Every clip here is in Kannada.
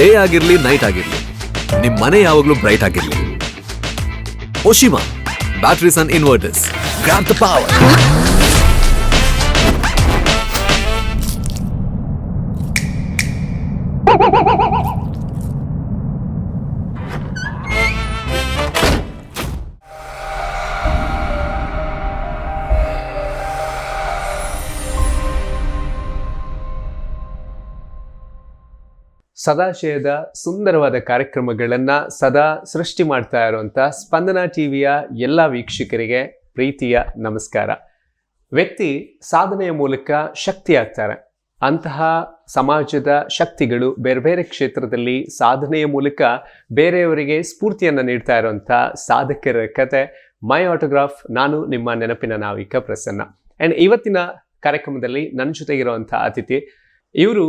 ಡೇ ಆಗಿರ್ಲಿ ನೈಟ್ ಆಗಿರ್ಲಿ ನಿಮ್ ಮನೆ ಯಾವಾಗ್ಲೂ ಬ್ರೈಟ್ ಆಗಿರ್ಲಿ. Oshima batteries and inverters. Grab the power. ಸದಾಶಯದ ಸುಂದರವಾದ ಕಾರ್ಯಕ್ರಮಗಳನ್ನು ಸದಾ ಸೃಷ್ಟಿ ಮಾಡ್ತಾ ಇರುವಂಥ ಸ್ಪಂದನ ಟಿವಿಯ ಎಲ್ಲ ವೀಕ್ಷಕರಿಗೆ ಪ್ರೀತಿಯ ನಮಸ್ಕಾರ. ವ್ಯಕ್ತಿ ಸಾಧನೆಯ ಮೂಲಕ ಶಕ್ತಿ ಆಗ್ತಾರೆ. ಅಂತಹ ಸಮಾಜದ ಶಕ್ತಿಗಳು ಬೇರೆ ಬೇರೆ ಕ್ಷೇತ್ರದಲ್ಲಿ ಸಾಧನೆಯ ಮೂಲಕ ಬೇರೆಯವರಿಗೆ ಸ್ಫೂರ್ತಿಯನ್ನು ನೀಡ್ತಾ ಇರುವಂಥ ಸಾಧಕರ ಕತೆ ಮೈ ಆಟೋಗ್ರಾಫ್. ನಾನು ನಿಮ್ಮ ನೆನಪಿನ ನಾವಿಕ ಪ್ರಸನ್ನ. ಆ್ಯಂಡ್ ಇವತ್ತಿನ ಕಾರ್ಯಕ್ರಮದಲ್ಲಿ ನನ್ನ ಜೊತೆಗಿರುವಂಥ ಅತಿಥಿ ಇವರು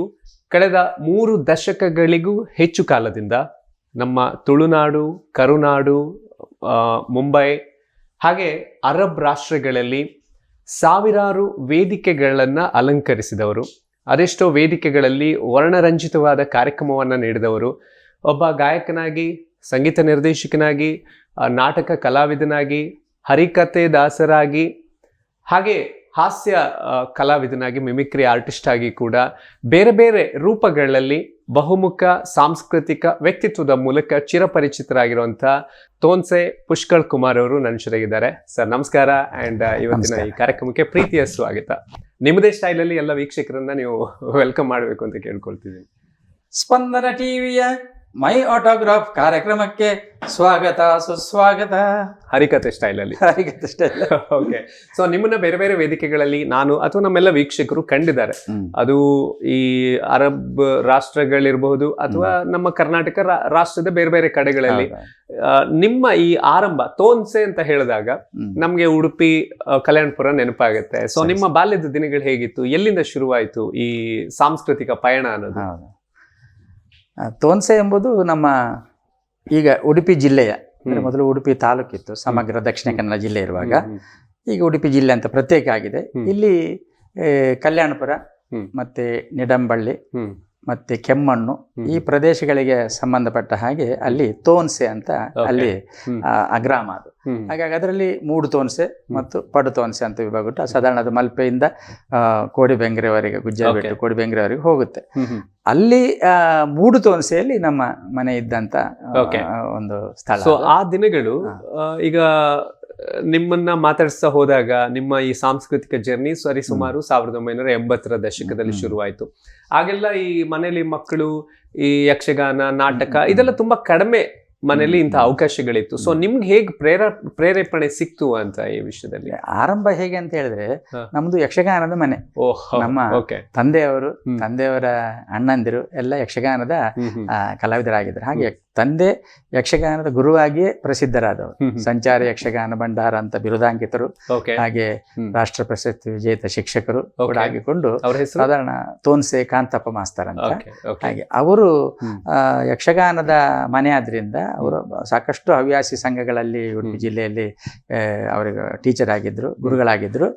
ಕಳೆದ 3 ದಶಕಗಳಿಗೂ ಹೆಚ್ಚು ಕಾಲದಿಂದ ನಮ್ಮ ತುಳುನಾಡು, ಕರುನಾಡು, ಮುಂಬೈ ಹಾಗೆ ಅರಬ್ ರಾಷ್ಟ್ರಗಳಲ್ಲಿ ಸಾವಿರಾರು ವೇದಿಕೆಗಳನ್ನು ಅಲಂಕರಿಸಿದವರು. ಅದೆಷ್ಟೋ ವೇದಿಕೆಗಳಲ್ಲಿ ವರ್ಣರಂಜಿತವಾದ ಕಾರ್ಯಕ್ರಮವನ್ನು ನೀಡಿದವರು. ಒಬ್ಬ ಗಾಯಕನಾಗಿ, ಸಂಗೀತ ನಿರ್ದೇಶಕನಾಗಿ, ನಾಟಕ ಕಲಾವಿದನಾಗಿ, ಹರಿಕಥೆ ದಾಸರಾಗಿ, ಹಾಗೆ ಹಾಸ್ಯ ಕಲಾವಿದನಾಗಿ, ಮಿಮಿಕ್ರಿ ಆರ್ಟಿಸ್ಟ್ ಆಗಿ ಕೂಡ ಬೇರೆ ಬೇರೆ ರೂಪಗಳಲ್ಲಿ ಬಹುಮುಖ ಸಾಂಸ್ಕೃತಿಕ ವ್ಯಕ್ತಿತ್ವದ ಮೂಲಕ ಚಿರಪರಿಚಿತರಾಗಿರುವಂಥ ತೋನ್ಸೆ ಪುಷ್ಕಳ್ ಕುಮಾರ್ ಅವರು ನನ್ನ ಜೊತೆಗಿದ್ದಾರೆ. ಸರ್ ನಮಸ್ಕಾರ. ಆ್ಯಂಡ್ ಇವತ್ತಿನ ಈ ಕಾರ್ಯಕ್ರಮಕ್ಕೆ ಪ್ರೀತಿಯ ಸ್ವಾಗತ. ನಿಮ್ಮದೇ ಸ್ಟೈಲಲ್ಲಿ ಎಲ್ಲ ವೀಕ್ಷಕರನ್ನ ನೀವು ವೆಲ್ಕಮ್ ಮಾಡಬೇಕು ಅಂತ ಕೇಳ್ಕೊಳ್ತಿದ್ದೀನಿ. ಸ್ಪಂದನ ಟಿವಿಯ ಮೈ ಆಟೋಗ್ರಾಫ್ ಕಾರ್ಯಕ್ರಮಕ್ಕೆ ಸ್ವಾಗತ, ಸುಸ್ವಾಗತ. ಹರಿಕಥೆ ಸ್ಟೈಲಲ್ಲಿ. ಹರಿಕಥೆ ಸ್ಟೈಲ್. ಓಕೆ. ಸೊ ನಿಮ್ಮನ್ನ ಬೇರೆ ಬೇರೆ ವೇದಿಕೆಗಳಲ್ಲಿ ನಾನು ಅಥವಾ ನಮ್ಮೆಲ್ಲ ವೀಕ್ಷಕರು ಕಂಡಿದ್ದಾರೆ. ಅದು ಈ ಅರಬ್ ರಾಷ್ಟ್ರಗಳಿರಬಹುದು ಅಥವಾ ನಮ್ಮ ಕರ್ನಾಟಕ ರಾಷ್ಟ್ರದ ಬೇರೆ ಬೇರೆ ಕಡೆಗಳಲ್ಲಿ. ನಿಮ್ಮ ಈ ಆರಂಭ ತೋನ್ಸೆ ಅಂತ ಹೇಳಿದಾಗ ನಮ್ಗೆ ಉಡುಪಿ, ಕಲ್ಯಾಣಪುರ ನೆನಪಾಗುತ್ತೆ. ಸೊ ನಿಮ್ಮ ಬಾಲ್ಯದ ದಿನಗಳು ಹೇಗಿತ್ತು? ಎಲ್ಲಿಂದ ಶುರುವಾಯಿತು ಈ ಸಾಂಸ್ಕೃತಿಕ ಪಯಣ ಅನ್ನೋದು? ತೋನ್ಸೆ ಎಂಬುದು ನಮ್ಮ ಈಗ ಉಡುಪಿ ಜಿಲ್ಲೆಯ, ಮೊದಲು ಉಡುಪಿ ತಾಲೂಕಿತ್ತು, ಸಮಗ್ರ ದಕ್ಷಿಣ ಕನ್ನಡ ಜಿಲ್ಲೆ ಇರುವಾಗ ಈಗ ಉಡುಪಿ ಜಿಲ್ಲೆ ಅಂತ ಪ್ರತ್ಯೇಕ ಆಗಿದೆ. ಇಲ್ಲಿ ಕಲ್ಯಾಣಪುರ ಮತ್ತೆ ನಿಡಂಬಳ್ಳಿ ಮತ್ತೆ ಕೆಮ್ಮಣ್ಣು ಈ ಪ್ರದೇಶಗಳಿಗೆ ಸಂಬಂಧಪಟ್ಟ ಹಾಗೆ ಅಲ್ಲಿ ತೋನ್ಸೆ ಅಂತ ಅಲ್ಲಿ ಅಗ್ರಾಮ ಅದು. ಹಾಗಾಗಿ ಅದರಲ್ಲಿ ಮೂಡು ತೋನ್ಸೆ ಮತ್ತು ಪಡು ತೋನ್ಸೆ ಅಂತ ವಿಭಾಗ ಸಾಧಾರಣ ಅದು ಮಲ್ಪೆಯಿಂದ ಕೋಡಿಬೆಂಗ್ರೆವರೆಗೆ, ಗುಜ್ಜರಬೆಟ್ಟು ಕೋಡಿಬೆಂಗ್ರೆವರೆಗೆ ಹೋಗುತ್ತೆ. ಅಲ್ಲಿ ಮೂಡು ತೋನ್ಸೆಯಲ್ಲಿ ನಮ್ಮ ಮನೆ ಇದ್ದಂತ ಒಂದು ಸ್ಥಳ. ಸೊ ಆ ದಿನಗಳು ಈಗ ನಿಮ್ಮನ್ನ ಮಾತಾಡಿಸ್ತಾ ಹೋದಾಗ ನಿಮ್ಮ ಈ ಸಾಂಸ್ಕೃತಿಕ ಜರ್ನಿ ಸುಮಾರು 1980ರ ದಶಕದಲ್ಲಿ ಶುರುವಾಯಿತು. ಆಗೆಲ್ಲ ಈ ಮನೇಲಿ ಮಕ್ಕಳು ಈ ಯಕ್ಷಗಾನ, ನಾಟಕ ಇದೆಲ್ಲ ತುಂಬಾ ಕಡಿಮೆ ಮನೇಲಿ ಇಂಥ ಅವಕಾಶಗಳಿತ್ತು. ಸೊ ನಿಮ್ಗೆ ಹೇಗೆ ಪ್ರೇರೇಪಣೆ ಸಿಕ್ತು ಅಂತ ಈ ವಿಷಯದಲ್ಲಿ? ಆರಂಭ ಹೇಗೆ ಅಂತ ಹೇಳಿದ್ರೆ, ನಮ್ದು ಯಕ್ಷಗಾನದ ಮನೆ. ನಮ್ಮ ತಂದೆಯವರ ಅಣ್ಣಂದಿರು ಎಲ್ಲ ಯಕ್ಷಗಾನದ ಕಲಾವಿದರಾಗಿದ್ರು. ಹಾಗೆ ತಂದೆ ಯಕ್ಷಗಾನದ ಗುರುವಾಗಿಯೇ ಪ್ರಸಿದ್ಧರಾದವರು. ಸಂಚಾರ ಯಕ್ಷಗಾನ ಭಂಡಾರ ಅಂತ ಬಿರುದಾಂಕಿತರು, ಹಾಗೆ ರಾಷ್ಟ್ರ ಪ್ರಶಸ್ತಿ ವಿಜೇತ ಶಿಕ್ಷಕರು ಕೂಡ ಆಗಿಕೊಂಡು ಸಾಧಾರಣ ತೋನ್ಸೆ ಕಾಂತಪ್ಪ ಮಾಸ್ತರ್ ಅಂತ. ಹಾಗೆ ಅವರು ಯಕ್ಷಗಾನದ ಮನೆ ಆದ್ರಿಂದ ಅವರು ಸಾಕಷ್ಟು ಹವ್ಯಾಸಿ ಸಂಘಗಳಲ್ಲಿ ಉಡುಪಿ ಜಿಲ್ಲೆಯಲ್ಲಿ ಅವರಿಗೆ ಟೀಚರ್ ಆಗಿದ್ರು, ಗುರುಗಳಾಗಿದ್ರು.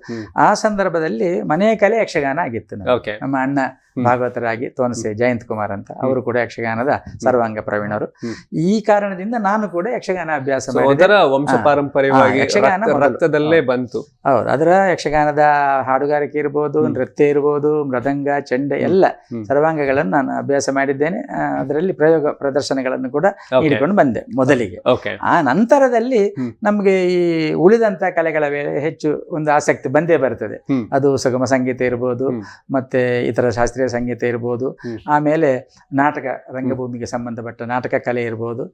ಆ ಸಂದರ್ಭದಲ್ಲಿ ಮನೆಯ ಕಲೆ ಯಕ್ಷಗಾನ ಆಗಿತ್ತು. ನಮ್ಮ ಅಣ್ಣ ಭಾಗವತರಾಗಿ ತೋನ್ಸೆ ಜಯಂತ್ ಕುಮಾರ್ ಅಂತ, ಅವರು ಕೂಡ ಯಕ್ಷಗಾನದ ಸರ್ವಾಂಗ ಪ್ರವೀಣರು. ಈ ಕಾರಣದಿಂದ ನಾನು ಕೂಡ ಯಕ್ಷಗಾನ ಅಭ್ಯಾಸ ಮಾಡಿದೆ. ವಂಶ ಪಾರಂಪರ್ಯವಾಗಿ ಯಕ್ಷಗಾನ ರಕ್ತದಲ್ಲೇ ಬಂತು. ಹೌದು, ಅದರ ಯಕ್ಷಗಾನದ ಹಾಡುಗಾರಿಕೆ ಇರ್ಬೋದು, ನೃತ್ಯ ಇರ್ಬೋದು, ಮೃದಂಗ, ಚೆಂಡೆ ಎಲ್ಲ ಸರ್ವಾಂಗಗಳನ್ನು ನಾನು ಅಭ್ಯಾಸ ಮಾಡಿದ್ದೇನೆ. ಅದರಲ್ಲಿ ಪ್ರಯೋಗ ಪ್ರದರ್ಶನಗಳನ್ನು ಕೂಡ ನೀಡಿಕೊಂಡು ಬಂದೆ ಮೊದಲಿಗೆ. ಆ ನಂತರದಲ್ಲಿ ನಮ್ಗೆ ಈ ಉಳಿದಂತ ಕಲೆಗಳ ಮೇಲೆ ಹೆಚ್ಚು ಒಂದು ಆಸಕ್ತಿ ಬಂದೇ ಬರ್ತದೆ. ಅದು ಸುಗಮ ಸಂಗೀತ ಇರ್ಬೋದು, ಮತ್ತೆ ಇತರ ಶಾಸ್ತ್ರೀಯ ಸಂಗೀತ ಇರ್ಬೋದು, ಆಮೇಲೆ ನಾಟಕ, ರಂಗಭೂಮಿಗೆ ಸಂಬಂಧಪಟ್ಟ ನಾಟಕ ಕಲೆ ಇರ್ಬೋದು.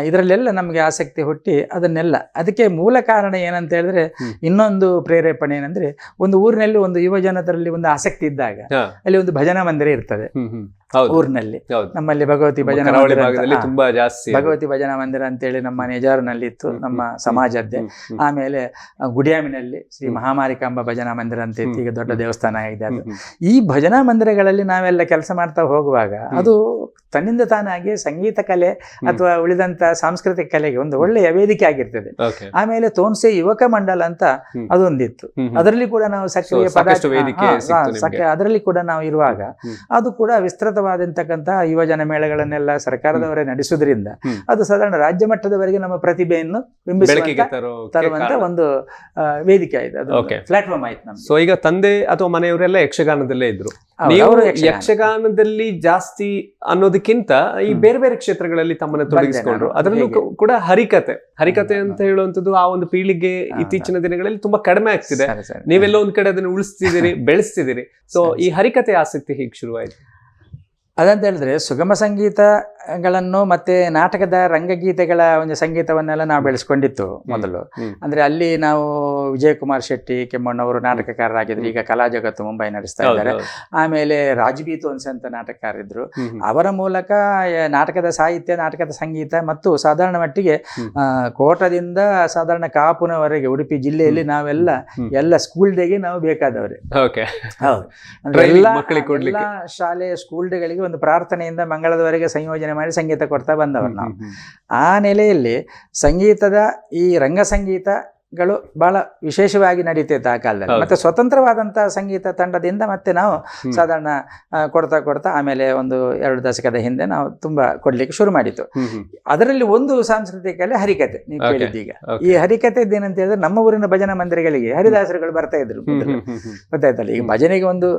ಇದರಲ್ಲೆಲ್ಲ ನಮಗೆ ಆಸಕ್ತಿ ಹುಟ್ಟಿ ಅದನ್ನೆಲ್ಲ, ಅದಕ್ಕೆ ಮೂಲ ಕಾರಣ ಏನಂತ ಹೇಳಿದ್ರೆ, ಇನ್ನೊಂದು ಪ್ರೇರೇಪಣೆ ಏನಂದ್ರೆ, ಒಂದು ಊರಿನಲ್ಲಿ ಒಂದು ಯುವ ಜನರಲ್ಲಿ ಒಂದು ಆಸಕ್ತಿ ಇದ್ದಾಗ ಅಲ್ಲಿ ಒಂದು ಭಜನಾ ಮಂದಿರ ಇರ್ತದೆ ಊರಿನಲ್ಲಿ. ನಮ್ಮಲ್ಲಿ ಭಗವತಿ ಭಜನಾ ತುಂಬಾ ಜಾಸ್ತಿ ಭಗವತಿ ಭಜನಾ ಮಂದಿರ ಅಂತೇಳಿ ನಮ್ಮ ನೆಜಾರ್ನಲ್ಲಿ ಇತ್ತು, ನಮ್ಮ ಸಮಾಜದ್ದೇ. ಆಮೇಲೆ ಗುಡಿಯಾಮಿನಲ್ಲಿ ಶ್ರೀ ಮಹಾಮಾರಿಕಾಂಬ ಭಜನಾ ಮಂದಿರ ಅಂತ ಇತ್ತು, ಈಗ ದೊಡ್ಡ ದೇವಸ್ಥಾನ ಆಗಿದೆ ಅದು. ಈ ಭಜನಾ ಮಂದಿರಗಳಲ್ಲಿ ನಾವೆಲ್ಲ ಕೆಲಸ ಮಾಡ್ತಾ ಹೋಗುವಾಗ ಅದು ತನ್ನಿಂದ ತಾನಾಗಿ ಸಂಗೀತ ಕಲೆ ಅಥವಾ ಉಳಿದಂತ ಸಾಂಸ್ಕೃತಿಕ ಕಲೆಗೆ ಒಂದು ಒಳ್ಳೆಯ ವೇದಿಕೆ ಆಗಿರ್ತದೆ. ಆಮೇಲೆ ತೋನ್ಸೆ ಯುವಕ ಮಂಡಲ ಅಂತ ಅದೊಂದಿತ್ತು, ಅದರಲ್ಲಿ ಕೂಡ ನಾವು ಸಕ್ರಿಯ ಅದರಲ್ಲಿ ಕೂಡ ನಾವು ಇರುವಾಗ ಅದು ಕೂಡ ವಿಸ್ತೃತವಾದಂತಕ್ಕಂಥ ಯುವಜನ ಮೇಳಗಳನ್ನೆಲ್ಲ ಸರ್ಕಾರದವರೇ ನಡೆಸುವುದರಿಂದ ಅದು ಸಾಧಾರಣ ರಾಜ್ಯ ಮಟ್ಟದವರೆಗೆ ನಮ್ಮ ಪ್ರತಿಭೆಯನ್ನು ತರುವಂತ ಒಂದು ವೇದಿಕೆ ಆಯ್ತು, ಅದು ಪ್ಲಾಟ್ಫಾರ್ಮ್ ಆಯ್ತು ನಮ್ಗೆ. ಸೊ ಈಗ ತಂದೆ ಅಥವಾ ಮನೆಯವರೆಲ್ಲ ಯಕ್ಷಗಾನದಲ್ಲೇ ಇದ್ರು, ಯಕ್ಷಗಾನದಲ್ಲಿ ಜಾಸ್ತಿ ಅನ್ನೋದಕ್ಕಿಂತ ಈ ಬೇರೆ ಬೇರೆ ಕ್ಷೇತ್ರಗಳಲ್ಲಿ ತಮ್ಮನ್ನ ತೊಡಗಿಸಿಕೊಂಡ್ರು. ಅದರಲ್ಲೂ ಕೂಡ ಹರಿಕತೆ ಅಂತ ಹೇಳುವಂತದ್ದು ಆ ಒಂದು ಪೀಳಿಗೆ ಇತ್ತೀಚಿನ ದಿನಗಳಲ್ಲಿ ತುಂಬಾ ಕಡಿಮೆ ಆಗ್ತಿದೆ. ನೀವೆಲ್ಲ ಒಂದ್ ಕಡೆ ಅದನ್ನು ಉಳಿಸ್ತಿದ್ದೀರಿ, ಬೆಳೆಸ್ತಿದ್ದೀರಿ. ಸೊ ಈ ಹರಿಕತೆ ಆಸಕ್ತಿ ಹೇಗೆ ಶುರುವಾಯ್ತು? ಅದಂತ ಹೇಳಿದ್ರೆ ಸುಗಮ ಸಂಗೀತಗಳನ್ನು ಮತ್ತೆ ನಾಟಕದ ರಂಗಗೀತೆಗಳ ಒಂದು ಸಂಗೀತವನ್ನೆಲ್ಲ ನಾವು ಬೆಳೆಸ್ಕೊಂಡಿತ್ತು ಮೊದಲು. ಅಂದ್ರೆ ಅಲ್ಲಿ ನಾವು ವಿಜಯಕುಮಾರ್ ಶೆಟ್ಟಿ ಕೆಮ್ಮಣ್ಣವರು ನಾಟಕಕಾರರಾಗಿದ್ರು, ಈಗ ಕಲಾ ಜಗತ್ತು ಮುಂಬೈ ನಡೆಸ್ತಾ ಇದ್ದಾರೆ. ಆಮೇಲೆ ರಾಜ್ಬಿ ತೋನ್ಸೆ ಅಂತ ನಾಟಕಕಾರಿದ್ರು, ಅವರ ಮೂಲಕ ನಾಟಕದ ಸಾಹಿತ್ಯ, ನಾಟಕದ ಸಂಗೀತ ಮತ್ತು ಸಾಧಾರಣ ಮಟ್ಟಿಗೆ ಕೋಟದಿಂದ ಸಾಧಾರಣ ಕಾಪುನವರೆಗೆ ಉಡುಪಿ ಜಿಲ್ಲೆಯಲ್ಲಿ ನಾವೆಲ್ಲ ಎಲ್ಲ ಸ್ಕೂಲ್ ಡೇಗೆ ನಾವು ಬೇಕಾದವ್ರೆ. ಹೌದು, ಎಲ್ಲ ಶಾಲೆ ಸ್ಕೂಲ್ ಡೇಗಳಿಗೆ ಒಂದು ಪ್ರಾರ್ಥನೆಯಿಂದ ಮಂಗಳದವರೆಗೆ ಸಂಯೋಜನೆ ಮಾಡಿ ಸಂಗೀತ ಕೊಡ್ತಾ ಬಂದವರು ನಾವು. ಆ ನೆಲೆಯಲ್ಲಿ ಸಂಗೀತದ ಈ ರಂಗ ಸಂಗೀತಗಳು ಬಹಳ ವಿಶೇಷವಾಗಿ ನಡೀತಿತ್ತು ಆ ಕಾಲದಲ್ಲಿ. ಮತ್ತೆ ಸ್ವತಂತ್ರವಾದಂತಹ ಸಂಗೀತ ತಂಡದಿಂದ ಮತ್ತೆ ನಾವು ಸಾಧಾರಣ ಕೊಡ್ತಾ ಆಮೇಲೆ ಒಂದು 2 ದಶಕದ ಹಿಂದೆ ನಾವು ತುಂಬಾ ಕೊಡ್ಲಿಕ್ಕೆ ಶುರು ಮಾಡಿತ್ತು. ಅದರಲ್ಲಿ ಒಂದು ಸಾಂಸ್ಕೃತಿಕ ಕಲೆ ಹರಿಕತೆ. ನೀವು ಕೇಳಿದ್ದೀಗ ಈ ಹರಿಕತೆ ಏನಂತ ಹೇಳಿದ್ರೆ ನಮ್ಮ ಊರಿನ ಭಜನಾ ಮಂದಿರಗಳಿಗೆ ಹರಿದಾಸರುಗಳು ಬರ್ತಾ ಇದ್ರು, ಗೊತ್ತಾಯ್ತಲ್ಲ. ಈಗ ಭಜನೆಗೆ ಒಂದು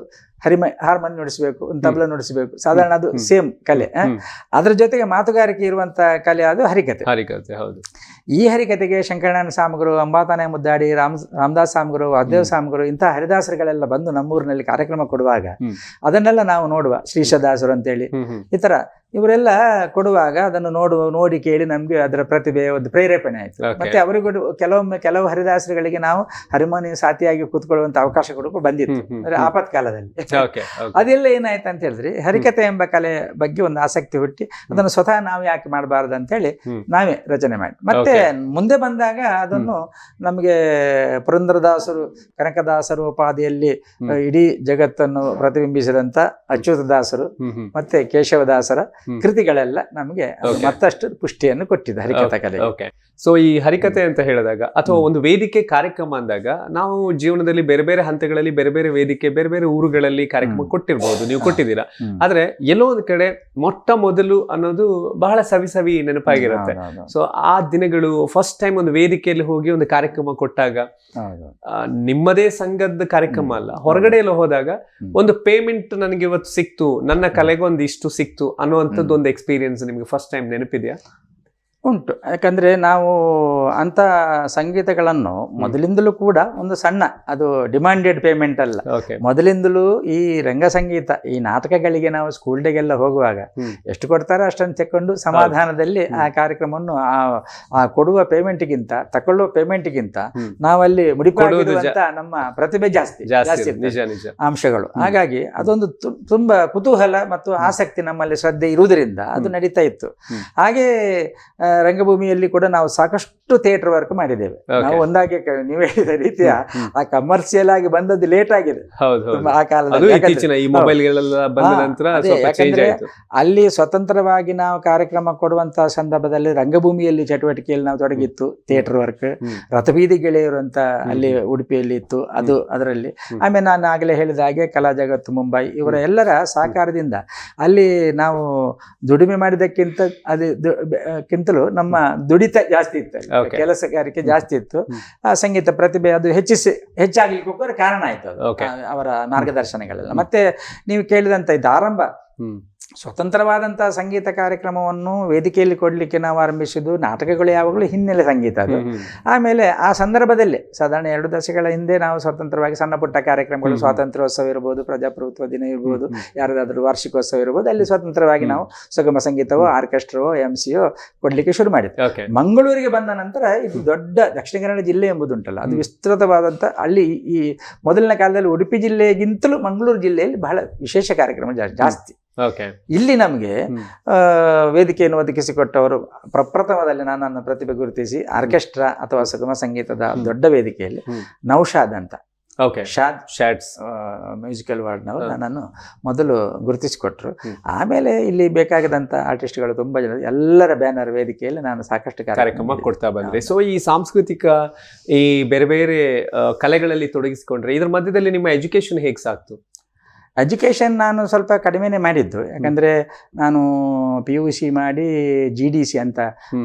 ಹಾರ್ಮೋನಿ ನುಡಿಸಬೇಕು, ಒಂದು ತಬಲ ನುಡಿಸಬೇಕು, ಸಾಧಾರಣ ಅದು ಸೇಮ್ ಕಲೆ. ಅದ್ರ ಜೊತೆಗೆ ಮಾತುಗಾರಿಕೆ ಇರುವಂತ ಕಲೆ ಅದು ಹರಿಕತೆ. ಹೌದು. ಈ ಹರಿಕತೆಗೆ ಶಂಕರನಾರಾಯಣ ಸ್ವಾಮಿಗಳು, ಅಂಬಾತಾನೆ ಮುದ್ದಾಡಿ, ರಾಮದಾಸ್ ಸ್ವಾಮಿಗಳು, ವಾಸುದೇವ ಸ್ವಾಮಿಗಳು ಇಂತಹ ಹರಿದಾಸರುಗಳೆಲ್ಲ ಬಂದು ನಮ್ಮೂರಿನಲ್ಲಿ ಕಾರ್ಯಕ್ರಮ ಕೊಡುವಾಗ ಅದನ್ನೆಲ್ಲ ನಾವು ನೋಡುವ. ಶ್ರೀಶದಾಸರು ಅಂತೇಳಿ ಈ ತರ ಇವರೆಲ್ಲ ಕೊಡುವಾಗ ಅದನ್ನು ನೋಡಿ ಕೇಳಿ ನಮ್ಗೆ ಅದರ ಪ್ರತಿಭೆ ಒಂದು ಪ್ರೇರೇಪಣೆ ಆಯ್ತು. ಮತ್ತೆ ಅವರಿಗೂ ಕೆಲವು ಹರಿದಾಸರುಗಳಿಗೆ ನಾವು ಹರಿಮೋನಿ ಸಾಥಿಯಾಗಿ ಕೂತ್ಕೊಳ್ಳುವಂತ ಅವಕಾಶ ಕೂಡ ಬಂದಿತ್ತು, ಅಂದ್ರೆ ಆಪತ್ಕಾಲದಲ್ಲಿ. ಅದೆಲ್ಲ ಏನಾಯ್ತು ಅಂತ ಹೇಳಿದ್ರೆ ಹರಿಕತೆ ಎಂಬ ಕಲೆ ಬಗ್ಗೆ ಒಂದು ಆಸಕ್ತಿ ಹುಟ್ಟಿ ಅದನ್ನು ಸ್ವತಃ ನಾವು ಯಾಕೆ ಮಾಡಬಾರ್ದು ಅಂತ ಹೇಳಿ ನಾವೇ ರಚನೆ ಮಾಡಿ ಮತ್ತೆ ಮುಂದೆ ಬಂದಾಗ ಅದನ್ನು ನಮಗೆ ಪುರಂದರದಾಸರು, ಕನಕದಾಸರು ಉಪಾಧಿಯಲ್ಲಿ ಇಡೀ ಜಗತ್ತನ್ನು ಪ್ರತಿಬಿಂಬಿಸಿದಂತ ಅಚ್ಯುತದಾಸರು ಮತ್ತೆ ಕೇಶವದಾಸರ ಕೃತಿಗಳೆಲ್ಲ ನಮಗೆ ಮತ್ತಷ್ಟು ಪುಷ್ಟಿಯನ್ನು ಕೊಟ್ಟಿದೆ ಹರಿಕಥಾ ಕಲೆ. ಸೊ ಈ ಹರಿಕತೆ ಅಂತ ಹೇಳಿದಾಗ ಅಥವಾ ಒಂದು ವೇದಿಕೆ ಕಾರ್ಯಕ್ರಮ ಅಂದಾಗ ನಾವು ಜೀವನದಲ್ಲಿ ಬೇರೆ ಬೇರೆ ಹಂತಗಳಲ್ಲಿ ಬೇರೆ ಬೇರೆ ವೇದಿಕೆ, ಬೇರೆ ಬೇರೆ ಊರುಗಳಲ್ಲಿ ಕಾರ್ಯಕ್ರಮ ಕೊಟ್ಟಿರ್ಬಹುದು, ನೀವು ಕೊಟ್ಟಿದ್ದೀರಾ. ಆದ್ರೆ ಎಲ್ಲೋ ಒಂದ್ ಕಡೆ ಮೊಟ್ಟ ಮೊದಲು ಅನ್ನೋದು ಬಹಳ ಸವಿ ನೆನಪಾಗಿರುತ್ತೆ. ಸೊ ಆ ದಿನಗಳು ಫಸ್ಟ್ ಟೈಮ್ ಒಂದು ವೇದಿಕೆಯಲ್ಲಿ ಹೋಗಿ ಒಂದು ಕಾರ್ಯಕ್ರಮ ಕೊಟ್ಟಾಗ, ನಿಮ್ಮದೇ ಸಂಘದ ಕಾರ್ಯಕ್ರಮ ಅಲ್ಲ, ಹೊರಗಡೆ ಎಲ್ಲ ಹೋದಾಗ ಒಂದು ಪೇಮೆಂಟ್ ನನಗೆ ಇವತ್ತು ಸಿಕ್ತು, ನನ್ನ ಕಲೆಗೆ ಒಂದು ಇಷ್ಟು ಸಿಕ್ತು ಅನ್ನುವಂಥದ್ದು ಒಂದು ಎಕ್ಸ್ಪೀರಿಯನ್ಸ್ ನಿಮ್ಗೆ ಫಸ್ಟ್ ಟೈಮ್ ನೆನಪಿದೆಯಾ? ಉಂಟು. ಯಾಕಂದ್ರೆ ನಾವು ಅಂತ ಸಂಗೀತಗಳನ್ನು ಮೊದಲಿಂದಲೂ ಕೂಡ ಒಂದು ಸಣ್ಣ, ಅದು ಡಿಮಾಂಡೆಡ್ ಪೇಮೆಂಟ್ ಅಲ್ಲ, ಮೊದಲಿಂದಲೂ ಈ ರಂಗ ಸಂಗೀತ ಈ ನಾಟಕಗಳಿಗೆ ನಾವು ಸ್ಕೂಲ್ ಡೇಗೆಲ್ಲ ಹೋಗುವಾಗ ಎಷ್ಟು ಕೊಡ್ತಾರೋ ಅಷ್ಟನ್ನು ತಕೊಂಡು ಸಮಾಧಾನದಲ್ಲಿ ಆ ಕಾರ್ಯಕ್ರಮವನ್ನು ಆ ಕೊಡುವ ಪೇಮೆಂಟ್ಗಿಂತ ತಕೊಳ್ಳುವ ಪೇಮೆಂಟ್ಗಿಂತ ನಾವಲ್ಲಿ ಮುಡಿಪಾಗಿರುವಂತ ನಮ್ಮ ಪ್ರತಿಭೆ ಜಾಸ್ತಿ ಅಂಶಗಳು. ಹಾಗಾಗಿ ಅದೊಂದು ತುಂಬಾ ಕುತೂಹಲ ಮತ್ತು ಆಸಕ್ತಿ ನಮ್ಮಲ್ಲಿ ಶ್ರದ್ಧೆ ಇರುವುದರಿಂದ ಅದು ನಡೀತಾ ಇತ್ತು. ಹಾಗೆ ರಂಗಭೂಮಿಯಲ್ಲಿ ಕೂಡ ನಾವು ಸಾಕಷ್ಟು ಥಿಯೇಟರ್ ವರ್ಕ್ ಮಾಡಿದ್ದೇವೆ. ನಾವು ಒಂದಾಗಿ ನೀವು ಹೇಳಿದ ರೀತಿಯ ಆ ಕಮರ್ಷಿಯಲ್ ಆಗಿ ಬಂದದ್ದು ಲೇಟ್ ಆಗಿದೆ ಆ ಕಾಲದಲ್ಲಿ. ಯಾಕಂದ್ರೆ ಅಲ್ಲಿ ಸ್ವತಂತ್ರವಾಗಿ ನಾವು ಕಾರ್ಯಕ್ರಮ ಕೊಡುವಂತಹ ಸಂದರ್ಭದಲ್ಲಿ ರಂಗಭೂಮಿಯಲ್ಲಿ ಚಟುವಟಿಕೆಯಲ್ಲಿ ನಾವು ತೊಡಗಿತ್ತು. ಥಿಯೇಟರ್ ವರ್ಕ್, ರಥಬೀದಿ ಗೆಳೆಯರು ಅಂತ ಅಲ್ಲಿ ಉಡುಪಿಯಲ್ಲಿ ಇತ್ತು, ಅದು ಅದರಲ್ಲಿ. ಆಮೇಲೆ ನಾನು ಆಗಲೇ ಹೇಳಿದ ಹಾಗೆ ಕಲಾ ಜಗತ್ತು ಮುಂಬೈ ಇವರ ಎಲ್ಲರ ಸಹಕಾರದಿಂದ ಅಲ್ಲಿ ನಾವು ದುಡಿಮೆ ಮಾಡಿದಕ್ಕಿಂತ ಕಿಂತಲೂ ನಮ್ಮ ದುಡಿತ ಜಾಸ್ತಿ ಇತ್ತು, ಕೆಲಸಗಾರಿಕೆ ಜಾಸ್ತಿ ಇತ್ತು. ಆ ಸಂಗೀತ ಪ್ರತಿಭೆ ಅದು ಹೆಚ್ಚಾಗ್ಲಿಕ್ಕೆ ಕಾರಣ ಆಯ್ತು ಅದು ಅವರ ಮಾರ್ಗದರ್ಶನಗಳೆಲ್ಲ. ಮತ್ತೆ ನೀವು ಕೇಳಿದಂತ ಇದು ಆರಂಭ ಸ್ವತಂತ್ರವಾದಂತಹ ಸಂಗೀತ ಕಾರ್ಯಕ್ರಮವನ್ನು ವೇದಿಕೆಯಲ್ಲಿ ಕೊಡ್ಲಿಕ್ಕೆ ನಾವು ಆರಂಭಿಸಿದ್ದು ನಾಟಕಗಳು ಯಾವಾಗಲೂ ಹಿನ್ನೆಲೆ ಸಂಗೀತ ಅದು. ಆಮೇಲೆ ಆ ಸಂದರ್ಭದಲ್ಲಿ ಸಾಧಾರಣ 2 ದಶಕಗಳ ಹಿಂದೆ ನಾವು ಸ್ವತಂತ್ರವಾಗಿ ಸಣ್ಣ ಪುಟ್ಟ ಕಾರ್ಯಕ್ರಮಗಳು, ಸ್ವಾತಂತ್ರ್ಯೋತ್ಸವ ಇರ್ಬೋದು, ಪ್ರಜಾಪ್ರಭುತ್ವ ದಿನ ಇರ್ಬೋದು, ಯಾರಾದ್ರೂ ವಾರ್ಷಿಕೋತ್ಸವ ಇರ್ಬೋದು, ಅಲ್ಲಿ ಸ್ವತಂತ್ರವಾಗಿ ನಾವು ಸುಗಮ ಸಂಗೀತವೋ ಆರ್ಕೆಸ್ಟ್ರಾವೋ MC ಕೊಡ್ಲಿಕ್ಕೆ ಶುರು ಮಾಡಿದ್ವಿ. ಮಂಗಳೂರಿಗೆ ಬಂದ ನಂತರ ಇದು ದೊಡ್ಡ ದಕ್ಷಿಣ ಕನ್ನಡ ಜಿಲ್ಲೆ ಎಂಬುದುಂಟಲ್ಲ, ಅದು ವಿಸ್ತೃತವಾದಂತ, ಅಲ್ಲಿ ಈ ಮೊದಲಿನ ಕಾಲದಲ್ಲಿ ಉಡುಪಿ ಜಿಲ್ಲೆಗಿಂತಲೂ ಮಂಗಳೂರು ಜಿಲ್ಲೆಯಲ್ಲಿ ಬಹಳ ವಿಶೇಷ ಕಾರ್ಯಕ್ರಮ ಜಾಸ್ತಿ. ಇಲ್ಲಿ ನಮಗೆ ವೇದಿಕೆಯನ್ನು ಒದಗಿಸಿಕೊಟ್ಟವರು ಪ್ರಪ್ರಥಮದಲ್ಲಿ ನನ್ನನ್ನು ಪ್ರತಿಭೆ ಗುರುತಿಸಿ ಆರ್ಕೆಸ್ಟ್ರಾ ಅಥವಾ ಸುಗಮ ಸಂಗೀತದ ದೊಡ್ಡ ವೇದಿಕೆಯಲ್ಲಿ ನೌಶಾದ್ ಅಂತ ಓಕೆ. ಶಾಡ್ಸ್ ಮ್ಯೂಸಿಕಲ್ ವಾರ್ಡ್ನವರು ನನ್ನನ್ನು ಮೊದಲು ಗುರುತಿಸಿಕೊಟ್ರು. ಆಮೇಲೆ ಇಲ್ಲಿ ಬೇಕಾಗದಂತ ಆರ್ಟಿಸ್ಟ್ಗಳು ತುಂಬಾ ಜನ, ಎಲ್ಲರ ಬ್ಯಾನರ್ ವೇದಿಕೆಯಲ್ಲಿ ನಾನು ಸಾಕಷ್ಟು ಕಾರ್ಯಕ್ರಮ ಕೊಡ್ತಾ ಬಂದ್ರಿ. ಸೊ ಈ ಸಾಂಸ್ಕೃತಿಕ ಈ ಬೇರೆ ಬೇರೆ ಕಲೆಗಳಲ್ಲಿ ತೊಡಗಿಸಿಕೊಂಡ್ರೆ ಇದ್ರ ಮಧ್ಯದಲ್ಲಿ ನಿಮ್ಮ ಎಜುಕೇಶನ್ ಹೇಗೆ ಸಾಕ್ತು? ಎಜುಕೇಷನ್ ನಾನು ಸ್ವಲ್ಪ ಕಡಿಮೆನೇ ಮಾಡಿದ್ದು. ಯಾಕಂದರೆ ನಾನು PUC ಮಾಡಿ GDC ಅಂತ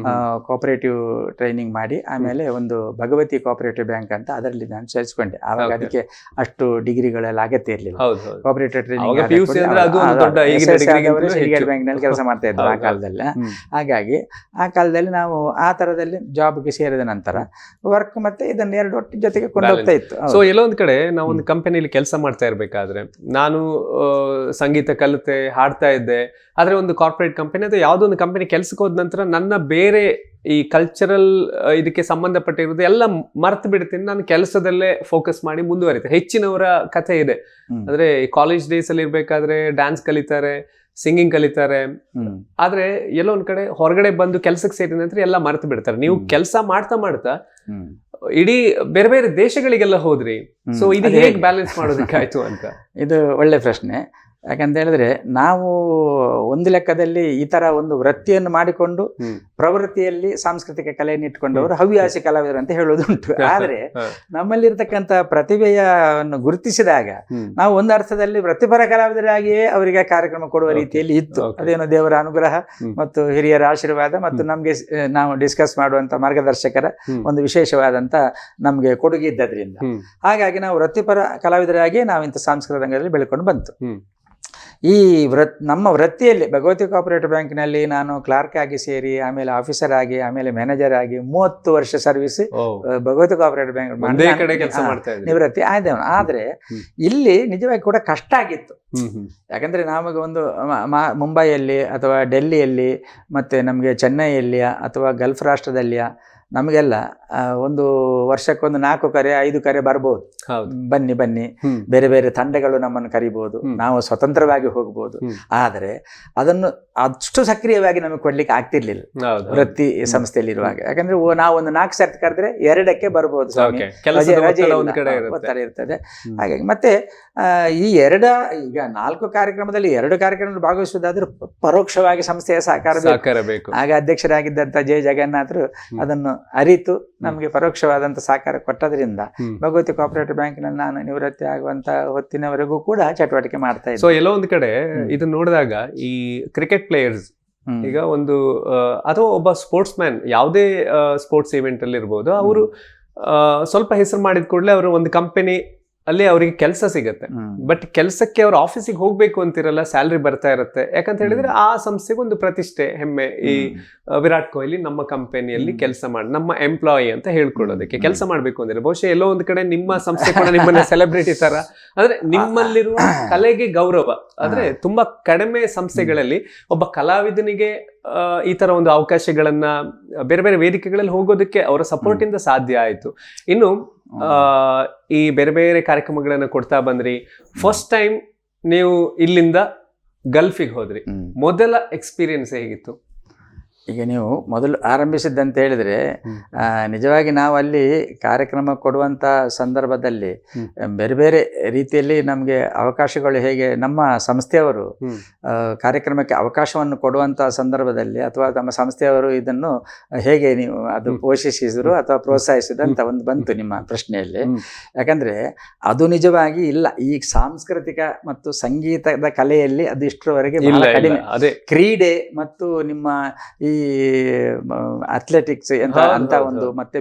ಕೋಆಪರೇಟಿವ್ ಟ್ರೈನಿಂಗ್ ಮಾಡಿ ಆಮೇಲೆ ಒಂದು ಭಗವತಿ ಕೋಆಪರೇಟಿವ್ ಬ್ಯಾಂಕ್ ಅಂತ ಅದರಲ್ಲಿ ನಾನು ಸೇರಿಸ್ಕೊಂಡೆ. ಆವಾಗ ಅದಕ್ಕೆ ಅಷ್ಟು ಡಿಗ್ರಿಗಳೆಲ್ಲ ಅಗತ್ಯ ಇರಲಿಲ್ಲ. ಕೋಆಪರೇಟಿವ್ ಟ್ರೈನಿಂಗ್ ಬ್ಯಾಂಕ್ನಲ್ಲಿ ಕೆಲಸ ಮಾಡ್ತಾ ಇದ್ದರು ಆ ಕಾಲದಲ್ಲಿ. ಹಾಗಾಗಿ ಆ ಕಾಲದಲ್ಲಿ ನಾವು ಆ ಥರದಲ್ಲಿ ಜಾಬ್ಗೆ ಸೇರಿದ ನಂತರ ವರ್ಕ್ ಮತ್ತೆ ಇದನ್ನ ಎರಡು ಒಟ್ಟಿಗೆ ಜೊತೆಗೆ ಕೊಂಡೋಗ್ತಾ ಇತ್ತು. ಸೊ ಎಲ್ಲೊಂದು ಕಡೆ ನಾವು ಒಂದು ಕಂಪನಿಯಲ್ಲಿ ಕೆಲಸ ಮಾಡ್ತಾ ಇರಬೇಕಾದ್ರೆ ನಾನು ಸಂಗೀತ ಕಲಿತೆ, ಹಾಡ್ತಾ ಇದ್ದೆ, ಆದ್ರೆ ಒಂದು ಕಾರ್ಪೊರೇಟ್ ಕಂಪನಿ ಅಥವಾ ಯಾವುದೋ ಒಂದು ಕಂಪನಿ ಕೆಲ್ಸಕ್ಕೆ ಹೋದ ನಂತರ ನನ್ನ ಬೇರೆ ಈ ಕಲ್ಚರಲ್ ಇದಕ್ಕೆ ಸಂಬಂಧಪಟ್ಟಿರೋದು ಎಲ್ಲ ಮರ್ತು ಬಿಡ್ತೀನಿ. ನಾನು ಕೆಲಸದಲ್ಲೇ ಫೋಕಸ್ ಮಾಡಿ ಮುಂದುವರಿತೆ. ಹೆಚ್ಚಿನವರ ಕಥೆ ಇದೆ. ಅಂದ್ರೆ ಕಾಲೇಜ್ ಡೇಸ್ ಅಲ್ಲಿ ಇರ್ಬೇಕಾದ್ರೆ ಡ್ಯಾನ್ಸ್ ಕಲಿತಾರೆ, ಸಿಂಗಿಂಗ್ ಕಲಿತಾರೆ, ಆದ್ರೆ ಎಲ್ಲೋ ಒಂದ್ ಕಡೆ ಹೊರಗಡೆ ಬಂದು ಕೆಲ್ಸಕ್ಕೆ ಸೇರಿದ ನಂತರ ಎಲ್ಲ ಮರ್ತು ಬಿಡ್ತಾರೆ. ನೀವು ಕೆಲಸ ಮಾಡ್ತಾ ಮಾಡ್ತಾ ಇಡೀ ಬೇರೆ ಬೇರೆ ದೇಶಗಳಿಗೆಲ್ಲ ಹೋದ್ರಿ. ಸೊ ಇದು ಹೇಗೆ ಬ್ಯಾಲೆನ್ಸ್ ಮಾಡೋದಕ್ಕಾಯ್ತು ಅಂತ? ಇದು ಒಳ್ಳೆ ಪ್ರಶ್ನೆ. ಯಾಕಂತ ಹೇಳಿದ್ರೆ ನಾವು ಒಂದು ಲೆಕ್ಕದಲ್ಲಿ ಈ ತರ ಒಂದು ವೃತ್ತಿಯನ್ನು ಮಾಡಿಕೊಂಡು ಪ್ರವೃತ್ತಿಯಲ್ಲಿ ಸಾಂಸ್ಕೃತಿಕ ಕಲೆಯನ್ನು ಇಟ್ಕೊಂಡವರು ಹವ್ಯಾಸಿ ಕಲಾವಿದರು ಅಂತ ಹೇಳೋದುಂಟು. ಆದ್ರೆ ನಮ್ಮಲ್ಲಿರ್ತಕ್ಕಂಥ ಪ್ರತಿಭೆಯನ್ನು ಗುರುತಿಸಿದಾಗ ನಾವು ಒಂದು ಅರ್ಥದಲ್ಲಿ ವೃತ್ತಿಪರ ಕಲಾವಿದರಾಗಿಯೇ ಅವರಿಗೆ ಕಾರ್ಯಕ್ರಮ ಕೊಡುವ ರೀತಿಯಲ್ಲಿ ಇತ್ತು. ಅದೇನೋ ದೇವರ ಅನುಗ್ರಹ ಮತ್ತು ಹಿರಿಯರ ಆಶೀರ್ವಾದ ಮತ್ತು ನಮ್ಗೆ ನಾವು ಡಿಸ್ಕಸ್ ಮಾಡುವಂತ ಮಾರ್ಗದರ್ಶಕರ ಒಂದು ವಿಶೇಷವಾದಂತ ನಮ್ಗೆ ಕೊಡುಗೆ ಇದ್ದದ್ರಿಂದ ಹಾಗಾಗಿ ನಾವು ವೃತ್ತಿಪರ ಕಲಾವಿದರಾಗಿ ನಾವು ಇಂಥ ಸಾಂಸ್ಕೃತಿಕ ರಂಗದಲ್ಲಿ ಬೆಳ್ಕೊಂಡು ಬಂತು. ಈ ನಮ್ಮ ವೃತ್ತಿಯಲ್ಲಿ ಭಗವತಿ ಕೋಆಪರೇಟಿವ್ ಬ್ಯಾಂಕ್ನಲ್ಲಿ ನಾನು ಕ್ಲಾರ್ಕ್ ಆಗಿ ಸೇರಿ ಆಮೇಲೆ ಆಫೀಸರ್ ಆಗಿ ಆಮೇಲೆ ಮ್ಯಾನೇಜರ್ ಆಗಿ 30 ವರ್ಷ ಸರ್ವಿಸ್ ಭಗವತಿ ಕೋಆಪರೇಟಿವ್ ಬ್ಯಾಂಕ್ ನಿವೃತ್ತಿ ಆಯ್ದವನು. ಆದ್ರೆ ಇಲ್ಲಿ ನಿಜವಾಗಿ ಕೂಡ ಕಷ್ಟ ಆಗಿತ್ತು. ಯಾಕಂದ್ರೆ ನಮಗೆ ಒಂದು ಮುಂಬೈಯಲ್ಲಿ ಅಥವಾ ಡೆಲ್ಲಿಯಲ್ಲಿ ಮತ್ತೆ ನಮಗೆ ಚೆನ್ನೈಯಲ್ಲಿಯ ಅಥವಾ ಗಲ್ಫ್ ರಾಷ್ಟ್ರದಲ್ಲಿಯ ನಮಗೆಲ್ಲ ಒಂದು ವರ್ಷಕ್ಕೊಂದು 4 ಕರೆ 5 ಕರೆ ಬರ್ಬೋದು. ಬನ್ನಿ ಬನ್ನಿ, ಬೇರೆ ಬೇರೆ ತಂಡಗಳು ನಮ್ಮನ್ನು ಕರಿಬಹುದು, ನಾವು ಸ್ವತಂತ್ರವಾಗಿ ಹೋಗ್ಬೋದು. ಆದರೆ ಅದನ್ನು ಅಷ್ಟು ಸಕ್ರಿಯವಾಗಿ ನಮಗೆ ಕೊಡ್ಲಿಕ್ಕೆ ಆಗ್ತಿರ್ಲಿಲ್ಲ ವೃತ್ತಿ ಸಂಸ್ಥೆಯಲ್ಲಿ ಇರುವಾಗ. ಯಾಕಂದ್ರೆ ನಾವು ಒಂದು 4 ಸರ್ತಿ ಕರೆದ್ರೆ 2ಕ್ಕೆ ಬರ್ಬೋದು, ಒತ್ತಡ ಇರ್ತದೆ. ಹಾಗಾಗಿ ಮತ್ತೆ ಈ ಈಗ 4 ಕಾರ್ಯಕ್ರಮದಲ್ಲಿ 2 ಕಾರ್ಯಕ್ರಮದಲ್ಲಿ ಭಾಗವಹಿಸುವುದಾದ್ರೂ ಪರೋಕ್ಷವಾಗಿ ಸಂಸ್ಥೆಯ ಸಹಕಾರ ಬೇಕು. ಆಗ ಅಧ್ಯಕ್ಷರಾಗಿದ್ದಂತ ಜೆ ಜಗನ್ನಾಥರು ಅದನ್ನು ಅರಿತು ನಮಗೆ ಪರೋಕ್ಷವಾದಂತ ಸಹಕಾರ ಕೊಟ್ಟದ್ರಿಂದ ಭಗವತಿ ಕೋಆಪರೇಟಿವ್ ಬ್ಯಾಂಕ್ನಲ್ಲಿ ನಾನು ನಿವೃತ್ತಿ ಆಗುವಂತ ಹೊತ್ತಿನವರೆಗೂ ಕೂಡ ಚಟುವಟಿಕೆ ಮಾಡ್ತಾ ಇದ್ದೆ. ಸೊ ಎಲ್ಲೋ ಒಂದು ಕಡೆ ಇದನ್ನ ನೋಡಿದಾಗ ಈ ಕ್ರಿಕೆಟ್ ಪ್ಲೇಯರ್ಸ್ ಈಗ ಒಂದು ಅಥವಾ ಒಬ್ಬ ಸ್ಪೋರ್ಟ್ಸ್ ಮ್ಯಾನ್ ಯಾವುದೇ ಸ್ಪೋರ್ಟ್ಸ್ ಇವೆಂಟ್ ಅಲ್ಲಿ ಇರ್ಬೋದು, ಅವರು ಸ್ವಲ್ಪ ಹೆಸರು ಮಾಡಿದ ಕೂಡಲೇ ಅವರು ಒಂದು ಕಂಪನಿ ಅಲ್ಲಿ ಅವರಿಗೆ ಕೆಲಸ ಸಿಗತ್ತೆ. ಬಟ್ ಕೆಲಸಕ್ಕೆ ಅವ್ರ ಆಫೀಸಿಗೆ ಹೋಗ್ಬೇಕು ಅಂತಿರಲ್ಲ, ಸ್ಯಾಲ್ರಿ ಬರ್ತಾ ಇರುತ್ತೆ. ಯಾಕಂತ ಹೇಳಿದ್ರೆ ಆ ಸಂಸ್ಥೆಗೆ ಒಂದು ಪ್ರತಿಷ್ಠೆ, ಹೆಮ್ಮೆ. ಈ ವಿರಾಟ್ ಕೊಹ್ಲಿ ನಮ್ಮ ಕಂಪನಿಯಲ್ಲಿ ಕೆಲಸ ಮಾಡಿ ನಮ್ಮ ಎಂಪ್ಲಾಯಿ ಅಂತ ಹೇಳ್ಕೊಳ್ಳೋದಕ್ಕೆ ಕೆಲಸ ಮಾಡ್ಬೇಕು ಅಂದ್ರೆ ಬಹುಶಃ ಎಲ್ಲೋ ಒಂದು ಕಡೆ ನಿಮ್ಮ ಸಂಸ್ಥೆ ಕೂಡ ನಿಮ್ಮನ್ನ ಸೆಲೆಬ್ರಿಟಿ ತರ, ಅಂದ್ರೆ ನಿಮ್ಮಲ್ಲಿರುವ ಕಲೆಗೆ ಗೌರವ. ಆದ್ರೆ ತುಂಬಾ ಕಡಿಮೆ ಸಂಸ್ಥೆಗಳಲ್ಲಿ ಒಬ್ಬ ಕಲಾವಿದನಿಗೆ ಈ ತರ ಒಂದು ಅವಕಾಶಗಳನ್ನ ಬೇರೆ ಬೇರೆ ವೇದಿಕೆಗಳಲ್ಲಿ ಹೋಗೋದಕ್ಕೆ ಅವರ ಸಪೋರ್ಟ್ ಇಂದ ಸಾಧ್ಯ ಆಯ್ತು. ಇನ್ನು ಈ ಬೇರೆ ಬೇರೆ ಕಾರ್ಯಕ್ರಮಗಳನ್ನ ಕೊಡ್ತಾ ಬಂದ್ರಿ. ಫಸ್ಟ್ ಟೈಮ್ ನೀವು ಇಲ್ಲಿಂದ ಗಲ್ಫಿಗೆ ಹೋದ್ರಿ, ಮೊದಲ ಎಕ್ಸ್ಪೀರಿಯನ್ಸ್ ಹೇಗಿತ್ತು? ಈಗ ನೀವು ಮೊದಲು ಆರಂಭಿಸಿದ್ದಂತ ಹೇಳಿದ್ರೆ ನಿಜವಾಗಿ ನಾವು ಅಲ್ಲಿ ಕಾರ್ಯಕ್ರಮ ಕೊಡುವಂಥ ಸಂದರ್ಭದಲ್ಲಿ ಬೇರೆ ಬೇರೆ ರೀತಿಯಲ್ಲಿ ನಮಗೆ ಅವಕಾಶಗಳು ಹೇಗೆ ನಮ್ಮ ಸಂಸ್ಥೆಯವರು ಕಾರ್ಯಕ್ರಮಕ್ಕೆ ಅವಕಾಶವನ್ನು ಕೊಡುವಂಥ ಸಂದರ್ಭದಲ್ಲಿ ಅಥವಾ ನಮ್ಮ ಸಂಸ್ಥೆಯವರು ಇದನ್ನು ಹೇಗೆ ನೀವು ಅದು ಪೋಷಿಸಿದ್ರು ಅಥವಾ ಪ್ರೋತ್ಸಾಹಿಸಿದ್ರು ಅಂತ ಒಂದು ಬಂತು ನಿಮ್ಮ ಪ್ರಶ್ನೆಯಲ್ಲಿ. ಯಾಕಂದರೆ ಅದು ನಿಜವಾಗಿ ಇಲ್ಲ. ಈ ಸಾಂಸ್ಕೃತಿಕ ಮತ್ತು ಸಂಗೀತದ ಕಲೆಯಲ್ಲಿ ಅದು ಇಷ್ಟರವರೆಗೆ ಬಹಳ ಕಡಿಮೆ. ಕ್ರೀಡೆ ಮತ್ತು ನಿಮ್ಮ ಈ ಅಥ್ಲೆಟಿಕ್ಸ್ ಅಂತ ಒಂದು ಮತ್ತೆ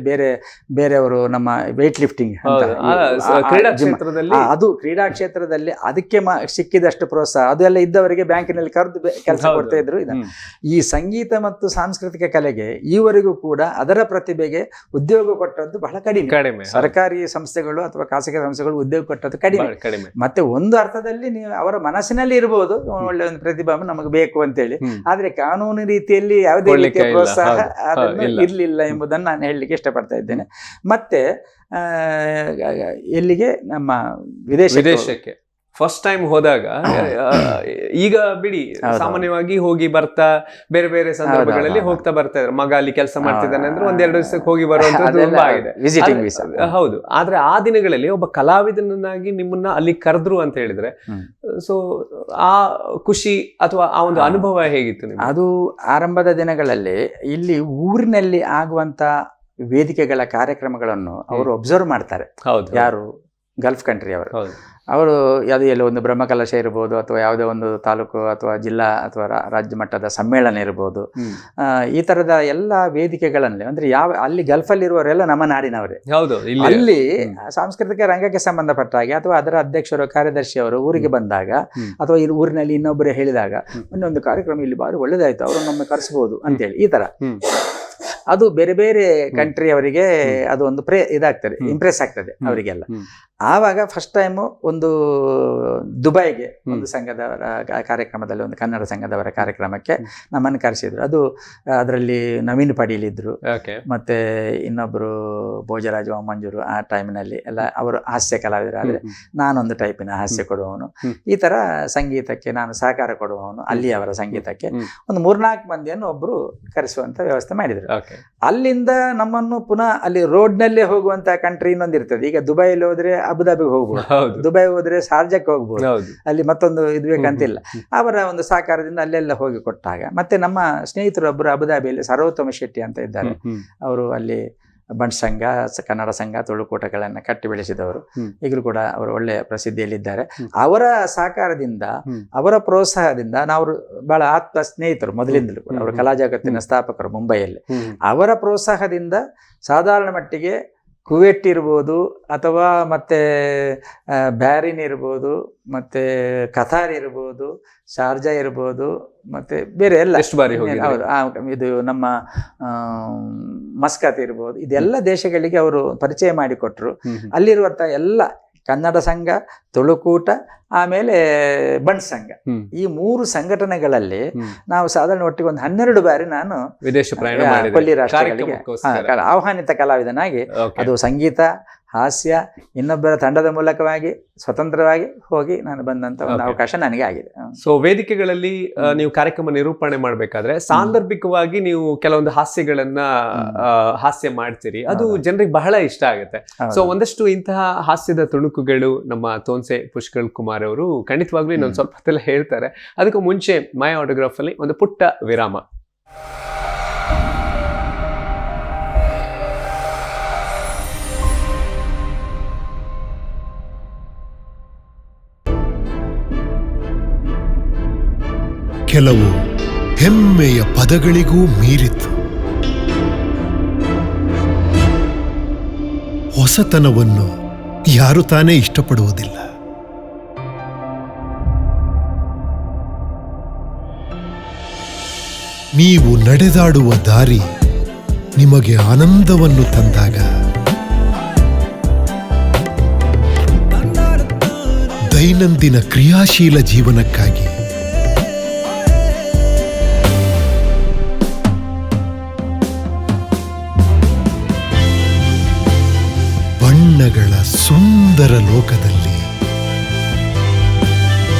ಬೇರೆಯವರು ನಮ್ಮ ವೇಟ್ ಲಿಫ್ಟಿಂಗ್ ಅದು ಕ್ರೀಡಾ ಕ್ಷೇತ್ರದಲ್ಲಿ ಅದಕ್ಕೆ ಸಿಕ್ಕಿದಷ್ಟು ಪ್ರೋತ್ಸಾಹ ಅದೆಲ್ಲ ಇದ್ದವರಿಗೆ ಬ್ಯಾಂಕಿನಲ್ಲಿ ಕರೆದು ಕೆಲಸ ಕೊಡ್ತಾ ಇದ್ರು. ಈ ಸಂಗೀತ ಮತ್ತು ಸಾಂಸ್ಕೃತಿಕ ಕಲೆಗೆ ಈವರೆಗೂ ಕೂಡ ಅದರ ಪ್ರತಿಭೆಗೆ ಉದ್ಯೋಗ ಕೊಟ್ಟದ್ದು ಬಹಳ ಕಡಿಮೆ. ಸರ್ಕಾರಿ ಸಂಸ್ಥೆಗಳು ಅಥವಾ ಖಾಸಗಿ ಸಂಸ್ಥೆಗಳು ಉದ್ಯೋಗ ಕೊಟ್ಟದ್ದು ಕಡಿಮೆ. ಮತ್ತೆ ಒಂದು ಅರ್ಥದಲ್ಲಿ ನೀವು ಅವರ ಮನಸ್ಸಿನಲ್ಲಿ ಇರಬಹುದು ಒಳ್ಳೆ ಒಂದು ಪ್ರತಿಭೆ ನಮಗೆ ಬೇಕು ಅಂತೇಳಿ, ಆದ್ರೆ ಕಾನೂನು ರೀತಿಯಲ್ಲಿ ಯಾವುದೇ ರೀತಿಯ ಪ್ರೋತ್ಸಾಹ ಇರ್ಲಿಲ್ಲ ಎಂಬುದನ್ನು ನಾನು ಹೇಳಲಿಕ್ಕೆ ಇಷ್ಟಪಡ್ತಾ ಇದ್ದೇನೆ. ಮತ್ತೆ ಎಲ್ಲಿಗೆ ನಮ್ಮ ವಿದೇಶಕ್ಕೆ ಫಸ್ಟ್ ಟೈಮ್ ಹೋದಾಗ ಈಗ ಬಿಡಿ ಸಾಮಾನ್ಯವಾಗಿ ಹೋಗಿ ಬರ್ತಾ ಬೇರೆ ಬೇರೆ ಸಂದರ್ಭಗಳಲ್ಲಿ ಹೋಗ್ತಾ ಬರ್ತಾ ಇದ್ರು. ಮಗ ಅಲ್ಲಿ ಕೆಲಸ ಮಾಡ್ತಿದ್ದಾನೆ ಅಂದ್ರೆ 1-2 ದಿವಸಕ್ಕೆ ಹೋಗಿ ಬರುವಂತದ್ದು ತುಂಬಾ ಆಗಿದೆ. ಹೌದು. ಆದ್ರೆ ಆ ದಿನಗಳಲ್ಲಿ ಒಬ್ಬ ಕಲಾವಿದನಾಗಿ ನಿಮ್ಮನ್ನ ಅಲ್ಲಿ ಕರೆದ್ರು ಅಂತ ಹೇಳಿದ್ರೆ, ಸೊ ಆ ಖುಷಿ ಅಥವಾ ಆ ಒಂದು ಅನುಭವ ಹೇಗಿತ್ತು ನಿಮ್ಗೆ? ಅದು ಆರಂಭದ ದಿನಗಳಲ್ಲಿ ಇಲ್ಲಿ ಊರಿನಲ್ಲಿ ಆಗುವಂತ ವೇದಿಕೆಗಳ ಕಾರ್ಯಕ್ರಮಗಳನ್ನು ಅವರು ಒಬ್ಸರ್ವ್ ಮಾಡ್ತಾರೆ. ಯಾರು ಗಲ್ಫ್ ಕಂಟ್ರಿ ಅವರು ಯಾವುದೇ ಎಲ್ಲ ಒಂದು ಬ್ರಹ್ಮಕಲಶ ಇರ್ಬೋದು, ಅಥವಾ ಯಾವುದೇ ಒಂದು ತಾಲೂಕು ಅಥವಾ ಜಿಲ್ಲಾ ಅಥವಾ ರಾಜ್ಯ ಮಟ್ಟದ ಸಮ್ಮೇಳನ ಇರ್ಬೋದು, ಈ ತರದ ಎಲ್ಲ ವೇದಿಕೆಗಳಲ್ಲಿ ಅಂದ್ರೆ ಅಲ್ಲಿ ಗಲ್ಫಲ್ಲಿ ಇರುವವರೆಲ್ಲ ನಮ್ಮ ನಾಡಿನವರೇ. ಅಲ್ಲಿ ಸಾಂಸ್ಕೃತಿಕ ರಂಗಕ್ಕೆ ಸಂಬಂಧಪಟ್ಟ ಹಾಗೆ ಅಥವಾ ಅದರ ಅಧ್ಯಕ್ಷರು ಕಾರ್ಯದರ್ಶಿಯವರು ಊರಿಗೆ ಬಂದಾಗ ಅಥವಾ ಊರಿನಲ್ಲಿ ಇನ್ನೊಬ್ಬರೇ ಹೇಳಿದಾಗ ಇನ್ನೊಂದು ಕಾರ್ಯಕ್ರಮ ಇಲ್ಲಿ ಬಾರಿ ಒಳ್ಳೇದಾಯ್ತು, ಅವರು ನಮ್ಮನ್ನು ಕರೆಸಬಹುದು ಅಂತೇಳಿ ಈ ತರ ಅದು ಬೇರೆ ಬೇರೆ ಕಂಟ್ರಿ ಅವರಿಗೆ ಅದು ಒಂದು ಇದಾಗ್ತದೆ, ಇಂಪ್ರೆಸ್ ಆಗ್ತದೆ ಅವರಿಗೆಲ್ಲ. ಆವಾಗ ಫಸ್ಟ್ ಟೈಮು ಒಂದು ದುಬೈಗೆ ಒಂದು ಸಂಘದವರ ಕಾರ್ಯಕ್ರಮದಲ್ಲಿ, ಒಂದು ಕನ್ನಡ ಸಂಘದವರ ಕಾರ್ಯಕ್ರಮಕ್ಕೆ ನಮ್ಮನ್ನು ಕರೆಸಿದ್ರು. ಅದು ಅದರಲ್ಲಿ ನವೀನ್ ಪಾಟೀಲ್ ಇದ್ರು, ಮತ್ತೆ ಇನ್ನೊಬ್ರು ಭೋಜರಾಜ್ ಮಂಜೂರು. ಆ ಟೈಮಿನಲ್ಲಿ ಎಲ್ಲ ಅವರು ಹಾಸ್ಯ ಕಲಾವಿದರಾದ್ರೆ ನಾನೊಂದು ಟೈಪಿನ ಹಾಸ್ಯ ಕೊಡುವವನು, ಈ ತರ ಸಂಗೀತಕ್ಕೆ ನಾನು ಸಹಕಾರ ಕೊಡುವವನು. ಅಲ್ಲಿ ಅವರ ಸಂಗೀತಕ್ಕೆ ಒಂದು 3-4 ಮಂದಿಯನ್ನು ಒಬ್ರು ಕರೆಸುವಂತ ವ್ಯವಸ್ಥೆ ಮಾಡಿದ್ರು. ಅಲ್ಲಿಂದ ನಮ್ಮನ್ನು ಪುನಃ ಅಲ್ಲಿ ರೋಡ್ನಲ್ಲೇ ಹೋಗುವಂತ ಕಂಟ್ರಿ ಇನ್ನೊಂದಿರ್ತದೆ. ಈಗ ದುಬೈಲಿ ಹೋದ್ರೆ ಅಬುದಾಬಿಗೆ ಹೋಗ್ಬೋದು, ದುಬೈ ಹೋದ್ರೆ ಶಾರ್ಜಾಕ್ಕೆ ಹೋಗ್ಬೋದು, ಅಲ್ಲಿ ಮತ್ತೊಂದು ಇದು ಬೇಕಂತಿಲ್ಲ. ಅವರ ಒಂದು ಸಹಕಾರದಿಂದ ಅಲ್ಲೆಲ್ಲ ಹೋಗಿ ಕೊಟ್ಟಾಗ ಮತ್ತೆ ನಮ್ಮ ಸ್ನೇಹಿತರು ಒಬ್ಬರು ಅಬುದಾಬಿಯಲ್ಲಿ ಸರ್ವೋತ್ತಮ ಶೆಟ್ಟಿ ಅಂತ ಇದ್ದಾರೆ. ಅವರು ಅಲ್ಲಿ ಬಂಟ್ ಸಂಘ, ಕನ್ನಡ ಸಂಘ, ತುಳುಕೂಟಗಳನ್ನ ಕಟ್ಟಿ ಬೆಳೆಸಿದವರು. ಈಗಲೂ ಕೂಡ ಅವರು ಒಳ್ಳೆಯ ಪ್ರಸಿದ್ಧಿಯಲ್ಲಿದ್ದಾರೆ. ಅವರ ಸಹಕಾರದಿಂದ, ಅವರ ಪ್ರೋತ್ಸಾಹದಿಂದ ನಾವು ಬಹಳ ಆತ್ಮ ಸ್ನೇಹಿತರು ಮೊದಲಿಂದಲೂ ಕೂಡ. ಅವರು ಕಲಾ ಜಗತ್ತಿನ ಸ್ಥಾಪಕರು ಮುಂಬೈಯಲ್ಲಿ. ಅವರ ಪ್ರೋತ್ಸಾಹದಿಂದ ಸಾಧಾರಣ ಮಟ್ಟಿಗೆ ಕುವೆಟ್ ಇರ್ಬೋದು, ಅಥವಾ ಮತ್ತೆ ಬ್ಯಾರಿನ್ ಇರ್ಬೋದು, ಮತ್ತೆ ಕತಾರ್ ಇರ್ಬೋದು, ಶಾರ್ಜಾ ಇರ್ಬೋದು, ಮತ್ತೆ ಬೇರೆ ಎಲ್ಲ ಹೌದು ಇದು ನಮ್ಮ ಮಸ್ಕತ್ ಇರ್ಬೋದು, ಇದೆಲ್ಲ ದೇಶಗಳಿಗೆ ಅವರು ಪರಿಚಯ ಮಾಡಿಕೊಟ್ರು. ಅಲ್ಲಿರುವಂತ ಎಲ್ಲ ಕನ್ನಡ ಸಂಘ, ತುಳುಕೂಟ, ಆಮೇಲೆ ಬಂಟ್ ಸಂಘ, ಈ 3 ಸಂಘಟನೆಗಳಲ್ಲಿ ನಾವು ಸಾಧಾರಣ ಒಟ್ಟಿಗೆ ಒಂದು 12 ಬಾರಿ ನಾನು ವಿದೇಶ ಪ್ರಯಾಣ ಕೊಲ್ಲಿ ರಾಷ್ಟ್ರಗಳಿಗೆ ಆಹ್ವಾನಿತ ಕಲಾವಿದನಾಗಿ, ಅದು ಸಂಗೀತ, ಹಾಸ್ಯ, ಇನ್ನೊಬ್ಬರ ತಂಡದ ಮೂಲಕವಾಗಿ ಸ್ವತಂತ್ರವಾಗಿ ಹೋಗಿ ನಾನು ಬಂದಂತ ಒಂದು ಅವಕಾಶ ನನಗೆ ಆಗಿದೆ. ಸೊ ವೇದಿಕೆಗಳಲ್ಲಿ ನೀವು ಕಾರ್ಯಕ್ರಮ ನಿರೂಪಣೆ ಮಾಡ್ಬೇಕಾದ್ರೆ ಸಾಂದರ್ಭಿಕವಾಗಿ ನೀವು ಕೆಲವೊಂದು ಹಾಸ್ಯ ಮಾಡ್ತೀರಿ, ಅದು ಜನರಿಗೆ ಬಹಳ ಇಷ್ಟ ಆಗುತ್ತೆ. ಸೊ ಒಂದಷ್ಟು ಇಂತಹ ಹಾಸ್ಯದ ತುಣುಕುಗಳು ನಮ್ಮ ತೋನ್ಸೆ ಪುಷ್ಕರ್ ಕುಮಾರ್ ಅವರು ಖಂಡಿತವಾಗ್ಲೂ ಇನ್ನೊಂದು ಸ್ವಲ್ಪ ಹೊತ್ತೆಲ್ಲ ಹೇಳ್ತಾರೆ. ಅದಕ್ಕೂ ಮುಂಚೆ ಮೈ ಆಟೋಗ್ರಾಫ್ ಅಲ್ಲಿ ಒಂದು ಪುಟ್ಟ ವಿರಾಮ. ಕೆಲವು ಹೆಮ್ಮೆಯ ಪದಗಳಿಗೂ ಮೀರಿತು. ಹೊಸತನವನ್ನು ಯಾರು ತಾನೇ ಇಷ್ಟಪಡುವುದಿಲ್ಲ. ನೀವು ನಡೆದಾಡುವ ದಾರಿ ನಿಮಗೆ ಆನಂದವನ್ನು ತಂದಾಗ, ದೈನಂದಿನ ಕ್ರಿಯಾಶೀಲ ಜೀವನಕ್ಕಾಗಿ ಬಣ್ಣಗಳ ಸುಂದರ ಲೋಕದಲ್ಲಿ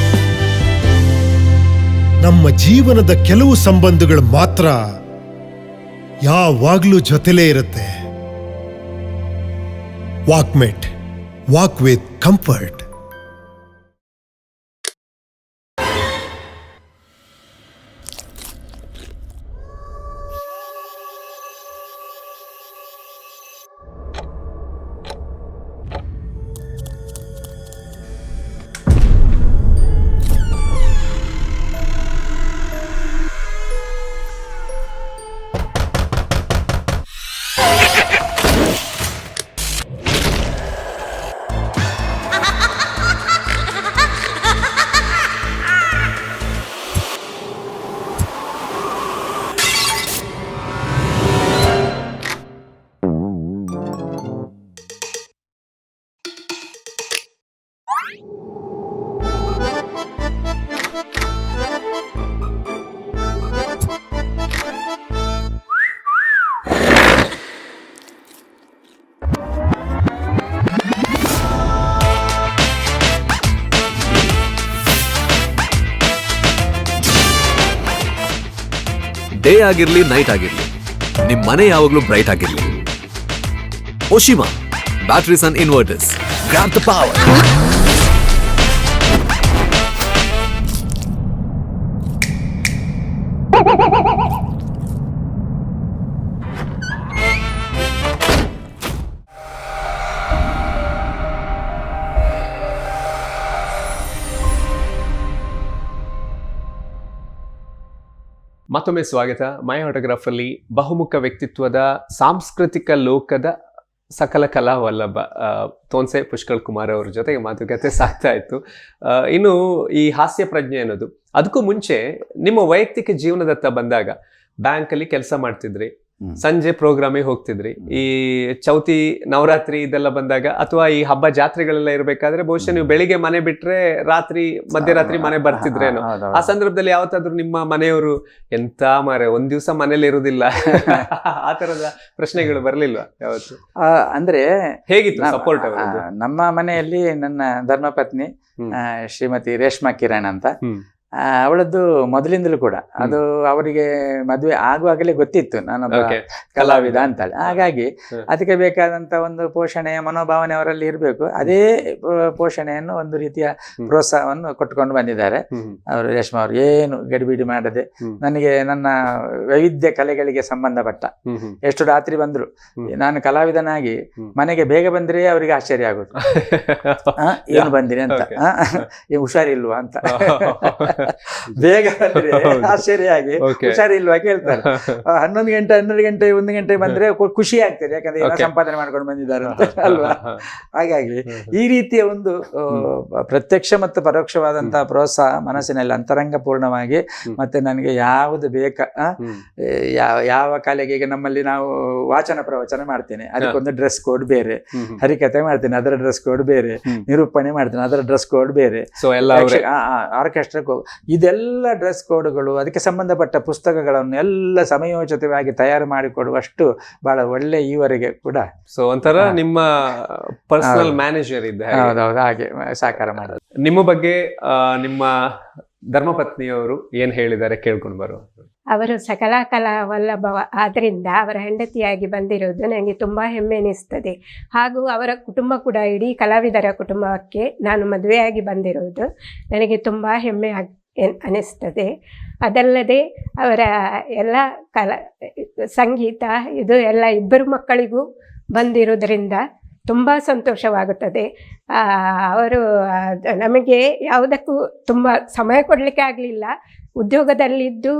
ನಮ್ಮ ಜೀವನದ ಕೆಲವು ಸಂಬಂಧಗಳು ಮಾತ್ರ ಯಾವಾಗ್ಲೂ ಜೊತೆಲೇ ಇರುತ್ತೆ. ವಾಕ್ಮೆಟ್, ವಾಕ್ ವಿತ್ ಕಂಫರ್ಟ್. ಡೇ ಆಗಿರ್ಲಿ ನೈಟ್ ಆಗಿರ್ಲಿ ನಿಮ್ ಮನೆ ಯಾವಾಗ್ಲೂ ಬ್ರೈಟ್ ಆಗಿರ್ಲಿ. Oshima batteries and inverters, grab the power. ಮತ್ತೊಮ್ಮೆ ಸ್ವಾಗತ. ಮೈ ಆಟೋಗ್ರಾಫ್ ಅಲ್ಲಿ ಬಹುಮುಖ ವ್ಯಕ್ತಿತ್ವದ ಸಾಂಸ್ಕೃತಿಕ ಲೋಕದ ಸಕಲ ಕಲಾ ವಲ್ಲಭ ತೋನ್ಸೆ ಪುಷ್ಕಳ್ ಕುಮಾರ್ ಅವ್ರ ಜೊತೆಗೆ ಮಾತುಕತೆ ಸಾಗ್ತಾ ಇತ್ತು. ಇನ್ನು ಈ ಹಾಸ್ಯ ಪ್ರಜ್ಞೆ ಅನ್ನೋದು, ಅದಕ್ಕೂ ಮುಂಚೆ ನಿಮ್ಮ ವೈಯಕ್ತಿಕ ಜೀವನದತ್ತ ಬಂದಾಗ ಬ್ಯಾಂಕಲ್ಲಿ ಕೆಲಸ ಮಾಡ್ತಿದ್ರಿ, ಸಂಜೆ ಪ್ರೋಗ್ರಾಮಿಗೆ ಹೋಗ್ತಿದ್ರಿ. ಈ ಚೌತಿ ನವರಾತ್ರಿ ಇದೆಲ್ಲ ಬಂದಾಗ ಅಥವಾ ಈ ಹಬ್ಬ ಜಾತ್ರೆಗಳೆಲ್ಲ ಇರ್ಬೇಕಾದ್ರೆ ಬಹುಶಃ ನೀವು ಬೆಳಿಗ್ಗೆ ಮನೆ ಬಿಟ್ರೆ ರಾತ್ರಿ ಮಧ್ಯರಾತ್ರಿ ಮನೆ ಬರ್ತಿದ್ರೇನೋ. ಆ ಸಂದರ್ಭದಲ್ಲಿ ಯಾವತ್ತಾದ್ರೂ ನಿಮ್ಮ ಮನೆಯವರು ಎಂತ ಮಾರೆ ಒಂದ್ ದಿವ್ಸ ಮನೇಲಿ ಇರುದಿಲ್ಲ ಆ ತರದ ಪ್ರಶ್ನೆಗಳು ಬರ್ಲಿಲ್ವಾ ಯಾವತ್ತು? ಅಂದ್ರೆ ಹೇಗಿತ್ತು ಸಪೋರ್ಟ್? ನಮ್ಮ ಮನೆಯಲ್ಲಿ ನನ್ನ ಧರ್ಮಪತ್ನಿ ಶ್ರೀಮತಿ ರೇಷ್ಮಾ ಕಿರಣ್ ಅಂತ, ಅವಳದ್ದು ಮೊದಲಿಂದಲೂ ಕೂಡ ಅದು ಅವರಿಗೆ ಮದುವೆ ಆಗುವಾಗಲೇ ಗೊತ್ತಿತ್ತು ನಾನೊಬ್ಬ ಕಲಾವಿದ ಅಂತೇಳಿ. ಹಾಗಾಗಿ ಅದಕ್ಕೆ ಬೇಕಾದಂತ ಒಂದು ಪೋಷಣೆಯ ಮನೋಭಾವನೆ ಅವರಲ್ಲಿ ಇರಬೇಕು. ಅದೇ ಪೋಷಣೆಯನ್ನು ಒಂದು ರೀತಿಯ ಪ್ರೋತ್ಸಾಹವನ್ನು ಕೊಟ್ಟುಕೊಂಡು ಬಂದಿದ್ದಾರೆ ಅವರು. ರೇಷ್ಮಾ ಅವರು ಏನು ಗಡಿಬಿಡಿ ಮಾಡದೆ ನನಗೆ ನನ್ನ ವೈವಿಧ್ಯ ಕಲೆಗಳಿಗೆ ಸಂಬಂಧಪಟ್ಟ ಎಷ್ಟು ರಾತ್ರಿ ಬಂದ್ರು, ನಾನು ಕಲಾವಿದನಾಗಿ ಮನೆಗೆ ಬೇಗ ಬಂದ್ರೆ ಅವರಿಗೆ ಆಶ್ಚರ್ಯ ಆಗುತ್ತೆ. ಏನು ಬಂದಿರಿ ಅಂತ, ಹುಷಾರಿಲ್ವಾ ಅಂತ. ಬೇಗ ಬಂದ್ರೆ ಆಶ್ಚರ್ಯವಾಗಿ ಹುಷಾರಿಲ್ವಾ ಕೇಳ್ತಾರೆ. 11 ಗಂಟೆ 12 ಗಂಟೆ 1 ಗಂಟೆ ಬಂದ್ರೆ ಖುಷಿ ಆಗ್ತದೆ, ಯಾಕಂದ್ರೆ ಸಂಪಾದನೆ ಮಾಡ್ಕೊಂಡು ಬಂದಿದ್ದಾರೆ ಅಂತ ಅಲ್ವಾ. ಹಾಗಾಗಿ ಈ ರೀತಿಯ ಒಂದು ಪ್ರತ್ಯಕ್ಷ ಮತ್ತು ಪರೋಕ್ಷವಾದಂತಹ ಪ್ರೋತ್ಸಾಹ ಮನಸ್ಸಿನಲ್ಲಿ ಅಂತರಂಗ ಪೂರ್ಣವಾಗಿ, ಮತ್ತೆ ನನಗೆ ಯಾವುದು ಬೇಕಾ, ಯಾವ ಕಲೆಗೆ, ಈಗ ನಮ್ಮಲ್ಲಿ ನಾವು ವಾಚನ ಪ್ರವಚನ ಮಾಡ್ತೇನೆ, ಅದಕ್ಕೊಂದು ಡ್ರೆಸ್ ಕೋಡ್ ಬೇರೆ, ಹರಿಕಥೆ ಮಾಡ್ತೇನೆ ಅದರ ಡ್ರೆಸ್ ಕೋಡ್ ಬೇರೆ, ನಿರೂಪಣೆ ಮಾಡ್ತೇನೆ ಅದರ ಡ್ರೆಸ್ ಕೋಡ್ ಬೇರೆ, ಆರ್ಕೆಸ್ಟ್ರಾ, ಇದೆಲ್ಲ ಡ್ರೆಸ್ ಕೋಡ್ಗಳು, ಅದಕ್ಕೆ ಸಂಬಂಧಪಟ್ಟ ಪುಸ್ತಕಗಳನ್ನು ಎಲ್ಲ ಸಮಯೋಚಿತವಾಗಿ ತಯಾರು ಮಾಡಿಕೊಡುವಷ್ಟು ಬಹಳ ಒಳ್ಳೆ ಈವರೆಗೆ ಕೂಡ. ಸೊ ಒಂಥರ ನಿಮ್ಮ ಪರ್ಸನಲ್ ಮ್ಯಾನೇಜರ್ ಇದ್ದ. ಹೌದೌದು, ಹಾಗೆ ಸಹಕಾರ ಮಾಡೋದು. ನಿಮ್ಮ ಬಗ್ಗೆ ನಿಮ್ಮ ಧರ್ಮಪತ್ನಿಯವರು ಏನ್ ಹೇಳಿದ್ದಾರೆ ಕೇಳ್ಕೊಂಡು ಬರುವ. ಅವರು ಸಕಲ ಕಲಾ ವಲ್ಲಭ ಆದ್ರಿಂದ ಅವರ ಹೆಂಡತಿಯಾಗಿ ಬಂದಿರುವುದು ನನಗೆ ತುಂಬ ಹೆಮ್ಮೆ ಎನಿಸ್ತದೆ. ಹಾಗೂ ಅವರ ಕುಟುಂಬ ಕೂಡ ಇಡೀ ಕಲಾವಿದರ ಕುಟುಂಬಕ್ಕೆ ನಾನು ಮದುವೆಯಾಗಿ ಬಂದಿರುವುದು ನನಗೆ ತುಂಬ ಹೆಮ್ಮೆ ಅನಿಸ್ತದೆ. ಅದಲ್ಲದೆ ಅವರ ಎಲ್ಲ ಸಂಗೀತ ಇದು ಎಲ್ಲ ಇಬ್ಬರು ಮಕ್ಕಳಿಗೂ ಬಂದಿರೋದರಿಂದ ತುಂಬ ಸಂತೋಷವಾಗುತ್ತದೆ. ಅವರು ನಮಗೆ ಯಾವುದಕ್ಕೂ ತುಂಬ ಸಮಯ ಕೊಡಲಿಕ್ಕೆ ಆಗಲಿಲ್ಲ. ಉದ್ಯೋಗದಲ್ಲಿದ್ದು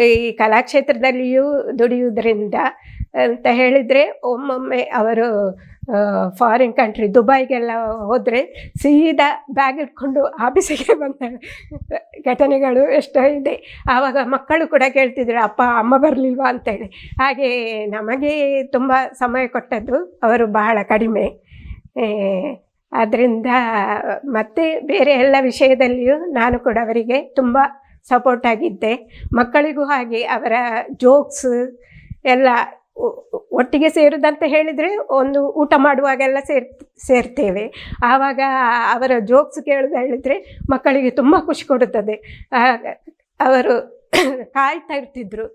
ಈ ಕಲಾಕ್ಷೇತ್ರದಲ್ಲಿಯೂ ದುಡಿಯುವುದರಿಂದ ಅಂತ ಹೇಳಿದರೆ ಒಮ್ಮೊಮ್ಮೆ ಅವರು ಫಾರಿನ್ ಕಂಟ್ರಿ ದುಬೈಗೆಲ್ಲ ಹೋದರೆ ಸೀದಾ ಬ್ಯಾಗ್ ಇಟ್ಕೊಂಡು ಆಫೀಸಿಗೆ ಬಂದ ಘಟನೆಗಳು ಎಷ್ಟೋ ಇದೆ. ಆವಾಗ ಮಕ್ಕಳು ಕೂಡ ಕೇಳ್ತಿದ್ರು, ಅಪ್ಪ ಅಮ್ಮ ಬರಲಿಲ್ವಾ ಅಂತೇಳಿ. ಹಾಗೆ ನಮಗೆ ತುಂಬ ಸಮಯ ಕೊಟ್ಟದ್ದು ಅವರು ಬಹಳ ಕಡಿಮೆ. ಆದ್ದರಿಂದ ಮತ್ತು ಬೇರೆ ಎಲ್ಲ ವಿಷಯದಲ್ಲಿಯೂ ನಾನು ಕೂಡ ಅವರಿಗೆ ತುಂಬ ಸಪೋರ್ಟ್ ಆಗಿದ್ದೆ. ಮಕ್ಕಳಿಗೂ ಹಾಗೆ ಅವರ ಜೋಕ್ಸ್ ಎಲ್ಲ ಒಟ್ಟಿಗೆ ಸೇರುದಂತ ಹೇಳಿದರೆ ಒಂದು ಊಟ ಮಾಡುವಾಗೆಲ್ಲ ಸೇರ್ತೇವೆ. ಆವಾಗ ಅವರ ಜೋಕ್ಸ್ ಕೇಳೋದು ಹೇಳಿದರೆ ಮಕ್ಕಳಿಗೆ ತುಂಬ ಖುಷಿ ಕೊಡುತ್ತದೆ. ಅವರು ಕಾಯ್ತಾ ಇರ್ತಿದ್ರು.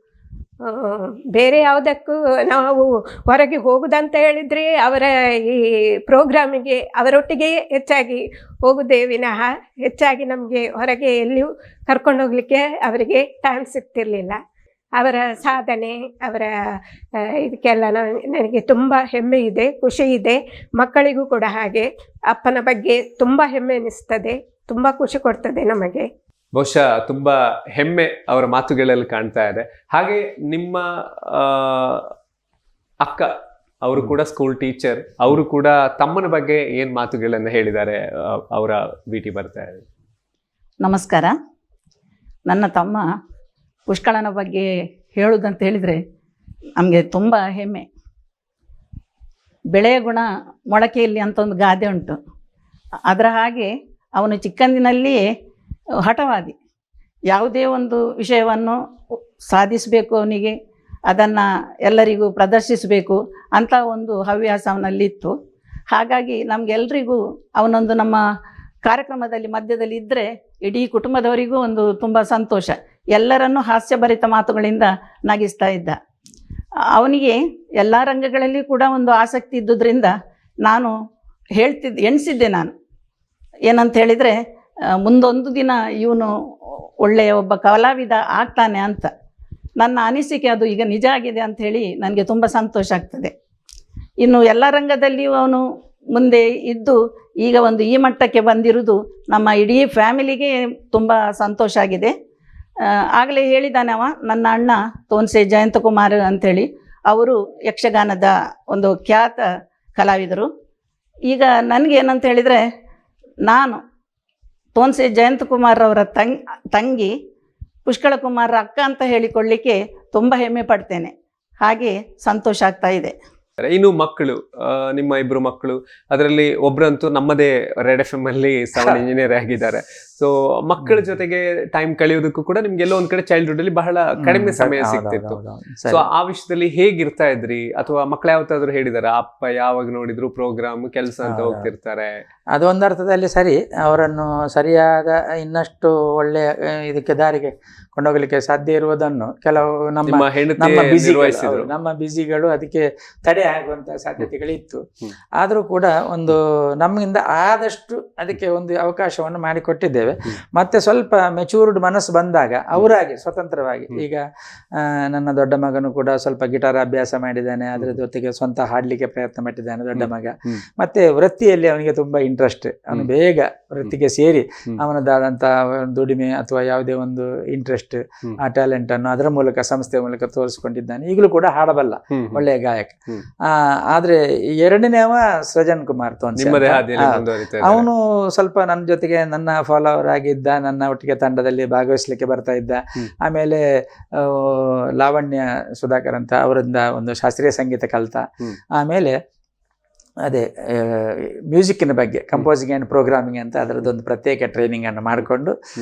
ಬೇರೆ ಯಾವುದಕ್ಕೂ ನಾವು ಹೊರಗೆ ಹೋಗುದಂತ ಹೇಳಿದರೆ ಅವರ ಈ ಪ್ರೋಗ್ರಾಮಿಗೆ ಅವರೊಟ್ಟಿಗೆ ಹೆಚ್ಚಾಗಿ ಹೋಗುವುದೇ ವಿನಃ ಹೆಚ್ಚಾಗಿ ನಮಗೆ ಹೊರಗೆ ಎಲ್ಲಿಯೂ ಕರ್ಕೊಂಡು ಹೋಗಲಿಕ್ಕೆ ಅವರಿಗೆ ಟೈಮ್ ಸಿಗ್ತಿರ್ಲಿಲ್ಲ. ಅವರ ಸಾಧನೆ, ಅವರ ಇದಕ್ಕೆಲ್ಲ ನನಗೆ ತುಂಬ ಹೆಮ್ಮೆ ಇದೆ, ಖುಷಿ ಇದೆ. ಮಕ್ಕಳಿಗೂ ಕೂಡ ಹಾಗೆ ಅಪ್ಪನ ಬಗ್ಗೆ ತುಂಬ ಹೆಮ್ಮೆ ಅನಿಸ್ತದೆ, ತುಂಬ ಖುಷಿ ಕೊಡ್ತದೆ ನಮಗೆ. ಬಹುಶಃ ತುಂಬಾ ಹೆಮ್ಮೆ ಅವರ ಮಾತುಗಳಲ್ಲಿ ಕಾಣ್ತಾ ಇದೆ. ಹಾಗೆ ನಿಮ್ಮ ಅಕ್ಕ ಅವರು ಕೂಡ ಸ್ಕೂಲ್ ಟೀಚರ್, ಅವರು ಕೂಡ ತಮ್ಮನ ಬಗ್ಗೆ ಏನ್ ಮಾತುಗಳನ್ನ ಹೇಳಿದ್ದಾರೆ ಅವರ ಭೇಟಿ ಬರ್ತಾ ಇದೆ. ನಮಸ್ಕಾರ. ನನ್ನ ತಮ್ಮ ಪುಷ್ಕಳನ ಬಗ್ಗೆ ಹೇಳುವುದಂತ ಹೇಳಿದರೆ ನಮಗೆ ತುಂಬ ಹೆಮ್ಮೆ. ಬೆಳೆಯ ಗುಣ ಮೊಳಕೆಯಲ್ಲಿ ಅಂತ ಒಂದು ಗಾದೆ ಉಂಟು. ಅದರ ಹಾಗೆ ಅವನು ಚಿಕ್ಕಂದಿನಲ್ಲಿಯೇ ಹಠವಾದಿ. ಯಾವುದೇ ಒಂದು ವಿಷಯವನ್ನು ಸಾಧಿಸಬೇಕು, ಅವನಿಗೆ ಅದನ್ನು ಎಲ್ಲರಿಗೂ ಪ್ರದರ್ಶಿಸಬೇಕು ಅಂತ ಒಂದು ಹವ್ಯಾಸ ಅವನಲ್ಲಿತ್ತು. ಹಾಗಾಗಿ ನಮಗೆಲ್ಲರಿಗೂ ಅವನೊಂದು ನಮ್ಮ ಕಾರ್ಯಕ್ರಮದಲ್ಲಿ ಮಧ್ಯದಲ್ಲಿ ಇದ್ದರೆ ಇಡೀ ಕುಟುಂಬದವರಿಗೂ ಒಂದು ತುಂಬ ಸಂತೋಷ. ಎಲ್ಲರನ್ನೂ ಹಾಸ್ಯಭರಿತ ಮಾತುಗಳಿಂದ ನಗಿಸ್ತಾ ಇದ್ದ. ಅವನಿಗೆ ಎಲ್ಲ ರಂಗಗಳಲ್ಲಿ ಕೂಡ ಒಂದು ಆಸಕ್ತಿ ಇದ್ದುದರಿಂದ ನಾನು ಎಣಿಸಿದ್ದೆ ನಾನು ಏನಂತ ಹೇಳಿದರೆ, ಮುಂದೊಂದು ದಿನ ಇವನು ಒಳ್ಳೆಯ ಒಬ್ಬ ಕಲಾವಿದ ಆಗ್ತಾನೆ ಅಂತ. ನನ್ನ ಅನಿಸಿಕೆ ಅದು ಈಗ ನಿಜ ಆಗಿದೆ ಅಂಥೇಳಿ ನನಗೆ ತುಂಬ ಸಂತೋಷ ಆಗ್ತದೆ. ಇನ್ನು ಎಲ್ಲ ರಂಗದಲ್ಲಿಯೂ ಅವನು ಮುಂದೆ ಇದ್ದು ಈಗ ಒಂದು ಈ ಮಟ್ಟಕ್ಕೆ ಬಂದಿರುವುದು ನಮ್ಮ ಇಡೀ ಫ್ಯಾಮಿಲಿಗೆ ತುಂಬ ಸಂತೋಷ ಆಗಿದೆ. ಆಗಲೇ ಹೇಳಿದ್ದಾನೆ ಅವ, ನನ್ನ ಅಣ್ಣ ತೋನ್ಸೆ ಜಯಂತಕುಮಾರ್ ಅಂಥೇಳಿ, ಅವರು ಯಕ್ಷಗಾನದ ಒಂದು ಖ್ಯಾತ ಕಲಾವಿದರು. ಈಗ ನನಗೇನಂತ ಹೇಳಿದರೆ, ನಾನು ತೋನ್ಸೆ ಜಯಂತಕುಮಾರ್ ಅವರ ತಂಗಿ ಪುಷ್ಕಳ ಕುಮಾರ್ ಅಕ್ಕ ಅಂತ ಹೇಳಿಕೊಳ್ಳಿಕ್ಕೆ ತುಂಬ ಹೆಮ್ಮೆ ಪಡ್ತೇನೆ. ಹಾಗೆ ಸಂತೋಷ ಆಗ್ತಾ ಇದೆ. ಇನ್ನು ಮಕ್ಕಳು, ನಿಮ್ಮ ಇಬ್ರು ಮಕ್ಕಳು, ಅದರಲ್ಲಿ ಒಬ್ರಂತೂ ನಮ್ಮದೇ ರೆಡ್ ಎಫ್ ಎಂ ಅಲ್ಲಿ ಸೌಂಡ್ ಇಂಜಿನಿಯರ್ ಆಗಿದ್ದಾರೆ. ಸೊ ಮಕ್ಕಳ ಜೊತೆಗೆ ಟೈಮ್ ಕಳೆಯೋದಕ್ಕೂ ಕೂಡ ನಿಮ್ಗೆ ಎಲ್ಲೋ ಒಂದ್ ಕಡೆ ಚೈಲ್ಡ್ಹುಡ್ ಅಲ್ಲಿ ಬಹಳ ಕಡಿಮೆ ಸಮಯ ಸಿಗ್ತಿತ್ತು. ಸೊ ಆ ವಿಷಯದಲ್ಲಿ ಹೇಗಿರ್ತಾ ಇದ್ರಿ? ಅಥವಾ ಮಕ್ಳು ಯಾವತ್ತಾದ್ರೂ ಹೇಳಿದಾರ, ಅಪ್ಪ ಯಾವಾಗ ನೋಡಿದ್ರು ಪ್ರೋಗ್ರಾಮ್ ಕೆಲಸ ಅಂತ ಹೋಗ್ತಿರ್ತಾರೆ? ಅದು ಒಂದರ್ಥದಲ್ಲಿ ಸರಿ, ಅವರನ್ನು ಸರಿಯಾದ ಇನ್ನಷ್ಟು ಒಳ್ಳೆಯ ಇದಕ್ಕೆ ದಾರಿಗೆ ಕೊಂಡೋಗ್ಲಿಕ್ಕೆ ಸಾಧ್ಯ ಇರುವುದನ್ನು ಕೆಲವು ನಮ್ಮ ಬಿಸಿಗಳು ಅದಕ್ಕೆ ತಡೆ ಆಗುವಂತ ಸಾಧ್ಯತೆಗಳಿತ್ತು. ಆದರೂ ಕೂಡ ಒಂದು ನಮ್ಮಿಂದ ಆದಷ್ಟು ಅದಕ್ಕೆ ಒಂದು ಅವಕಾಶವನ್ನು ಮಾಡಿಕೊಟ್ಟಿದ್ದೇವೆ. ಮತ್ತೆ ಸ್ವಲ್ಪ ಮೆಚೂರ್ಡ್ ಮನಸ್ಸು ಬಂದಾಗ ಅವರಾಗಿ ಸ್ವತಂತ್ರವಾಗಿ, ಈಗ ನನ್ನ ದೊಡ್ಡ ಮಗನು ಕೂಡ ಸ್ವಲ್ಪ ಗಿಟಾರ್ ಅಭ್ಯಾಸ ಮಾಡಿದ್ದಾನೆ, ಅದರ ಜೊತೆಗೆ ಸ್ವಂತ ಹಾಡ್ಲಿಕ್ಕೆ ಪ್ರಯತ್ನ ಪಟ್ಟಿದ್ದಾನೆ ದೊಡ್ಡ ಮಗ. ಮತ್ತೆ ವೃತ್ತಿಯಲ್ಲಿ ಅವನಿಗೆ ತುಂಬಾ ಇಂಟ್ರೆಸ್ಟ್, ಅವನು ಬೇಗ ವೃತ್ತಿಗೆ ಸೇರಿ ಅವನದಾದಂತ ದುಡಿಮೆ ಅಥವಾ ಯಾವುದೇ ಒಂದು ಇಂಟ್ರೆಸ್ಟ್, ಆ ಟ್ಯಾಲೆಂಟ್ ಅನ್ನು ಅದರ ಮೂಲಕ ಸಂಸ್ಥೆ ಮೂಲಕ ತೋರಿಸ್ಕೊಂಡಿದ್ದಾನೆ. ಈಗಲೂ ಕೂಡ ಹಾಡಬಲ್ಲ, ಒಳ್ಳೆಯ ಗಾಯಕ. ಆದ್ರೆ ಎರಡನೇವ ಸೃಜನ್ ಕುಮಾರ್ ತೋನ್ಸೆ, ಅವನು ಸ್ವಲ್ಪ ನನ್ನ ಜೊತೆಗೆ ನನ್ನ ಫಾಲೋವರ್ ಆಗಿದ್ದ, ನನ್ನ ಒಟ್ಟಿಗೆ ತಂಡದಲ್ಲಿ ಭಾಗವಹಿಸ್ಲಿಕ್ಕೆ ಬರ್ತಾ ಇದ್ದ. ಆಮೇಲೆ ಲಾವಣ್ಯ ಸುಧಾಕರ್ ಅಂತ ಅವರಿಂದ ಒಂದು ಶಾಸ್ತ್ರೀಯ ಸಂಗೀತ ಕಲಿತ. ಆಮೇಲೆ ಅದೇ ಮ್ಯೂಸಿಕ್ಕಿನ ಬಗ್ಗೆ ಕಂಪೋಸಿಂಗ್ ಆ್ಯಂಡ್ ಪ್ರೋಗ್ರಾಮಿಂಗ್ ಅಂತ ಅದರದ್ದೊಂದು ಪ್ರತ್ಯೇಕ ಟ್ರೈನಿಂಗ್ ಅನ್ನು ಮಾಡಿಕೊಂಡು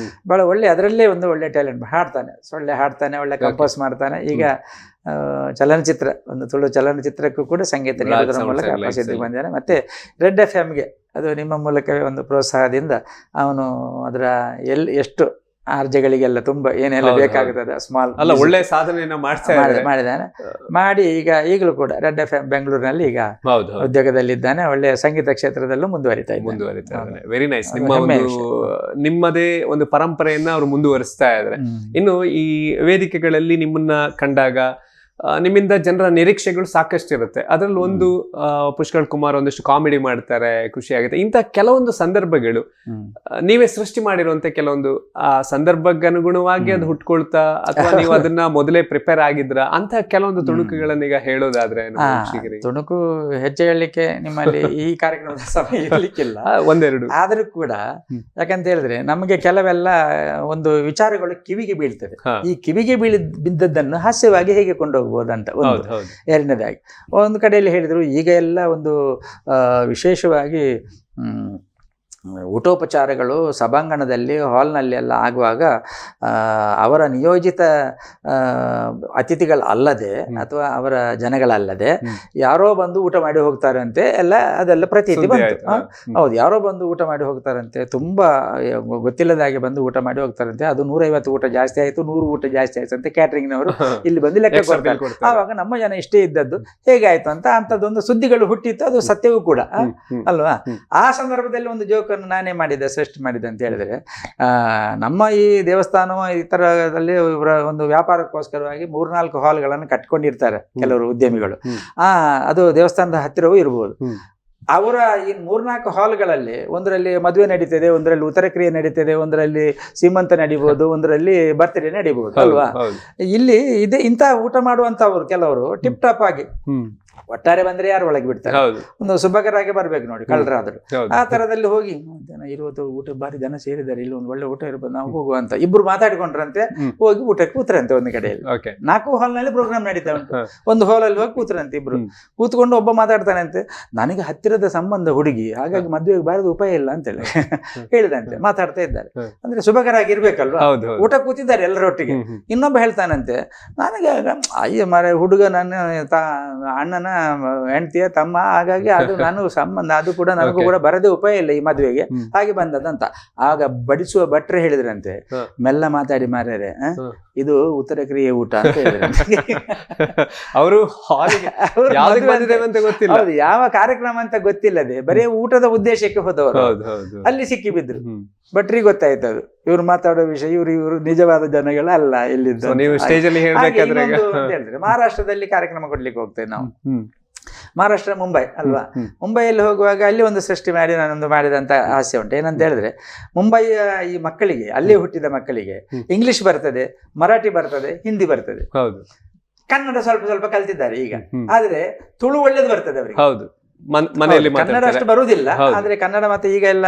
ಭಾಳ ಒಳ್ಳೆ, ಅದರಲ್ಲೇ ಒಂದು ಒಳ್ಳೆ ಟ್ಯಾಲೆಂಟ್, ಹಾಡ್ತಾನೆ, ಒಳ್ಳೆ ಹಾಡ್ತಾನೆ, ಒಳ್ಳೆ ಕಂಪೋಸ್ ಮಾಡ್ತಾನೆ. ಈಗ ಚಲನಚಿತ್ರ, ಒಂದು ತುಳು ಚಲನಚಿತ್ರಕ್ಕೂ ಕೂಡ ಸಂಗೀತ ನೀಡೋದ್ರ ಮೂಲಕ ಪ್ರಸಿದ್ಧಿ ಬಂದಿದ್ದಾನೆ. ಮತ್ತೆ ರೆಡ್ ಎಫ್ ಎಮ್ಗೆ ಅದು ನಿಮ್ಮ ಮೂಲಕವೇ ಒಂದು ಪ್ರೋತ್ಸಾಹದಿಂದ ಅವನು ಅದರ ಎಷ್ಟು ಆರ್ಜೆಗಳಿಗೆಲ್ಲ ತುಂಬಾ ಏನೆಲ್ಲ ಬೇಕಾಗುತ್ತದೆ ಸ್ಮಾಲ್ ಒಳ್ಳೆ ಸಾಧನೆಯನ್ನ ಮಾಡಿದ್ದಾನೆ. ಮಾಡಿ ಈಗಲೂ ಕೂಡ ರೆಡ್ ಎಫ್ ಎಂ ಬೆಂಗಳೂರಿನಲ್ಲಿ ಈಗ ಉದ್ಯೋಗದಲ್ಲಿದ್ದಾನೆ. ಒಳ್ಳೆಯ ಸಂಗೀತ ಕ್ಷೇತ್ರದಲ್ಲೂ ಮುಂದುವರಿತಾ ಇದ್ದಾನೆ. Very nice. ನಿಮ್ಮದೇ ಒಂದು ಪರಂಪರೆಯನ್ನ ಅವರು ಮುಂದುವರಿಸ್ತಾ ಇದ್ದಾರೆ. ಇನ್ನು ಈ ವೇದಿಕೆಗಳಲ್ಲಿ ನಿಮ್ಮನ್ನ ಕಂಡಾಗ ನಿಮ್ಮಿಂದ ಜನರ ನಿರೀಕ್ಷೆಗಳು ಸಾಕಷ್ಟು ಇರುತ್ತೆ. ಅದ್ರಲ್ಲಿ ಒಂದು ಪುಷ್ಕಳ್ ಕುಮಾರ್ ಒಂದಷ್ಟು ಕಾಮಿಡಿ ಮಾಡ್ತಾರೆ, ಖುಷಿ ಆಗುತ್ತೆ. ಇಂಥ ಕೆಲವೊಂದು ಸಂದರ್ಭಗಳು ನೀವೇ ಸೃಷ್ಟಿ ಮಾಡಿರುವಂತ ಕೆಲವೊಂದು ಆ ಸಂದರ್ಭಕ್ಕೆ ಅನುಗುಣವಾಗಿ ಅದು ಹುಟ್ಕೊಳ್ತಾ, ಅಥವಾ ನೀವು ಅದನ್ನ ಮೊದಲೇ ಪ್ರಿಪೇರ್ ಆಗಿದ್ರ ಅಂತ ಕೆಲವೊಂದು ತುಣುಕುಗಳನ್ನ ಈಗ ಹೇಳೋದಾದ್ರೆ? ತುಣುಕು ಹೆಚ್ಚು ಹೇಳಲಿಕ್ಕೆ ನಿಮ್ಮಲ್ಲಿ ಈ ಕಾರ್ಯಕ್ರಮದ ಸಮಯ ಇರ್ಲಿಕ್ಕಿಲ್ಲ, ಒಂದೆರಡು. ಆದ್ರೂ ಕೂಡ ಯಾಕಂತ ಹೇಳಿದ್ರೆ ನಮಗೆ ಕೆಲವೆಲ್ಲ ಒಂದು ವಿಚಾರಗಳು ಕಿವಿಗೆ ಬೀಳ್ತದೆ. ಈ ಕಿವಿಗೆ ಬಿದ್ದದ್ದನ್ನು ಹಾಸ್ಯವಾಗಿ ಹೇಗೆ ಕೊಂಡೋಗ್ಬೋದಂತ ಒಂದು. ಎರಡನೇದಾಗಿ ಒಂದು ಕಡೆಯಲ್ಲಿ ಹೇಳಿದ್ರು, ಈಗ ಎಲ್ಲ ಒಂದು ವಿಶೇಷವಾಗಿ ಊಟೋಪಚಾರಗಳು ಸಭಾಂಗಣದಲ್ಲಿ ಹಾಲ್ನಲ್ಲಿ ಎಲ್ಲ ಆಗುವಾಗ ಅವರ ನಿಯೋಜಿತ ಅತಿಥಿಗಳಲ್ಲದೆ ಅಥವಾ ಅವರ ಜನಗಳಲ್ಲದೆ ಯಾರೋ ಬಂದು ಊಟ ಮಾಡಿ ಹೋಗ್ತಾರಂತೆ ಎಲ್ಲ, ಅದೆಲ್ಲ ಪ್ರತೀತಿ ಬಂತು. ಹೌದು, ಯಾರೋ ಬಂದು ಊಟ ಮಾಡಿ ಹೋಗ್ತಾರಂತೆ, ತುಂಬಾ ಗೊತ್ತಿಲ್ಲದಾಗೆ ಬಂದು ಊಟ ಮಾಡಿ ಹೋಗ್ತಾರಂತೆ. ಅದು 150 ಊಟ ಜಾಸ್ತಿ ಆಯ್ತು, 100 ಊಟ ಜಾಸ್ತಿ ಆಯ್ತು ಅಂತ ಕ್ಯಾಟ್ರಿಂಗ್ನವರು ಇಲ್ಲಿ ಬಂದು ಲೆಕ್ಕ ಕೊಡ್ತಾರೆ. ಆವಾಗ ನಮ್ಮ ಜನ ಇಷ್ಟೇ ಇದ್ದದ್ದು ಹೇಗಾಯ್ತು ಅಂತ ಅಂಥದ್ದೊಂದು ಸುದ್ದಿಗಳು ಹುಟ್ಟಿತ್ತು. ಅದು ಸತ್ಯವೂ ಕೂಡ ಅಲ್ವಾ. ಆ ಸಂದರ್ಭದಲ್ಲಿ ಒಂದು ಜೋಕ್ ನಾನೇ ಮಾಡಿದ್ದೆ, ಸೃಷ್ಟಿ ಮಾಡಿದ್ದೆ ಅಂತ ಹೇಳಿದ್ರೆ, ನಮ್ಮ ಈ ದೇವಸ್ಥಾನ ಈ ತರದಲ್ಲಿ ಒಂದು ವ್ಯಾಪಾರಕ್ಕೋಸ್ಕರವಾಗಿ 3-4 ಹಾಲ್ಗಳನ್ನು ಕಟ್ಕೊಂಡಿರ್ತಾರೆ ಕೆಲವರು ಉದ್ಯಮಿಗಳು. ಅದು ದೇವಸ್ಥಾನದ ಹತ್ತಿರವೂ ಇರ್ಬೋದು. ಅವರ ಈ 3-4 ಹಾಲ್ಗಳಲ್ಲಿ ಒಂದರಲ್ಲಿ ಮದುವೆ ನಡೀತದೆ, ಒಂದರಲ್ಲಿ ಉತ್ತರ ಕ್ರಿಯೆ ನಡೀತದೆ, ಒಂದರಲ್ಲಿ ಸೀಮಂತ ನಡೀಬಹುದು, ಒಂದರಲ್ಲಿ ಬರ್ತ್ಡೇ ನಡೀಬಹುದು ಅಲ್ವಾ. ಇಲ್ಲಿ ಇಂಥ ಊಟ ಮಾಡುವಂತವ್ರು ಕೆಲವರು ಟಿಪ್ ಟಾಪ್ ಆಗಿ ಒಟ್ಟಾರೆ ಬಂದ್ರೆ ಯಾರು ಒಳಗೆ ಬಿಡ್ತಾರೆ, ಒಂದು ಸುಭಕರಾಗಿ ಬರ್ಬೇಕು ನೋಡಿ, ಕಳ್ಳರಾದ್ರು. ಆ ತರದಲ್ಲಿ ಹೋಗಿ ಇರುವುದು ಊಟ ಭಾರಿ ಜನ ಸೇರಿದ್ದಾರೆ, ಇಲ್ಲಿ ಒಂದು ಒಳ್ಳೆ ಊಟ ಇರ್ಬೋದು, ನಾವು ಹೋಗುವ ಅಂತ ಇಬ್ರು ಮಾತಾಡ್ಕೊಂಡ್ರಂತೆ ಹೋಗಿ ಊಟಕ್ಕೆ ಕೂತ್ರಂತೆ. ಒಂದು ಕಡೆಯಲ್ಲಿ 4 ಹಾಲ್ನಲ್ಲಿ ಪ್ರೋಗ್ರಾಮ್ ನಡೀತಾ ಉಂಟು. ಒಂದು ಹಾಲಲ್ಲಿ ಹೋಗಿ ಕೂತ್ರಂತೆ ಇಬ್ರು. ಕೂತ್ಕೊಂಡು ಒಬ್ಬ ಮಾತಾಡ್ತಾನೆ ಅಂತೆ, ನನಗೆ ಹತ್ತಿರದ ಸಂಬಂಧ ಹುಡುಗಿ, ಹಾಗಾಗಿ ಮದುವೆಗೆ ಬಾರದು ಉಪಾಯ ಇಲ್ಲ ಅಂತೇಳಿ ಹೇಳಿದಂತೆ. ಮಾತಾಡ್ತಾ ಇದ್ದಾರೆ ಅಂದ್ರೆ ಸುಭಕರಾಗಿ ಇರ್ಬೇಕಲ್ವಾ. ಊಟ ಕೂತಿದ್ದಾರೆ ಎಲ್ಲರೊಟ್ಟಿಗೆ. ಇನ್ನೊಬ್ಬ ಹೇಳ್ತಾನಂತೆ, ನನಗೆ ಅಯ್ಯ ಮಾರೆ ಹುಡುಗ ನನ್ನ ಅಣ್ಣನ ಅಣ್ಣನ ಹೆಂಡತಿಯ ತಮ್ಮ, ಹಾಗಾಗಿ ಅದು ನಾನು ಸಂಬಂಧ, ಅದು ಕೂಡ ನನಗೂ ಕೂಡ ಬರದೇ ಉಪಾಯ ಇಲ್ಲ ಈ ಮದುವೆಗೆ, ಹಾಗೆ ಬಂದದಂತ. ಆಗ ಬಡಿಸುವ ಭಟ್ರೆ ಹೇಳಿದ್ರಂತೆ, ಮೆಲ್ಲ ಮಾತಾಡಿ ಮಾರ್ಯಾರೆ, ಇದು ಉತ್ತರ ಕ್ರಿಯೆ ಊಟ ಅಂತ ಹೇಳಿದ್ರೆ. ಅವರು ಗೊತ್ತಿಲ್ಲ, ಹೌದು, ಯಾವ ಕಾರ್ಯಕ್ರಮ ಅಂತ ಗೊತ್ತಿಲ್ಲದೆ ಬರೀ ಊಟದ ಉದ್ದೇಶಕ್ಕೆ ಹೋದವರು ಅಲ್ಲಿ ಸಿಕ್ಕಿ ಬಿದ್ರು. ಭಟ್ರಿಗೆ ಗೊತ್ತಾಯ್ತು ಅದು ಇವ್ರು ಮಾತಾಡೋ ವಿಷಯ, ಇವ್ರು ನಿಜವಾದ ಜನಗಳಲ್ಲ ಇಲ್ಲಿದ್ದು. ಹೇಳಿದ್ರೆ ಮಹಾರಾಷ್ಟ್ರದಲ್ಲಿ ಕಾರ್ಯಕ್ರಮ ಕೊಡ್ಲಿಕ್ಕೆ ಹೋಗ್ತೇವೆ ನಾವು. ಮಹಾರಾಷ್ಟ್ರ ಮುಂಬೈ ಅಲ್ವಾ, ಮುಂಬೈಯಲ್ಲಿ ಹೋಗುವಾಗ ಅಲ್ಲಿ ಒಂದು ಸೃಷ್ಟಿ ಮಾಡಿ ನಾನೊಂದು ಮಾಡಿದಂತ ಹಾಸ್ಯ ಉಂಟು. ಏನಂತ ಹೇಳಿದ್ರೆ, ಮುಂಬೈಯ ಈ ಮಕ್ಕಳಿಗೆ, ಅಲ್ಲಿ ಹುಟ್ಟಿದ ಮಕ್ಕಳಿಗೆ ಇಂಗ್ಲಿಷ್ ಬರ್ತದೆ, ಮರಾಠಿ ಬರ್ತದೆ, ಹಿಂದಿ ಬರ್ತದೆ, ಕನ್ನಡ ಸ್ವಲ್ಪ ಸ್ವಲ್ಪ ಕಲ್ತಿದ್ದಾರೆ ಈಗ, ಆದ್ರೆ ತುಳು ಒಳ್ಳೇದು ಬರ್ತದೆ ಅವರಿಗೆ. ಹೌದು, ಕನ್ನಡ ಅಷ್ಟು ಬರುವುದಿಲ್ಲ, ಆದ್ರೆ ಕನ್ನಡ ಮತ್ತೆ ಈಗ ಎಲ್ಲ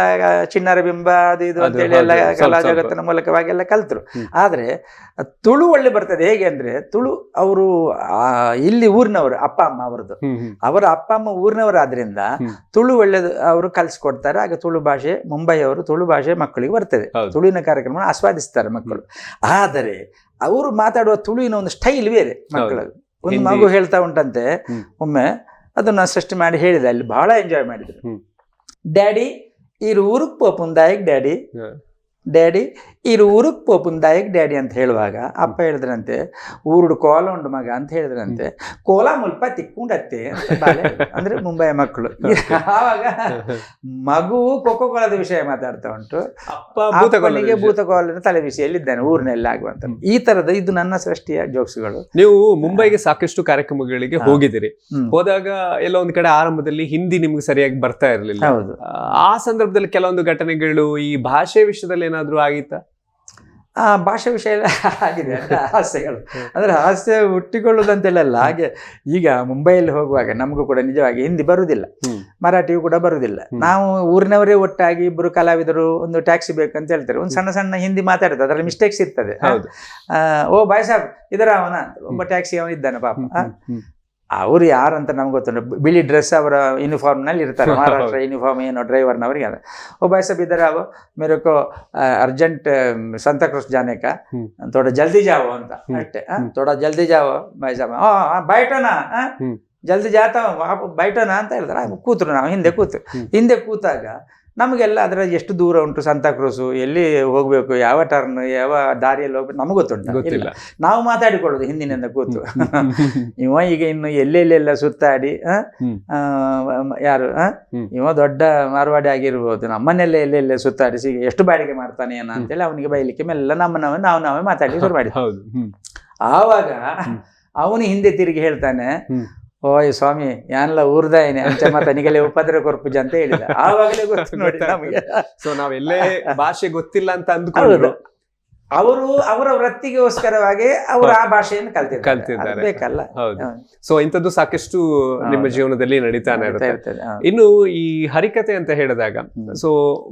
ಚಿಣ್ಣರ ಬಿಂಬ ಅದು ಇದು ಅಂತೇಳಿ ಎಲ್ಲ ಕಲಾ ಜಗತ್ತಿನ ಮೂಲಕವಾಗಿ ಎಲ್ಲ ಕಲ್ತರು. ಆದ್ರೆ ತುಳು ಒಳ್ಳೆ ಬರ್ತದೆ. ಹೇಗೆ ಅಂದ್ರೆ, ತುಳು ಅವರು ಇಲ್ಲಿ ಊರಿನವರು, ಅಪ್ಪ ಅಮ್ಮ ಅವರದ್ದು, ಅವರ ಅಪ್ಪ ಅಮ್ಮ ಊರಿನವರಾದ್ರಿಂದ ತುಳು ಒಳ್ಳೇದು ಅವರು ಕಲ್ಸ್ಕೊಡ್ತಾರೆ. ಆಗ ತುಳು ಭಾಷೆ, ಮುಂಬೈ ಅವರು ತುಳು ಭಾಷೆ ಮಕ್ಕಳಿಗೆ ಬರ್ತದೆ, ತುಳುವಿನ ಕಾರ್ಯಕ್ರಮ ಆಸ್ವಾದಿಸ್ತಾರೆ ಮಕ್ಕಳು. ಆದರೆ ಅವರು ಮಾತಾಡುವ ತುಳುವಿನ ಒಂದು ಸ್ಟೈಲ್ ಬೇರೆ ಮಕ್ಕಳದು. ಒಂದು ಮಗು ಹೇಳ್ತಾ ಉಂಟಂತೆ, ಒಮ್ಮೆ ಅದನ್ನ ಸೃಷ್ಟಿ ಮಾಡಿ ಹೇಳಿದೆ, ಅಲ್ಲಿ ಬಹಳ ಎಂಜಾಯ್ ಮಾಡಿದ್ರು. ಡ್ಯಾಡಿ ಇರು ಊರುಕ್ ಪೋಪುಂದಾಯಕ್ ಡ್ಯಾಡಿ, ಡ್ಯಾಡಿ ಇರು ಊರುಕ್ ಪೋಪುಂದಾಯಕ್ ಡ್ಯಾಡಿ ಅಂತ ಹೇಳುವಾಗ ಅಪ್ಪ ಹೇಳಿದ್ರಂತೆ, ಊರುಡು ಕೋಲ ಉಂಡು ಮಗ ಅಂತ ಹೇಳಿದ್ರಂತೆ, ಕೋಲ ಮುಲ್ಪ ತಿಕ್ಕೊಂಡತ್ತೆ ಅಂದ್ರೆ ಮುಂಬೈ ಮಕ್ಕಳು. ಆವಾಗ ಮಗು ಕೊಕ್ಕೋ ಕೋಲದ ವಿಷಯ ಮಾತಾಡ್ತಾ ಉಂಟು, ಅಪ್ಪನಿಗೆ ಭೂತಕೋಲಿನ ತಲೆ ವಿಷಯಲ್ಲಿದ್ದಾನೆ ಊರಿನಲ್ಲಿ ಆಗುವಂತ. ಈ ತರದ ಇದು ನನ್ನ ಸೃಷ್ಟಿಯ ಜೋಕ್ಸ್ಗಳು. ನೀವು ಮುಂಬೈಗೆ ಸಾಕಷ್ಟು ಕಾರ್ಯಕ್ರಮಗಳಿಗೆ ಹೋಗಿದ್ದೀರಿ. ಹೋದಾಗ ಎಲ್ಲ ಒಂದ್ ಕಡೆ ಆರಂಭದಲ್ಲಿ ಹಿಂದಿ ನಿಮ್ಗೆ ಸರಿಯಾಗಿ ಬರ್ತಾ ಇರಲಿಲ್ಲ. ಹೌದು, ಆ ಸಂದರ್ಭದಲ್ಲಿ ಕೆಲವೊಂದು ಘಟನೆಗಳು ಈ ಭಾಷೆ ವಿಷಯದಲ್ಲಿ ಏನಾದ್ರು ಆಗಿತ್ತಾ? ಭಾಷೆ ವಿಷಯ ಆಗಿದೆ ಹಾಸ್ಯಗಳು. ಅಂದ್ರೆ ಹಾಸ್ಯ ಹುಟ್ಟಿಕೊಳ್ಳುವುದಂತೆಲ್ಲ ಹಾಗೆ. ಈಗ ಮುಂಬೈಯಲ್ಲಿ ಹೋಗುವಾಗ ನಮಗೂ ಕೂಡ ನಿಜವಾಗಿ ಹಿಂದಿ ಬರುವುದಿಲ್ಲ, ಮರಾಠಿಯೂ ಕೂಡ ಬರುವುದಿಲ್ಲ. ನಾವು ಊರಿನವರೇ ಒಟ್ಟಾಗಿ ಇಬ್ಬರು ಕಲಾವಿದರು ಒಂದು ಟ್ಯಾಕ್ಸಿ ಬೇಕಂತ ಹೇಳ್ತಾರೆ, ಒಂದು ಸಣ್ಣ ಸಣ್ಣ ಹಿಂದಿ ಮಾತಾಡ್ತಾರೆ, ಅದರಲ್ಲಿ ಮಿಸ್ಟೇಕ್ಸ್ ಇರ್ತದೆ. ಓ ಬಾಯ್ ಸಾಬ್ ಇದರ ಅವನ ಒಬ್ಬ ಟ್ಯಾಕ್ಸಿ ಅವನ ಇದ್ದಾನೆ ಪಾಪ, ಅವ್ರು ಯಾರಂತ ನಮ್ಗೆ ಗೊತ್ತುಂಟು, ಬಿಳಿ ಡ್ರೆಸ್ ಅವರ ಯೂನಿಫಾರ್ಮ್ ನಲ್ಲಿ ಇರ್ತಾರೆ, ಮಹಾರಾಷ್ಟ್ರ ಯೂನಿಫಾರ್ಮ್ ಏನೋ ಡ್ರೈವರ್ನವರಿಗೆ. ಅದ ಓ ಬಾಯ್ ಸಾಬ್ ಇದರ ಅವ ಮೇರೆ ಕೋ ಅರ್ಜೆಂಟ್ ಸಂತಾ ಕ್ರೂಸ್ ಜಾನೆ ಕಾ, ಥೋಡಾ ಜಲ್ದಿ ಜಾವೋ ಅಂತ ಅಷ್ಟೇ. ಥೋಡಾ ಜಲ್ದಿ ಜಾವೋ ಬಾಯ್ ಸಾಬ್, ಬೈಟೋನಾ ಜಲ್ದಿ ಜಾತ ಬೈಟೋನಾ ಅಂತ ಹೇಳ್ತಾರೆ. ಕೂತ್ರು, ನಾವು ಹಿಂದೆ ಕೂತಾಗ ನಮಗೆಲ್ಲ ಅದರ ಎಷ್ಟು ದೂರ ಉಂಟು ಸಂತಾ ಕ್ರೂಸು, ಎಲ್ಲಿ ಹೋಗ್ಬೇಕು, ಯಾವ ಟರ್ನ್, ಯಾವ ದಾರಿಯಲ್ಲಿ ಹೋಗ್ಬೇಕು ನಮ್ಗೆ ಗೊತ್ತುಂಟು. ನಾವು ಮಾತಾಡಿಕೊಳ್ಳೋದು ಹಿಂದಿನಿಂದ ಕೂತು. ಇವ ಈಗ ಇನ್ನು ಎಲ್ಲೆಲ್ಲೆಲ್ಲ ಸುತ್ತಾಡಿ, ಯಾರು ಇವ ದೊಡ್ಡ ಮಾರ್ವಾಡಿ ಆಗಿರ್ಬೋದು, ನಮ್ಮನ್ನೆಲ್ಲ ಎಲ್ಲೆಲ್ಲ ಸುತ್ತಾಡಿಸಿ ಎಷ್ಟು ಬಾಡಿಗೆ ಮಾಡ್ತಾನೆ ಏನೋ ಅಂತೇಳಿ ಅವನಿಗೆ ಬೈಲಿಕ್ಕೆ ಮೆಲ್ಲ ನಾವೇ ಮಾತಾಡಿ ಶುರು ಮಾಡಿ. ಆವಾಗ ಅವನು ಹಿಂದೆ ತಿರುಗಿ ಹೇಳ್ತಾನೆ, ಓಯ್ ಸ್ವಾಮಿ ಯಾನೆಲ್ಲ ಊರ್ದಾಯನೆ ಅಂತ ಮತ್ತೆ ನಿಗಲೇ ಉಪದ್ರ ಕೊರ್ಪುಜ ಅಂತ ಹೇಳಿದ. ಆವಾಗಲೇ ಗೊತ್ತು ನೋಡಿ ನಮಗೆ. ಸೊ ನಾವೆಲ್ಲೇ ಭಾಷೆ ಗೊತ್ತಿಲ್ಲ ಅಂತ ಅಂದ್ಕೊಂಡು ಅವರು ಅವರ ವೃತ್ತಿಗೋಸ್ಕರವಾಗಿ ಅವರು ಆ ಭಾಷೆಯನ್ನು ಕಲ್ತಿದ್ದಾರೆ, ಬೇಕಲ್ಲ. ಸೊ ಇಂಥದ್ದು ಸಾಕಷ್ಟು ನಿಮ್ಮ ಜೀವನದಲ್ಲಿ ನಡೀತಾನೆ ಇರುತ್ತೆ. ಇನ್ನು ಈ ಹರಿಕತೆ ಅಂತ ಹೇಳಿದಾಗ, ಸೊ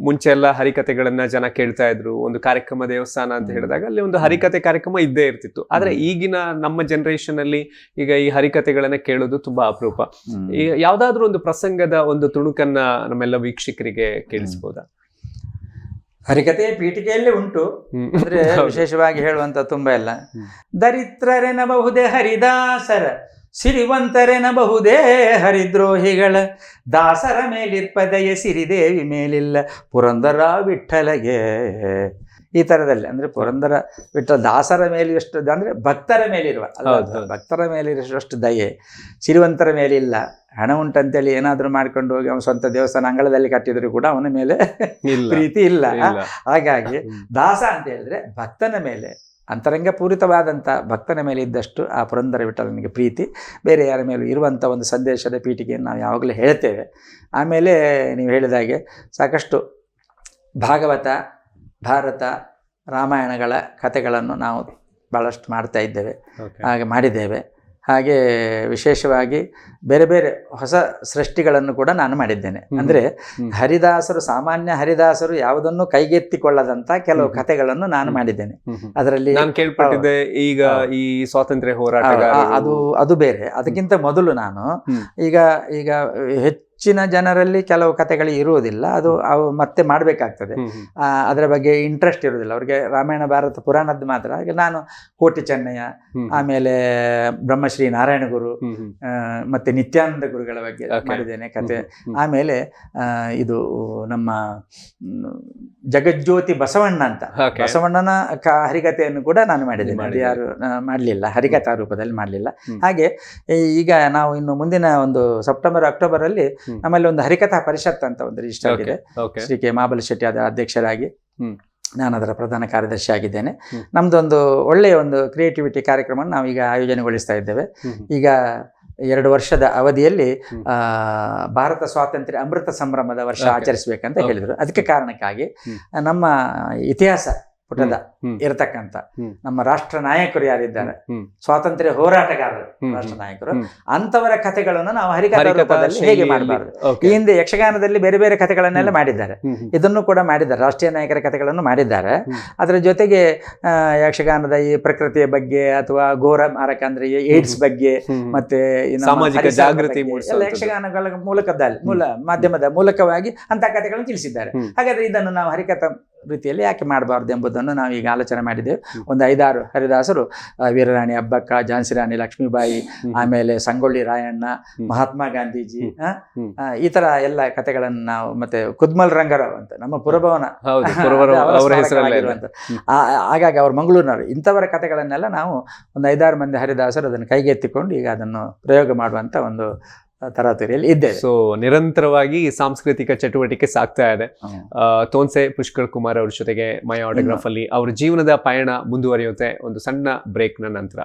ಮುಂಚೆ ಎಲ್ಲ ಹರಿಕತೆಗಳನ್ನ ಜನ ಕೇಳ್ತಾ ಇದ್ರು. ಒಂದು ಕಾರ್ಯಕ್ರಮ ದೇವಸ್ಥಾನ ಅಂತ ಹೇಳಿದಾಗ ಅಲ್ಲಿ ಒಂದು ಹರಿಕತೆ ಕಾರ್ಯಕ್ರಮ ಇದ್ದೇ ಇರ್ತಿತ್ತು. ಆದ್ರೆ ಈಗಿನ ನಮ್ಮ ಜನರೇಷನ್ ಅಲ್ಲಿ ಈಗ ಈ ಹರಿಕತೆಗಳನ್ನ ಕೇಳೋದು ತುಂಬಾ ಅಪರೂಪ. ಯಾವ್ದಾದ್ರು ಒಂದು ಪ್ರಸಂಗದ ಒಂದು ತುಣುಕನ್ನ ನಮ್ಮೆಲ್ಲ ವೀಕ್ಷಕರಿಗೆ ಕೇಳಿಸ್ಬೋದಾ? ಹರಿಕತೆ ಪೀಠಿಕೆಯಲ್ಲೇ ಉಂಟು, ಅಂದ್ರೆ ವಿಶೇಷವಾಗಿ ಹೇಳುವಂತ ತುಂಬಾ ಎಲ್ಲ. ದರಿದ್ರರೆನಬಹುದೇ ಹರಿದಾಸರ, ಸಿರಿವಂತರೆನಬಹುದೇ ಹರಿದ್ರೋಹಿಗಳ, ದಾಸರ ಮೇಲಿರ್ಪದೆಯ ಸಿರಿದೇವಿ ಮೇಲಿಲ್ಲ ಪುರಂದರ ವಿಠ್ಠಲಗೆ. ಈ ತರದಲ್ಲಿ ಅಂದ್ರೆ ಪುರಂದರ ವಿಠ್ಠಲ ದಾಸರ ಮೇಲೆ ಎಷ್ಟು ಅಂದ್ರೆ ಭಕ್ತರ ಮೇಲಿರುವ, ಭಕ್ತರ ಮೇಲಿರುವಷ್ಟು ದಯೆ ಸಿರಿವಂತರ ಮೇಲಿಲ್ಲ. ಹಣ ಉಂಟಂತೇಳಿ ಏನಾದ್ರು ಮಾಡ್ಕೊಂಡು ಹೋಗಿ ಅವನ ಸ್ವಂತ ದೇವಸ್ಥಾನ ಅಂಗಳದಲ್ಲಿ ಕಟ್ಟಿದ್ರು ಕೂಡ ಅವನ ಮೇಲೆ ಪ್ರೀತಿ ಇಲ್ಲ. ಹಾಗಾಗಿ ದಾಸ ಅಂತ ಹೇಳಿದ್ರೆ ಭಕ್ತನ ಮೇಲೆ, ಅಂತರಂಗ ಪೂರಿತವಾದಂಥ ಭಕ್ತನ ಮೇಲೆ ಇದ್ದಷ್ಟು ಆ ಪುರಂದರ ವಿಠಲನಿಗೆ ಪ್ರೀತಿ ಬೇರೆ ಯಾರ ಮೇಲೂ ಇರುವಂಥ ಒಂದು ಸಂದೇಶದ ಪೀಠಿಗೆಯನ್ನು ನಾವು ಯಾವಾಗಲೂ ಹೇಳ್ತೇವೆ. ಆಮೇಲೆ ನೀವು ಹೇಳಿದಾಗೆ ಸಾಕಷ್ಟು ಭಾಗವತ, ಭಾರತ, ರಾಮಾಯಣಗಳ ಕಥೆಗಳನ್ನು ನಾವು ಭಾಳಷ್ಟು ಮಾಡ್ತಾ ಇದ್ದೇವೆ, ಹಾಗೆ ಮಾಡಿದ್ದೇವೆ. ಹಾಗೆ ವಿಶೇಷವಾಗಿ ಬೇರೆ ಬೇರೆ ಹೊಸ ಸೃಷ್ಟಿಗಳನ್ನು ಕೂಡ ನಾನು ಮಾಡಿದ್ದೇನೆ. ಅಂದರೆ ಹರಿದಾಸರು, ಸಾಮಾನ್ಯ ಹರಿದಾಸರು ಯಾವುದನ್ನು ಕೈಗೆತ್ತಿಕೊಳ್ಳದಂತ ಕೆಲವು ಕಥೆಗಳನ್ನು ನಾನು ಮಾಡಿದ್ದೇನೆ. ಅದರಲ್ಲಿ ನಾನು ಕೇಳ್ಪಟ್ಟಿದ್ದೆ ಈಗ ಈ ಸ್ವಾತಂತ್ರ್ಯ ಹೋರಾಟ ಅದು ಬೇರೆ. ಅದಕ್ಕಿಂತ ಮೊದಲು ನಾನು ಈಗ ಹೆಚ್ಚಿನ ಜನರಲ್ಲಿ ಕೆಲವು ಕಥೆಗಳು ಇರುವುದಿಲ್ಲ, ಅದು ಅವು ಮತ್ತೆ ಮಾಡಬೇಕಾಗ್ತದೆ. ಅದರ ಬಗ್ಗೆ ಇಂಟ್ರೆಸ್ಟ್ ಇರುವುದಿಲ್ಲ ಅವ್ರಿಗೆ. ರಾಮಾಯಣ ಭಾರತ ಪುರಾಣದ್ದು ಮಾತ್ರ. ಹಾಗೆ ನಾನು ಕೋಟಿ ಚೆನ್ನಯ್ಯ, ಆಮೇಲೆ ಬ್ರಹ್ಮಶ್ರೀ ನಾರಾಯಣ ಗುರು, ಮತ್ತೆ ನಿತ್ಯಾನಂದ ಗುರುಗಳ ಬಗ್ಗೆ ಮಾಡಿದ್ದೇನೆ ಕತೆ. ಆಮೇಲೆ ಇದು ನಮ್ಮ ಜಗಜ್ಯೋತಿ ಬಸವಣ್ಣ ಅಂತ, ಬಸವಣ್ಣನ ಹರಿಕಥೆಯನ್ನು ಕೂಡ ನಾನು ಮಾಡಿದ್ದೇನೆ. ಅದು ಯಾರು ಮಾಡಲಿಲ್ಲ, ಹರಿಕಥಾ ರೂಪದಲ್ಲಿ ಮಾಡಲಿಲ್ಲ. ಹಾಗೆ ಈಗ ನಾವು ಇನ್ನು ಮುಂದಿನ ಒಂದು ಸೆಪ್ಟೆಂಬರ್ ಅಕ್ಟೋಬರ್ ಅಲ್ಲಿ ನಮ್ಮಲ್ಲಿ ಒಂದು ಹರಿಕಥಾ ಪರಿಷತ್ ಅಂತ ಒಂದು ರಿಜಿಸ್ಟರ್ ಆಗಿದೆ. ಶ್ರೀ ಕೆ ಮಹಾಬಲ ಶೆಟ್ಟಿ ಅದರ ಅಧ್ಯಕ್ಷರಾಗಿ ನಾನು ಅದರ ಪ್ರಧಾನ ಕಾರ್ಯದರ್ಶಿ ಆಗಿದ್ದೇನೆ. ನಮ್ದೊಂದು ಒಳ್ಳೆಯ ಒಂದು ಕ್ರಿಯೇಟಿವಿಟಿ ಕಾರ್ಯಕ್ರಮ ನಾವೀಗ ಆಯೋಜನೆಗೊಳಿಸ್ತಾ ಇದ್ದೇವೆ. ಈಗ 2 ವರ್ಷದ ಅವಧಿಯಲ್ಲಿ ಭಾರತ ಸ್ವಾತಂತ್ರ್ಯ ಅಮೃತ ಸಂಭ್ರಮದ ವರ್ಷ ಆಚರಿಸಬೇಕಂತ ಹೇಳಿದರು. ಅದಕ್ಕೆ ಕಾರಣಕ್ಕಾಗಿ ನಮ್ಮ ಇತಿಹಾಸ ಪುಟದ ಇರತಕ್ಕಂಥ ನಮ್ಮ ರಾಷ್ಟ್ರ ನಾಯಕರು ಯಾರಿದ್ದಾರೆ, ಸ್ವಾತಂತ್ರ್ಯ ಹೋರಾಟಗಾರರು, ರಾಷ್ಟ್ರ ನಾಯಕರು, ಅಂತವರ ಕಥೆಗಳನ್ನು ನಾವು ಹರಿಕಥಾ ರೂಪದಲ್ಲಿ ಹೇಗೆ ಮಾಡಬಾರದು. ಈ ಹಿಂದೆ ಯಕ್ಷಗಾನದಲ್ಲಿ ಬೇರೆ ಬೇರೆ ಕಥೆಗಳನ್ನೆಲ್ಲ ಮಾಡಿದ್ದಾರೆ, ಇದನ್ನು ಕೂಡ ಮಾಡಿದ್ದಾರೆ, ರಾಷ್ಟ್ರೀಯ ನಾಯಕರ ಕಥೆಗಳನ್ನು ಮಾಡಿದ್ದಾರೆ. ಅದರ ಜೊತೆಗೆ ಯಕ್ಷಗಾನದ ಈ ಪ್ರಕೃತಿಯ ಬಗ್ಗೆ ಅಥವಾ ಘೋರ ಮಾರಕ ಅಂದ್ರೆ ಏಡ್ಸ್ ಬಗ್ಗೆ ಮತ್ತೆ ಸಾಮಾಜಿಕ ಜಾಗೃತಿ ಎಲ್ಲ ಯಕ್ಷಗಾನಗಳ ಮೂಲ ಮಾಧ್ಯಮದ ಮೂಲಕವಾಗಿ ಅಂತ ಕಥೆಗಳನ್ನು ತಿಳಿಸಿದ್ದಾರೆ. ಹಾಗಾದ್ರೆ ಇದನ್ನು ನಾವು ಹರಿಕಥಾ ರೀತಿಯಲ್ಲಿ ಯಾಕೆ ಮಾಡಬಾರ್ದು ಎಂಬುದನ್ನು ನಾವು ಈಗ ಆಲೋಚನೆ ಮಾಡಿದ್ದೇವೆ. ಒಂದು 5-6 ಹರಿದಾಸರು, ವೀರರಾಣಿ ಅಬ್ಬಕ್ಕ, ಝಾನ್ಸಿ ರಾಣಿ ಲಕ್ಷ್ಮೀಬಾಯಿ, ಆಮೇಲೆ ಸಂಗೊಳ್ಳಿ ರಾಯಣ್ಣ, ಮಹಾತ್ಮ ಗಾಂಧೀಜಿ, ಈ ತರ ಎಲ್ಲ ಕಥೆಗಳನ್ನು ನಾವು, ಮತ್ತೆ ಕುದ್ಮಲ್ ರಂಗರಾವ್ ಅಂತ ನಮ್ಮ ಪುರಭವನ ಹಾಗಾಗಿ ಅವರು ಮಂಗಳೂರಿನವರು, ಇಂಥವರ ಕಥೆಗಳನ್ನೆಲ್ಲ ನಾವು ಒಂದು 5-6 ಮಂದಿ ಹರಿದಾಸರು ಅದನ್ನು ಕೈಗೆತ್ತಿಕೊಂಡು ಈಗ ಅದನ್ನು ಪ್ರಯೋಗ ಮಾಡುವಂತ ಒಂದು ತರಾತುರಿಯಲ್ಲಿ ಇದ್ದೇವೆ. ಸೊ ನಿರಂತರವಾಗಿ ಸಾಂಸ್ಕೃತಿಕ ಚಟುವಟಿಕೆ ಸಾಗ್ತಾ ಇದೆ. ತೋನ್ಸೆ ಪುಷ್ಕರ್ ಕುಮಾರ್ ಅವ್ರ ಜೊತೆಗೆ ಮೈ ಆಟೋಗ್ರಾಫ್ ಅಲ್ಲಿ ಅವ್ರ ಜೀವನದ ಪಯಣ ಮುಂದುವರಿಯುತ್ತೆ ಒಂದು ಸಣ್ಣ ಬ್ರೇಕ್ ನ ನಂತರ.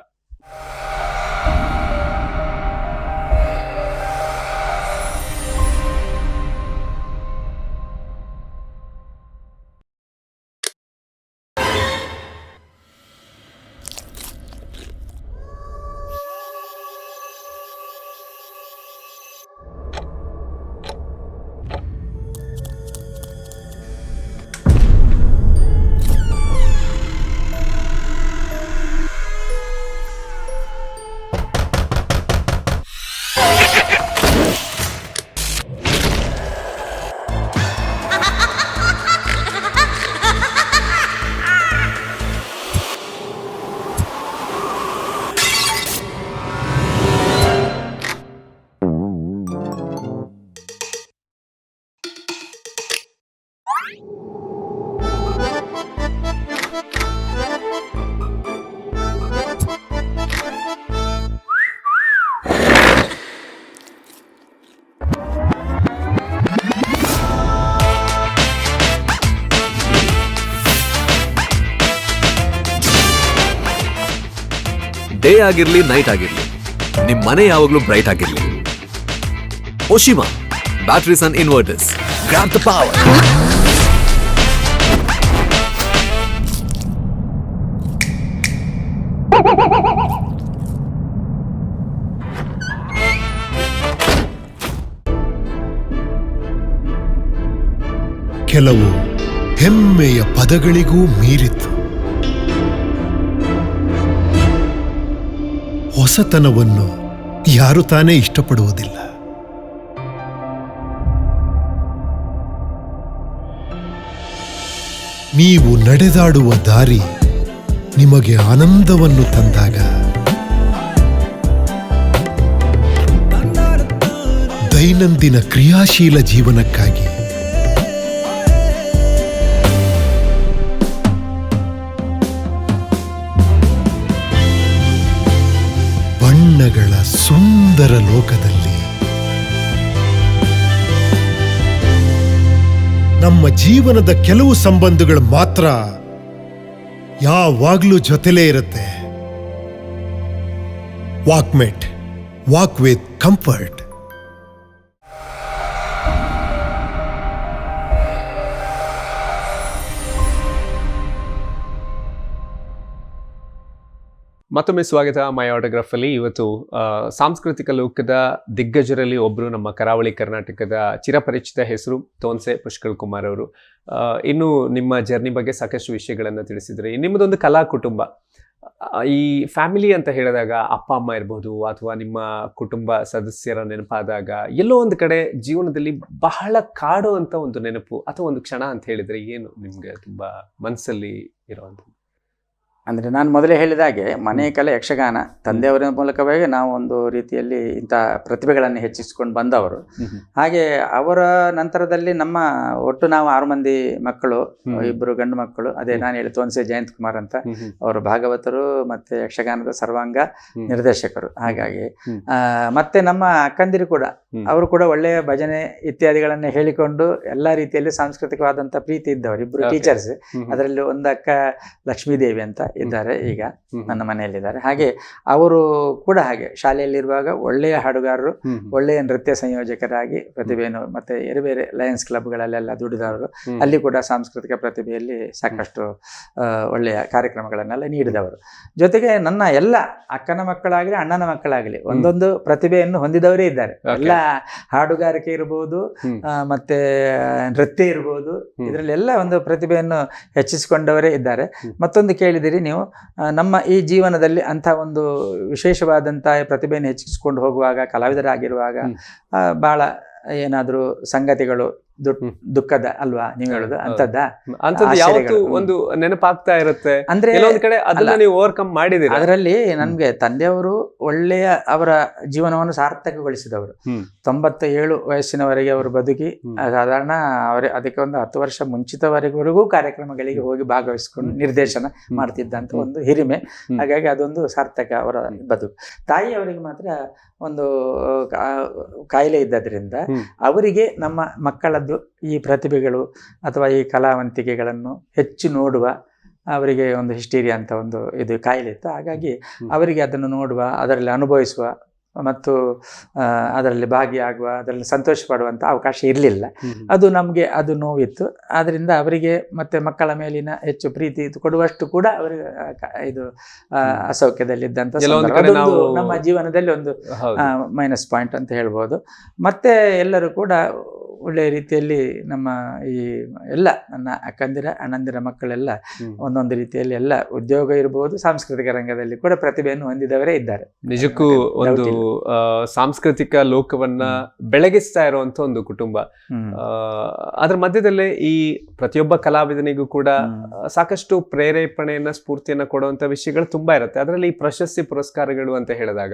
ಡೇ ಆಗಿರ್ಲಿ ನೈಟ್ ಆಗಿರ್ಲಿ ನಿಮ್ ಮನೆ ಯಾವಾಗ್ಲೂ ಬ್ರೈಟ್ ಆಗಿರ್ಲಿ. Oshima batteries and inverters, grab the power. ಕೆಲವು ಹೆಮ್ಮೆಯ ಪದಗಳಿಗೂ ಮೀರಿತು. ಹೊಸತನವನ್ನು ಯಾರು ತಾನೇ ಇಷ್ಟಪಡುವುದಿಲ್ಲ. ನೀವು ನಡೆದಾಡುವ ದಾರಿ ನಿಮಗೆ ಆನಂದವನ್ನು ತಂದಾಗ, ದೈನಂದಿನ ಕ್ರಿಯಾಶೀಲ ಜೀವನಕ್ಕಾಗಿ ಬಣ್ಣಗಳ ಸುಂದರ ಲೋಕದಲ್ಲಿ ನಮ್ಮ ಜೀವನದ ಕೆಲವು ಸಂಬಂಧಗಳು ಮಾತ್ರ ಯಾವಾಗ್ಲೂ ಜೊತೆಲೇ ಇರುತ್ತೆ. ವಾಕ್ಮೆಟ್, ವಾಕ್ ವಿತ್ ಕಂಫರ್ಟ್. ಮತ್ತೊಮ್ಮೆ ಸ್ವಾಗತ ಮೈ ಆಟೋಗ್ರಾಫ್ ಅಲ್ಲಿ. ಇವತ್ತು ಸಾಂಸ್ಕೃತಿಕ ಲೋಕದ ದಿಗ್ಗಜರಲ್ಲಿ ಒಬ್ಬರು, ನಮ್ಮ ಕರಾವಳಿ ಕರ್ನಾಟಕದ ಚಿರಪರಿಚಿತ ಹೆಸರು ತೋನ್ಸೆ ಪುಷ್ಕರ್ ಕುಮಾರ್ ಅವರು. ಇನ್ನು ನಿಮ್ಮ ಜರ್ನಿ ಬಗ್ಗೆ ಸಾಕಷ್ಟು ವಿಷಯಗಳನ್ನು ತಿಳಿಸಿದ್ರಿ. ನಿಮ್ಮದೊಂದು ಕಲಾ ಕುಟುಂಬ. ಈ ಫ್ಯಾಮಿಲಿ ಅಂತ ಹೇಳಿದಾಗ ಅಪ್ಪ ಅಮ್ಮ ಇರ್ಬೋದು ಅಥವಾ ನಿಮ್ಮ ಕುಟುಂಬ ಸದಸ್ಯರ ನೆನಪಾದಾಗ ಎಲ್ಲೋ ಒಂದು ಕಡೆ ಜೀವನದಲ್ಲಿ ಬಹಳ ಕಾಡುವಂತ ಒಂದು ನೆನಪು ಅಥವಾ ಒಂದು ಕ್ಷಣ ಅಂತ ಹೇಳಿದ್ರೆ ಏನು ನಿಮ್ಗೆ ತುಂಬಾ ಮನಸ್ಸಲ್ಲಿ ಇರುವಂಥದ್ದು? ಅಂದರೆ ನಾನು ಮೊದಲೇ ಹೇಳಿದ ಹಾಗೆ ಮನೆ ಕಲೆ ಯಕ್ಷಗಾನ ತಂದೆಯವರ ಮೂಲಕವಾಗಿ ನಾವು ಒಂದು ರೀತಿಯಲ್ಲಿ ಇಂಥ ಪ್ರತಿಭೆಗಳನ್ನು ಹೆಚ್ಚಿಸಿಕೊಂಡು ಬಂದವರು. ಹಾಗೆ ಅವರ ನಂತರದಲ್ಲಿ ನಮ್ಮ ಒಟ್ಟು ನಾವು 6 ಮಂದಿ ಮಕ್ಕಳು, 2 ಗಂಡು ಮಕ್ಕಳು. ಅದೇ ನಾನು ಹೇಳಿ ತೋನ್ಸೆ ಜಯಂತ್ ಕುಮಾರ್ ಅಂತ, ಅವರು ಭಾಗವತರು ಮತ್ತೆ ಯಕ್ಷಗಾನದ ಸರ್ವಾಂಗ ನಿರ್ದೇಶಕರು. ಹಾಗಾಗಿ ಮತ್ತೆ ನಮ್ಮ ಅಕ್ಕಂದಿರು ಕೂಡ, ಅವರು ಕೂಡ ಒಳ್ಳೆಯ ಭಜನೆ ಇತ್ಯಾದಿಗಳನ್ನ ಹೇಳಿಕೊಂಡು ಎಲ್ಲ ರೀತಿಯಲ್ಲಿ ಸಾಂಸ್ಕೃತಿಕವಾದಂಥ ಪ್ರೀತಿ ಇದ್ದವರು. 2 ಟೀಚರ್ಸ್, ಅದರಲ್ಲಿ ಒಂದು ಅಕ್ಕ ಲಕ್ಷ್ಮೀದೇವಿ ಅಂತ ಇದ್ದಾರೆ, ಈಗ ನನ್ನ ಮನೆಯಲ್ಲಿದ್ದಾರೆ. ಹಾಗೆ ಅವರು ಕೂಡ ಹಾಗೆ ಶಾಲೆಯಲ್ಲಿರುವಾಗ ಒಳ್ಳೆಯ ಹಾಡುಗಾರರು, ಒಳ್ಳೆಯ ನೃತ್ಯ ಸಂಯೋಜಕರಾಗಿ ಪ್ರತಿಭೆಯನ್ನು, ಮತ್ತೆ ಬೇರೆ ಬೇರೆ ಲಯನ್ಸ್ ಕ್ಲಬ್ಗಳಲ್ಲೆಲ್ಲ ದುಡಿದವರು. ಅಲ್ಲಿ ಕೂಡ ಸಾಂಸ್ಕೃತಿಕ ಪ್ರತಿಭೆಯಲ್ಲಿ ಸಾಕಷ್ಟು ಒಳ್ಳೆಯ ಕಾರ್ಯಕ್ರಮಗಳನ್ನೆಲ್ಲ ನೀಡಿದವರು. ಜೊತೆಗೆ ನನ್ನ ಎಲ್ಲ ಅಕ್ಕನ ಮಕ್ಕಳಾಗಲಿ ಅಣ್ಣನ ಮಕ್ಕಳಾಗಲಿ ಒಂದೊಂದು ಪ್ರತಿಭೆಯನ್ನು ಹೊಂದಿದವರೇ ಇದ್ದಾರೆ. ಎಲ್ಲ ಹಾಡುಗಾರಿಕೆ ಇರ್ಬೋದು, ಮತ್ತೆ ನೃತ್ಯ ಇರ್ಬೋದು, ಇದರಲ್ಲೆಲ್ಲ ಒಂದು ಪ್ರತಿಭೆಯನ್ನು ಹೆಚ್ಚಿಸಿಕೊಂಡವರೇ ಇದ್ದಾರೆ. ಮತ್ತೊಂದು ಕೇಳಿದಿರಿ ನೀವು, ನಮ್ಮ ಈ ಜೀವನದಲ್ಲಿ ಅಂಥ ಒಂದು ವಿಶೇಷವಾದಂಥ ಪ್ರತಿಭೆಯನ್ನು ಹೆಚ್ಚಿಸಿಕೊಂಡು ಹೋಗುವಾಗ, ಕಲಾವಿದರಾಗಿರುವಾಗ ಬಹಳ ಏನಾದರೂ ಸಂಗತಿಗಳು ದುಃಖದ ಅಲ್ವಾ ನೀವು ಹೇಳುದು ಅಂತದ್ದು ಯಾವತ್ತು ಒಂದು ನೆನಪಾಗ್ತಾ ಇರುತ್ತೆ ಅಂದ್ರೆ ಕಡೆ ಅದನ್ನ ನೀವು ಓವರ್ಕಮ್ ಮಾಡಿದಿರಿ? ಅದರಲ್ಲಿ ನನ್ಗೆ ತಂದೆಯವರು ಒಳ್ಳೆಯ ಅವರ ಜೀವನವನ್ನು ಸಾರ್ಥಕಗೊಳಿಸಿದವರು. 97 ವಯಸ್ಸಿನವರೆಗೆ ಅವರು ಬದುಕಿ ಸಾಧಾರಣ ಅದಕ್ಕೆ ಒಂದು 10 ವರ್ಷ ಮುಂಚಿತವರೆಗೂ ಕಾರ್ಯಕ್ರಮಗಳಿಗೆ ಹೋಗಿ ಭಾಗವಹಿಸಿಕೊಂಡು ನಿರ್ದೇಶನ ಮಾಡ್ತಿದ್ದಂತ ಒಂದು ಹಿರಿಮೆ. ಹಾಗಾಗಿ ಅದೊಂದು ಸಾರ್ಥಕ ಅವರ ಬದುಕು. ತಾಯಿಯವರಿಗೆ ಮಾತ್ರ ಒಂದು ಕಾಯಿಲೆ ಇದ್ದದ್ರಿಂದ ಅವರಿಗೆ ನಮ್ಮ ಮಕ್ಕಳದ್ದು ಈ ಪ್ರತಿಭೆಗಳು ಅಥವಾ ಈ ಕಲಾವಂತಿಕೆಗಳನ್ನು ಹೆಚ್ಚು ನೋಡುವ, ಅವರಿಗೆ ಒಂದು ಹಿಸ್ಟೀರಿಯಾ ಅಂತ ಒಂದು ಇದು ಕಾಯಿಲೆ ಇತ್ತು. ಹಾಗಾಗಿ ಅವರಿಗೆ ಅದನ್ನು ನೋಡುವ, ಅದರಲ್ಲಿ ಅನುಭವಿಸುವ ಮತ್ತು ಅದರಲ್ಲಿ ಭಾಗಿಯಾಗುವ, ಅದರಲ್ಲಿ ಸಂತೋಷ ಪಡುವಂಥ ಅವಕಾಶ ಇರಲಿಲ್ಲ. ಅದು ನಮಗೆ ಅದು ನೋವಿತ್ತು. ಆದ್ದರಿಂದ ಅವರಿಗೆ ಮತ್ತೆ ಮಕ್ಕಳ ಮೇಲಿನ ಹೆಚ್ಚು ಪ್ರೀತಿ ಕೊಡುವಷ್ಟು ಕೂಡ ಅವರಿಗೆ ಇದು ಅಸೌಖ್ಯದಲ್ಲಿದ್ದಂಥ ನಮ್ಮ ಜೀವನದಲ್ಲಿ ಒಂದು ಮೈನಸ್ ಪಾಯಿಂಟ್ ಅಂತ ಹೇಳ್ಬೋದು. ಮತ್ತೆ ಎಲ್ಲರೂ ಕೂಡ ಒಳ್ಳೆಯ ರೀತಿಯಲ್ಲಿ ನಮ್ಮ ಈ ಎಲ್ಲ ನನ್ನ ಅಕ್ಕಂದಿರ ಅಣ್ಣಂದಿರ ಮಕ್ಕಳೆಲ್ಲ ಒಂದೊಂದು ರೀತಿಯಲ್ಲಿ ಎಲ್ಲ ಉದ್ಯೋಗ ಇರಬಹುದು, ಸಾಂಸ್ಕೃತಿಕ ರಂಗದಲ್ಲಿ ಕೂಡ ಪ್ರತಿಭೆಯನ್ನು ಹೊಂದಿದವರೇ ಇದ್ದಾರೆ. ನಿಜಕ್ಕೂ ಒಂದು ಸಾಂಸ್ಕೃತಿಕ ಲೋಕವನ್ನ ಬೆಳಗಿಸ್ತಾ ಇರುವಂತ ಒಂದು ಕುಟುಂಬ. ಅದ್ರ ಮಧ್ಯದಲ್ಲೇ ಈ ಪ್ರತಿಯೊಬ್ಬ ಕಲಾವಿದನಿಗೂ ಕೂಡ ಸಾಕಷ್ಟು ಪ್ರೇರೇಪಣೆಯನ್ನ, ಸ್ಫೂರ್ತಿಯನ್ನ ಕೊಡುವಂತ ವಿಷಯಗಳು ತುಂಬಾ ಇರುತ್ತೆ. ಅದರಲ್ಲಿ ಈ ಪ್ರಶಸ್ತಿ ಪುರಸ್ಕಾರಗಳು ಅಂತ ಹೇಳಿದಾಗ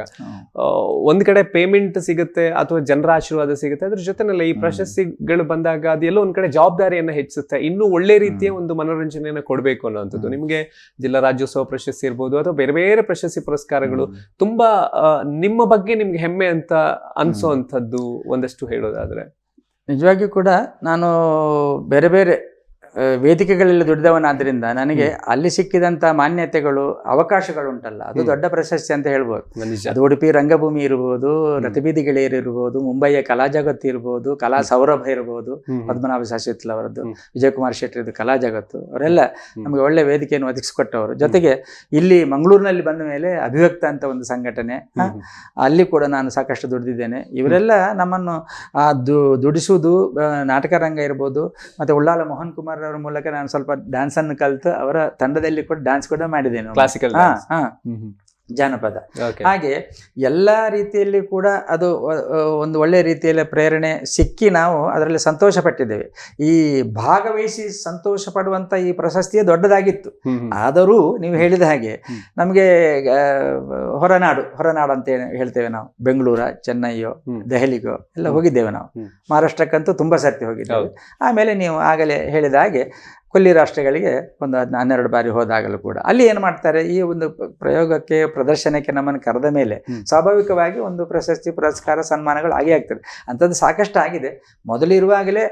ಒಂದ್ ಕಡೆ ಪೇಮೆಂಟ್ ಸಿಗುತ್ತೆ ಅಥವಾ ಜನರ ಆಶೀರ್ವಾದ ಸಿಗುತ್ತೆ, ಅದ್ರ ಜೊತೆನಲ್ಲೇ ಈ ಪ್ರಶಸ್ತಿಗಳು ಬಂದಾಗ ಅದೆಲ್ಲೋ ಒಂದ್ ಕಡೆ ಜವಾಬ್ದಾರಿಯನ್ನ ಹೆಚ್ಚಿಸುತ್ತೆ. ಇನ್ನೂ ಒಳ್ಳೆ ರೀತಿಯ ಒಂದು ಮನೋರಂಜನೆಯನ್ನ ಕೊಡ್ಬೇಕು ಅನ್ನೋಂಥದ್ದು. ನಿಮ್ಗೆ ಜಿಲ್ಲಾ ರಾಜ್ಯೋತ್ಸವ ಪ್ರಶಸ್ತಿ ಇರ್ಬೋದು ಅಥವಾ ಬೇರೆ ಬೇರೆ ಪ್ರಶಸ್ತಿ ಪುರಸ್ಕಾರಗಳು ತುಂಬಾ ನಿಮ್ಮ ಬಗ್ಗೆ ನಿಮ್ಗೆ ಹೆಮ್ಮೆ ಅಂತ ಅನ್ಸೋಂಥದ್ದು ಒಂದಷ್ಟು ಹೇಳೋದಾದ್ರೆ? ನಿಜವಾಗಿಯೂ ಕೂಡ ನಾನು ಬೇರೆ ಬೇರೆ ವೇದಿಕೆಗಳಲ್ಲಿ ದುಡಿದವನಾದ್ರಿಂದ ನನಗೆ ಅಲ್ಲಿ ಸಿಕ್ಕಿದಂಥ ಮಾನ್ಯತೆಗಳು, ಅವಕಾಶಗಳು ಉಂಟಲ್ಲ, ಅದು ದೊಡ್ಡ ಪ್ರಶಸ್ತಿ ಅಂತ ಹೇಳ್ಬೋದು. ಅದು ಉಡುಪಿ ರಂಗಭೂಮಿ ಇರ್ಬೋದು, ರತಿಬೀದಿ ಗೆಳೆಯರು ಇರ್ಬೋದು, ಮುಂಬೈಯ ಕಲಾ ಜಗತ್ತು ಇರ್ಬೋದು, ಕಲಾ ಸೌರಭ ಇರ್ಬೋದು, ಪದ್ಮನಾಭ ಶಾಸ್ತ್ರಿ ಅವರದ್ದು, ವಿಜಯಕುಮಾರ್ ಶೆಟ್ಟಿರದ್ದು ಕಲಾ ಜಗತ್ತು, ಅವರೆಲ್ಲ ನಮಗೆ ಒಳ್ಳೆ ವೇದಿಕೆಯನ್ನು ಒದಗಿಸಿಕೊಟ್ಟವರು. ಜೊತೆಗೆ ಇಲ್ಲಿ ಮಂಗಳೂರಿನಲ್ಲಿ ಬಂದ ಮೇಲೆ ಅಭಿವ್ಯಕ್ತ ಅಂತ ಒಂದು ಸಂಘಟನೆ, ಅಲ್ಲಿ ಕೂಡ ನಾನು ಸಾಕಷ್ಟು ದುಡಿದಿದ್ದೇನೆ. ಇವರೆಲ್ಲ ನಮ್ಮನ್ನು ದುಡಿಸುವುದು, ನಾಟಕ ರಂಗ ಇರ್ಬೋದು, ಮತ್ತೆ ಉಳ್ಳಾಲ ಮೋಹನ್ ಕುಮಾರ್ ಅವರ ಮೂಲಕ ನಾನು ಸ್ವಲ್ಪ ಡ್ಯಾನ್ಸ್ ಅನ್ನು ಕಲಿತು ಅವರ ತಂಡದಲ್ಲಿ ಕೂಡ ಡ್ಯಾನ್ಸ್ ಕೂಡ ಮಾಡಿದ್ದೇನೆ, ಕ್ಲಾಸಿಕಲ್ ಜಾನಪದ. ಹಾಗೆ ಎಲ್ಲ ರೀತಿಯಲ್ಲಿ ಕೂಡ ಅದು ಒಂದು ಒಳ್ಳೆಯ ರೀತಿಯಲ್ಲಿ ಪ್ರೇರಣೆ ಸಿಕ್ಕಿ ನಾವು ಅದರಲ್ಲಿ ಸಂತೋಷ ಪಟ್ಟಿದ್ದೇವೆ. ಈ ಭಾಗವಹಿಸಿ ಸಂತೋಷ ಪಡುವಂತ ಈ ಪ್ರಶಸ್ತಿಯೇ ದೊಡ್ಡದಾಗಿತ್ತು. ಆದರೂ ನೀವು ಹೇಳಿದ ಹಾಗೆ ನಮಗೆ ಹೊರನಾಡು ಅಂತ ಹೇಳ್ತೇವೆ ನಾವು, ಬೆಂಗಳೂರ, ಚೆನ್ನೈಯೋ, ದೆಹಲಿಗೋ ಎಲ್ಲ ಹೋಗಿದ್ದೇವೆ ನಾವು. ಮಹಾರಾಷ್ಟ್ರಕ್ಕಂತೂ ತುಂಬಾ ಸರ್ತಿ ಹೋಗಿದ್ದೇವೆ. ಆಮೇಲೆ ನೀವು ಆಗಲೇ ಹೇಳಿದ ಹಾಗೆ ಕೊಲ್ಲಿ ರಾಷ್ಟ್ರಗಳಿಗೆ ಒಂದು 12 ಬಾರಿ ಹೋದಾಗಲೂ ಕೂಡ ಅಲ್ಲಿ ಏನು ಮಾಡ್ತಾರೆ, ಈ ಒಂದು ಪ್ರಯೋಗಕ್ಕೆ, ಪ್ರದರ್ಶನಕ್ಕೆ ನಮ್ಮನ್ನು ಕರೆದ ಮೇಲೆ ಸ್ವಾಭಾವಿಕವಾಗಿ ಒಂದು ಪ್ರಶಸ್ತಿ, ಪುರಸ್ಕಾರ, ಸನ್ಮಾನಗಳು ಆಗೇ ಆಗ್ತದೆ. ಅಂಥದ್ದು ಸಾಕಷ್ಟು ಆಗಿದೆ. ಮೊದಲಿರುವಾಗಲೇ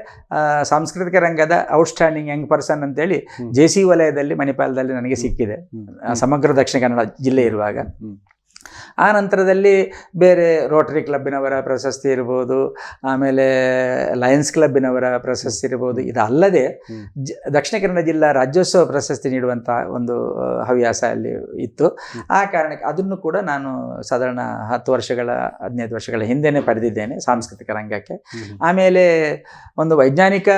ಸಾಂಸ್ಕೃತಿಕ ರಂಗದ ಔಟ್ಸ್ಟ್ಯಾಂಡಿಂಗ್ ಯಂಗ್ ಪರ್ಸನ್ ಅಂತೇಳಿ JC ವಲಯದಲ್ಲಿ ಮಣಿಪಾಲದಲ್ಲಿ ನನಗೆ ಸಿಕ್ಕಿದೆ, ಸಮಗ್ರ ದಕ್ಷಿಣ ಕನ್ನಡ ಜಿಲ್ಲೆ ಇರುವಾಗ. ಆ ನಂತರದಲ್ಲಿ ಬೇರೆ ರೋಟರಿ ಕ್ಲಬ್ಬಿನವರ ಪ್ರಶಸ್ತಿ ಇರ್ಬೋದು, ಆಮೇಲೆ ಲಯನ್ಸ್ ಕ್ಲಬ್ಬಿನವರ ಪ್ರಶಸ್ತಿ ಇರ್ಬೋದು. ಇದಲ್ಲದೆ ದಕ್ಷಿಣ ಕನ್ನಡ ಜಿಲ್ಲಾ ರಾಜ್ಯೋತ್ಸವ ಪ್ರಶಸ್ತಿ ನೀಡುವಂಥ ಒಂದು ಹವ್ಯಾಸ ಅಲ್ಲಿ ಇತ್ತು. ಆ ಕಾರಣಕ್ಕೆ ಅದನ್ನು ಕೂಡ ನಾನು ಸಾಧಾರಣ 15 ವರ್ಷಗಳ ಹಿಂದೆನೇ ಪಡೆದಿದ್ದೇನೆ ಸಾಂಸ್ಕೃತಿಕ ರಂಗಕ್ಕೆ. ಆಮೇಲೆ ಒಂದು ವೈಜ್ಞಾನಿಕ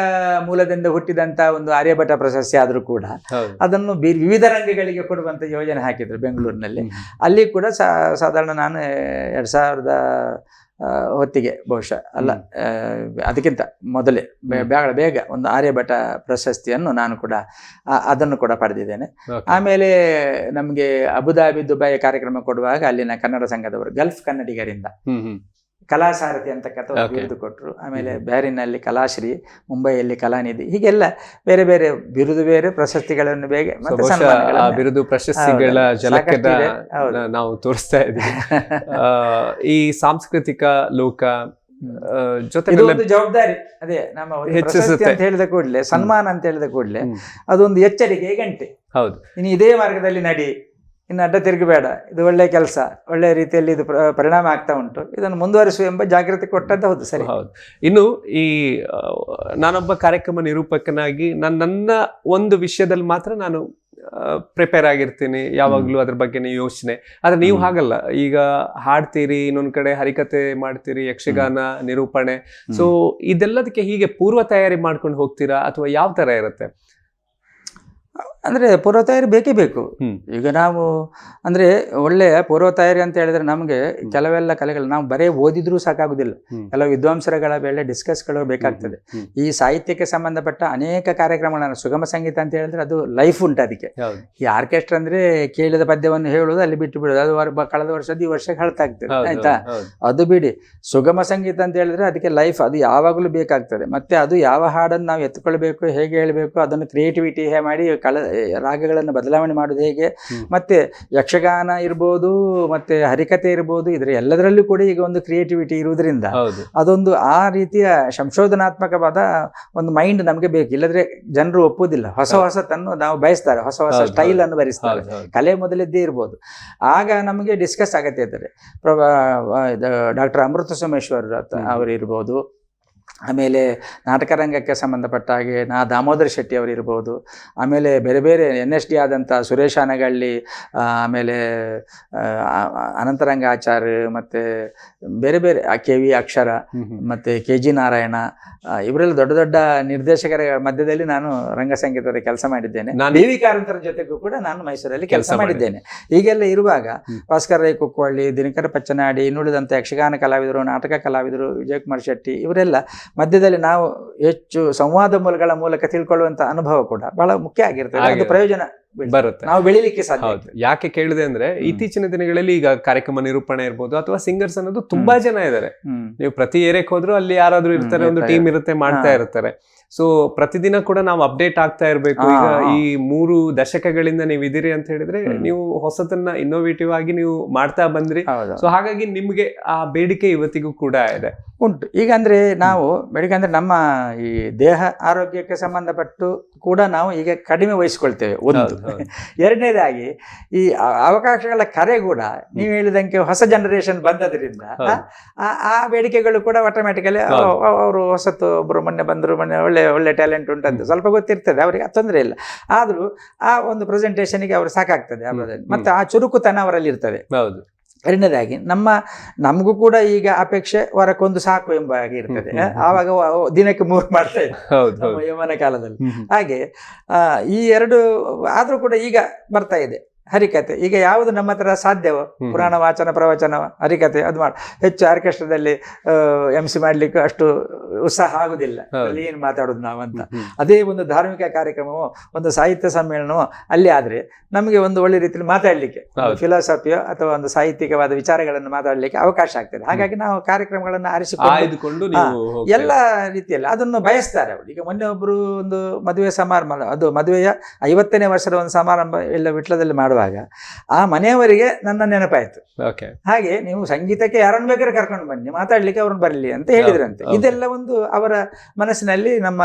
ಮೂಲದಿಂದ ಹುಟ್ಟಿದಂಥ ಒಂದು ಆರ್ಯಭಟ ಪ್ರಶಸ್ತಿ ಆದರೂ ಕೂಡ ಅದನ್ನು ವಿವಿಧ ರಂಗಗಳಿಗೆ ಕೊಡುವಂಥ ಯೋಜನೆ ಹಾಕಿದ್ರು ಬೆಂಗಳೂರಿನಲ್ಲಿ. ಅಲ್ಲಿ ಕೂಡ ಸಾಧಾರಣ ನಾನು 2000 ಹೊತ್ತಿಗೆ ಬಹುಶಃ ಅಲ್ಲ, ಅದಕ್ಕಿಂತ ಮೊದಲೇ ಬೇಗ ಒಂದು ಆರ್ಯಭಟ ಪ್ರಶಸ್ತಿಯನ್ನು ನಾನು ಕೂಡ ಅದನ್ನು ಕೂಡ ಪಡೆದಿದ್ದೇನೆ. ಆಮೇಲೆ ನಮಗೆ ಅಬುದಾಬಿ ದುಬೈ ಕಾರ್ಯಕ್ರಮ ಕೊಡುವಾಗ ಅಲ್ಲಿನ ಕನ್ನಡ ಸಂಘದವರು ಗಲ್ಫ್ ಕನ್ನಡಿಗರಿಂದ ಕಲಾಸಾರಥಿ ಅಂತಕ್ಕಂಥ ಬಿರುದು ಕೊಟ್ಟರು. ಆಮೇಲೆ ಬ್ಯಾರಿನಲ್ಲಿ ಕಲಾಶ್ರೀ, ಮುಂಬೈಯಲ್ಲಿ ಕಲಾನಿಧಿ, ಹೀಗೆಲ್ಲ ಬೇರೆ ಬೇರೆ ಬಿರುದು, ಬೇರೆ ಪ್ರಶಸ್ತಿಗಳನ್ನು ಬೇಗ ಮತ್ತೆ ಬಿರುದು ಪ್ರಶಸ್ತಿಗಳ ಜಲಕದ ನಾವು ತೋರಿಸ್ತಾ ಇದ್ದೀವಿ. ಈ ಸಾಂಸ್ಕೃತಿಕ ಲೋಕ ಜೊತೆ ಜವಾಬ್ದಾರಿ ಅದೇ ನಮ್ಮ ಪ್ರಶಸ್ತಿ ಅಂತ ಹೇಳಿದ ಕೂಡಲೇ, ಸನ್ಮಾನ ಅಂತ ಹೇಳಿದ ಕೂಡಲೇ ಅದೊಂದು ಎಚ್ಚರಿಕೆ ಗಂಟೆ. ಹೌದು, ಇನ್ನು ಇದೇ ಮಾರ್ಗದಲ್ಲಿ ನಡಿ, ಇನ್ನು ಅಡ್ಡ ತಿರುಗಬೇಡ, ಇದು ಒಳ್ಳೆ ಕೆಲಸ, ಒಳ್ಳೆಯ ರೀತಿಯಲ್ಲಿ ಇದು ಪರಿಣಾಮ ಆಗ್ತಾ ಉಂಟು, ಇದನ್ನು ಮುಂದುವರಿಸುವ ಎಂಬ ಜಾಗೃತಿ ಕೊಟ್ಟದ್ದು ಹೌದು. ಸರಿ. ಹೌದು. ಇನ್ನು ಈ ನಾನೊಬ್ಬ ಕಾರ್ಯಕ್ರಮ ನಿರೂಪಕನಾಗಿ ನನ್ನ ಒಂದು ವಿಷಯದಲ್ಲಿ ಮಾತ್ರ ನಾನು ಪ್ರಿಪೇರ್ ಆಗಿರ್ತೀನಿ, ಯಾವಾಗ್ಲೂ ಅದ್ರ ಬಗ್ಗೆ ಯೋಚನೆ. ಆದ್ರೆ ನೀವು ಹಾಗಲ್ಲ, ಈಗ ಹಾಡ್ತೀರಿ, ಇನ್ನೊಂದ್ ಕಡೆ ಹರಿಕತೆ ಮಾಡ್ತೀರಿ, ಯಕ್ಷಗಾನ ನಿರೂಪಣೆ. ಸೊ ಇದೆಲ್ಲದಕ್ಕೆ ಹೀಗೆ ಪೂರ್ವ ತಯಾರಿ ಮಾಡ್ಕೊಂಡು ಹೋಗ್ತೀರಾ ಅಥವಾ ಯಾವ ತರ ಇರುತ್ತೆ? ಅಂದರೆ ಪೂರ್ವ ತಯಾರಿ ಬೇಕೇ ಬೇಕು. ಈಗ ನಾವು ಅಂದರೆ ಒಳ್ಳೆಯ ಪೂರ್ವ ತಯಾರಿ ಅಂತ ಹೇಳಿದ್ರೆ ನಮಗೆ ಕೆಲವೆಲ್ಲ ಕಲೆಗಳು ನಾವು ಬರೇ ಓದಿದ್ರೂ ಸಾಕಾಗುದಿಲ್ಲ, ಕೆಲವು ವಿದ್ವಾಂಸರುಗಳ ಬೇಳೆ ಡಿಸ್ಕಸ್ಗಳು ಬೇಕಾಗ್ತದೆ. ಈ ಸಾಹಿತ್ಯಕ್ಕೆ ಸಂಬಂಧಪಟ್ಟ ಅನೇಕ ಕಾರ್ಯಕ್ರಮಗಳನ್ನು, ಸುಗಮ ಸಂಗೀತ ಅಂತ ಹೇಳಿದ್ರೆ ಅದು ಲೈಫ್ ಉಂಟು ಅದಕ್ಕೆ. ಈ ಆರ್ಕೆಸ್ಟ್ರಾ ಅಂದರೆ ಕೇಳಿದ ಪದ್ಯವನ್ನು ಹೇಳೋದು, ಅಲ್ಲಿ ಬಿಟ್ಟು ಬಿಡೋದು, ಅದು ಕಳೆದ ವರ್ಷದ ಈ ವರ್ಷಕ್ಕೆ ಹಳತಾಗ್ತದೆ, ಆಯ್ತಾ? ಅದು ಬಿಡಿ. ಸುಗಮ ಸಂಗೀತ ಅಂತ ಹೇಳಿದ್ರೆ ಅದಕ್ಕೆ ಲೈಫ್, ಅದು ಯಾವಾಗಲೂ ಬೇಕಾಗ್ತದೆ. ಮತ್ತೆ ಅದು ಯಾವ ಹಾಡನ್ನು ನಾವು ಎತ್ಕೊಳ್ಬೇಕು, ಹೇಗೆ ಹೇಳಬೇಕು, ಅದನ್ನು ಕ್ರಿಯೇಟಿವಿಟಿ ಮಾಡಿ ರಾಗಗಳನ್ನು ಬದಲಾವಣೆ ಮಾಡೋದು ಹೇಗೆ, ಮತ್ತೆ ಯಕ್ಷಗಾನ ಇರ್ಬೋದು, ಮತ್ತೆ ಹರಿಕತೆ ಇರ್ಬೋದು, ಇದ್ರ ಎಲ್ಲದರಲ್ಲೂ ಕೂಡ ಈಗ ಒಂದು ಕ್ರಿಯೇಟಿವಿಟಿ ಇರುವುದರಿಂದ ಅದೊಂದು ಆ ರೀತಿಯ ಸಂಶೋಧನಾತ್ಮಕವಾದ ಒಂದು ಮೈಂಡ್ ನಮಗೆ ಬೇಕು. ಇಲ್ಲದ್ರೆ ಜನರು ಒಪ್ಪುವುದಿಲ್ಲ. ಹೊಸತನ್ನು ನಾವು ಬಯಸ್ತಾರೆ, ಹೊಸ ಸ್ಟೈಲ್ ಅನ್ನು ಬಯಸ್ತಾರೆ. ಕಲೆ ಮೊದಲಿದ್ದೇ ಇರ್ಬೋದು. ಆಗ ನಮಗೆ ಡಿಸ್ಕಸ್ ಆಗತ್ತೆ ಇದ್ದಾರೆ. ಡಾಕ್ಟರ್ ಅಮೃತ ಸೋಮೇಶ್ವರ್ ಅವರು ಇರ್ಬೋದು, ಆಮೇಲೆ ನಾಟಕ ರಂಗಕ್ಕೆ ಸಂಬಂಧಪಟ್ಟ ಹಾಗೆ ದಾಮೋದರ ಶೆಟ್ಟಿ ಅವರು ಇರ್ಬೋದು, ಆಮೇಲೆ ಬೇರೆ ಬೇರೆ NSD ಆದಂಥ ಸುರೇಶ್ ಆನಗಳ್ಳಿ, ಆಮೇಲೆ ಅನಂತರಂಗ ಆಚಾರ್ಯ, ಮತ್ತು ಬೇರೆ ಬೇರೆ KV ಅಕ್ಷರ, ಮತ್ತು KG ನಾರಾಯಣ, ಇವರೆಲ್ಲ ದೊಡ್ಡ ದೊಡ್ಡ ನಿರ್ದೇಶಕರ ಮಧ್ಯದಲ್ಲಿ ನಾನು ರಂಗ ಸಂಗೀತದ ಕೆಲಸ ಮಾಡಿದ್ದೇನೆ. DV ಕಾರಂತರ ಜೊತೆಗೂ ಕೂಡ ನಾನು ಮೈಸೂರಲ್ಲಿ ಕೆಲಸ ಮಾಡಿದ್ದೇನೆ. ಹೀಗೆಲ್ಲ ಇರುವಾಗ ಭಾಸ್ಕರ್ ರೈ ಕುಕ್ಕವಳ್ಳಿ, ದಿನಕರ ಪಚ್ಚನಾಡಿ, ಇನ್ನುಳಿದಂಥ ಯಕ್ಷಗಾನ ಕಲಾವಿದರು, ನಾಟಕ ಕಲಾವಿದರು, ವಿಜಯಕುಮಾರ್ ಶೆಟ್ಟಿ, ಇವರೆಲ್ಲ ಮಧ್ಯದಲ್ಲಿ ನಾವು ಹೆಚ್ಚು ಸಂವಾದ ಮೂಲಕ ತಿಳ್ಕೊಳ್ಳುವಂತ ಅನುಭವ ಕೂಡ ಬಹಳ ಮುಖ್ಯ ಆಗಿರ್ತದೆ. ಅದು ಪ್ರಯೋಜನ ಬರುತ್ತೆ, ನಾವು ಬೆಳಿಲಿಕ್ಕೆ ಸಾಧ್ಯ. ಯಾಕೆ ಕೇಳಿದೆ ಅಂದ್ರೆ ಇತ್ತೀಚಿನ ದಿನಗಳಲ್ಲಿ ಈಗ ಕಾರ್ಯಕ್ರಮ ನಿರೂಪಣೆ ಇರ್ಬೋದು ಅಥವಾ ಸಿಂಗರ್ಸ್ ಅನ್ನೋದು ತುಂಬಾ ಜನ ಇದ್ದಾರೆ. ನೀವು ಪ್ರತಿ ಏರಿಯಾಕ್ಕೆ ಹೋದ್ರು ಅಲ್ಲಿ ಯಾರಾದ್ರೂ ಇರ್ತಾರೆ, ಒಂದು ಟೀಮ್ ಇರುತ್ತೆ, ಮಾಡ್ತಾ ಇರ್ತಾರೆ. ಸೊ ಪ್ರತಿದಿನ ಕೂಡ ನಾವು ಅಪ್ಡೇಟ್ ಆಗ್ತಾ ಇರ್ಬೇಕು. ಈಗ ಈ 3 ದಶಕಗಳಿಂದ ನೀವು ಇದೀರಿ ಅಂತ ಹೇಳಿದ್ರೆ ನೀವು ಹೊಸತನ್ನ ಇನ್ನೋವೇಟಿವ್ ಆಗಿ ನೀವು ಮಾಡ್ತಾ ಬಂದ್ರಿ. ಸೊ ಹಾಗಾಗಿ ನಿಮ್ಗೆ ಆ ಬೇಡಿಕೆ ಇವತ್ತಿಗೂ ಕೂಡ ಉಂಟು. ಈಗ ಅಂದ್ರೆ ನಾವು ಬೇಡಿಕೆ ಅಂದ್ರೆ ನಮ್ಮ ಈ ದೇಹ ಆರೋಗ್ಯಕ್ಕೆ ಸಂಬಂಧಪಟ್ಟು ಕೂಡ ನಾವು ಈಗ ಕಡಿಮೆ ವಹಿಸ್ಕೊಳ್ತೇವೆ ಒಂದು. ಎರಡನೇದಾಗಿ ಈ ಅವಕಾಶಗಳ ಕರೆ ಕೂಡ ನೀವು ಹೇಳಿದಂಗೆ ಹೊಸ ಜನರೇಷನ್ ಬಂದದ್ರಿಂದ ಆ ಬೇಡಿಕೆಗಳು ಕೂಡ ಆಟೋಮ್ಯಾಟಿಕಲಿ ಅವರು ಹೊಸತು ಒಬ್ರು ಮೊನ್ನೆ ಒಳ್ಳೆ ಟ್ಯಾಲೆಂಟ್ ಉಂಟಂತ ಸ್ವಲ್ಪ ಗೊತ್ತಿರ್ತದೆ ಅವರಿಗೆ, ತೊಂದರೆ ಇಲ್ಲ. ಆದ್ರೂ ಆ ಒಂದು ಪ್ರೆಸೆಂಟೇಷನ್ಗೆ ಅವರು ಸಾಕಾಗ್ತದೆ, ಮತ್ತೆ ಆ ಚುರುಕುತನ ಅವರಲ್ಲಿ ಇರ್ತದೆ. ಹೌದು. ಎರಡನೇದಾಗಿ ನಮಗೂ ಕೂಡ ಈಗ ಅಪೇಕ್ಷೆ ವಾರಕ್ಕೊಂದು ಸಾಕು ಎಂಬ ಹಾಗೆ ಇರ್ತದೆ. ಆವಾಗ ದಿನಕ್ಕೆ 3 ಮಾಡ್ತಾ ಇದ್ದೆ ಯೌವನ ಕಾಲದಲ್ಲಿ. ಹಾಗೆ ಈ 2 ಆದ್ರೂ ಕೂಡ ಈಗ ಬರ್ತಾ ಇದೆ. ಹರಿಕತೆ ಈಗ ಯಾವುದು ನಮ್ಮ ಹತ್ರ ಸಾಧ್ಯವೋ, ಪುರಾಣ ವಾಚನ ಪ್ರವಚನ ಹರಿಕತೆ ಅದು ಹೆಚ್ಚು ಆರ್ಕೆಸ್ಟ್ರಾದಲ್ಲಿ MC ಮಾಡ್ಲಿಕ್ಕೆ ಅಷ್ಟು ಉತ್ಸಾಹ ಆಗುದಿಲ್ಲ, ಅಲ್ಲಿ ಏನು ಮಾತಾಡೋದು ನಾವಂತ. ಅದೇ ಒಂದು ಧಾರ್ಮಿಕ ಕಾರ್ಯಕ್ರಮವೋ, ಒಂದು ಸಾಹಿತ್ಯ ಸಮ್ಮೇಳನವೋ ಅಲ್ಲಿ ಆದ್ರೆ ನಮಗೆ ಒಂದು ಒಳ್ಳೆ ರೀತಿಯಲ್ಲಿ ಮಾತಾಡ್ಲಿಕ್ಕೆ, ಫಿಲಾಸಫಿಯೋ ಅಥವಾ ಒಂದು ಸಾಹಿತ್ಯಿಕವಾದ ವಿಚಾರಗಳನ್ನು ಮಾತಾಡ್ಲಿಕ್ಕೆ ಅವಕಾಶ ಆಗ್ತದೆ. ಹಾಗಾಗಿ ನಾವು ಕಾರ್ಯಕ್ರಮಗಳನ್ನು ಆರಿಸಿಕೊಂಡು ಎಲ್ಲ ರೀತಿಯಲ್ಲಿ ಅದನ್ನು ಬಯಸ್ತಾರೆ ಅವರು. ಈಗ ಮೊನ್ನೆ ಒಬ್ರು ಒಂದು ಮದುವೆ ಸಮಾರಂಭ, ಅದು ಮದುವೆಯ 50ನೇ ವರ್ಷದ ಒಂದು ಸಮಾರಂಭ ಎಲ್ಲ ವಿಟ್ಲದಲ್ಲಿ ಮಾಡುವ ಮಾಡುವಾಗ ಆ ಮನೆಯವರಿಗೆ ನನ್ನ ನೆನಪಾಯ್ತು. ಓಕೆ. ಹಾಗೆ ನೀವು ಸಂಗೀತಕ್ಕೆ ಯಾರನ್ನು ಬೇಕಾದ್ರೆ ಕರ್ಕೊಂಡು ಬನ್ನಿ, ಮಾತಾಡ್ಲಿಕ್ಕೆ ಅವ್ರನ್ನ ಬರಲಿ ಅಂತ ಹೇಳಿದ್ರಂತೆ. ಇದೆಲ್ಲ ಒಂದು ಅವರ ಮನಸ್ಸಿನಲ್ಲಿ ನಮ್ಮ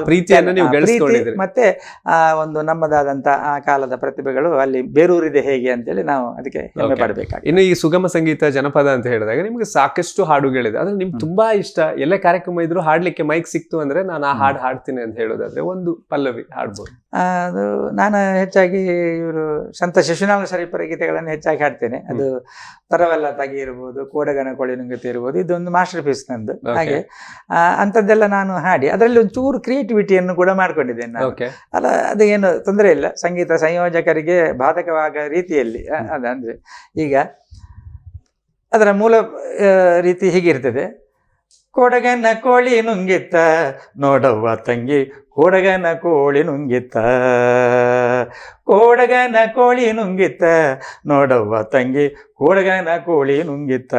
ಪ್ರೀತಿಯನ್ನು ನೀವು ಗಳಿಸ್ಕೊಂಡಿದ್ರಿ. ಮತ್ತೆ ಆ ಒಂದು ನಮ್ಮದಾದಂತ ಆ ಕಾಲದ ಪ್ರತಿಭೆಗಳು ಅಲ್ಲಿ ಬೇರೂರಿದೆ ಹೇಗೆ ಅಂತೇಳಿ ನಾವು ಅದಕ್ಕೆ ಹೆಮ್ಮೆ ಪಡಬೇಕಾಗಿ. ಇನ್ನು ಈ ಸುಗಮ ಸಂಗೀತ ಜನಪದ ಅಂತ ಹೇಳಿದಾಗ ನಿಮ್ಗೆ ಸಾಕಷ್ಟು ಹಾಡುಗಳಿದೆ, ಅದ್ರ ನಿಮ್ಗೆ ತುಂಬಾ ಇಷ್ಟ, ಎಲ್ಲ ಕಾರ್ಯಕ್ರಮ ಇದ್ರು ಹಾಡ್ಲಿಕ್ಕೆ ಮೈಕ್ ಸಿಕ್ತು ಅಂದ್ರೆ ನಾನು ಆ ಹಾಡು ಹಾಡ್ತೀನಿ ಅಂತ ಹೇಳೋದಾದ್ರೆ ಒಂದು ಪಲ್ಲವಿ ಹಾಡ್ಬೋದು? ಅದು ನಾನು ಹೆಚ್ಚಾಗಿ ಇವರು ಸಂತ ಶಿಶುನಾಳ ಶರೀಫರ ಗೀತೆಗಳನ್ನು ಹೆಚ್ಚಾಗಿ ಹಾಡ್ತೇನೆ. ಅದು ತರವೆಲ್ಲ ತಗಿ ಇರ್ಬೋದು, ಕೋಡಗನ ಕೊಳಿ ನುಂಗತಿ ಇರ್ಬೋದು, ಇದೊಂದು ಮಾಸ್ಟರ್ ಪೀಸ್ ನಂದು. ಹಾಗೆ ಅಂಥದ್ದೆಲ್ಲ ನಾನು ಹಾಡಿ ಅದರಲ್ಲಿ ಒಂಚೂರು ಕ್ರಿಯೇಟಿವಿಟಿಯನ್ನು ಕೂಡ ಮಾಡ್ಕೊಂಡಿದ್ದೇನೆ ನಾನು. ಅಲ್ಲ, ಅದು ಏನು ತೊಂದರೆ ಇಲ್ಲ, ಸಂಗೀತ ಸಂಯೋಜಕರಿಗೆ ಬಾಧಕವಾದ ರೀತಿಯಲ್ಲಿ. ಅದಂದ್ರೆ ಈಗ ಅದರ ಮೂಲ ರೀತಿ ಹೀಗಿರ್ತದೆ: ಕೊಡಗನ ಕೋಳಿ ನುಂಗಿತ್ತ ನೋಡವ್ವ ತಂಗಿ, ಕೊಡಗನ ಕೋಳಿ ನುಂಗಿತ್ತ, ಕೊಡಗನ ಕೋಳಿ ನುಂಗಿತ್ತ ನೋಡವ್ವ ತಂಗಿ, ಕೊಡಗನ ಕೋಳಿ ನುಂಗಿತ್ತ.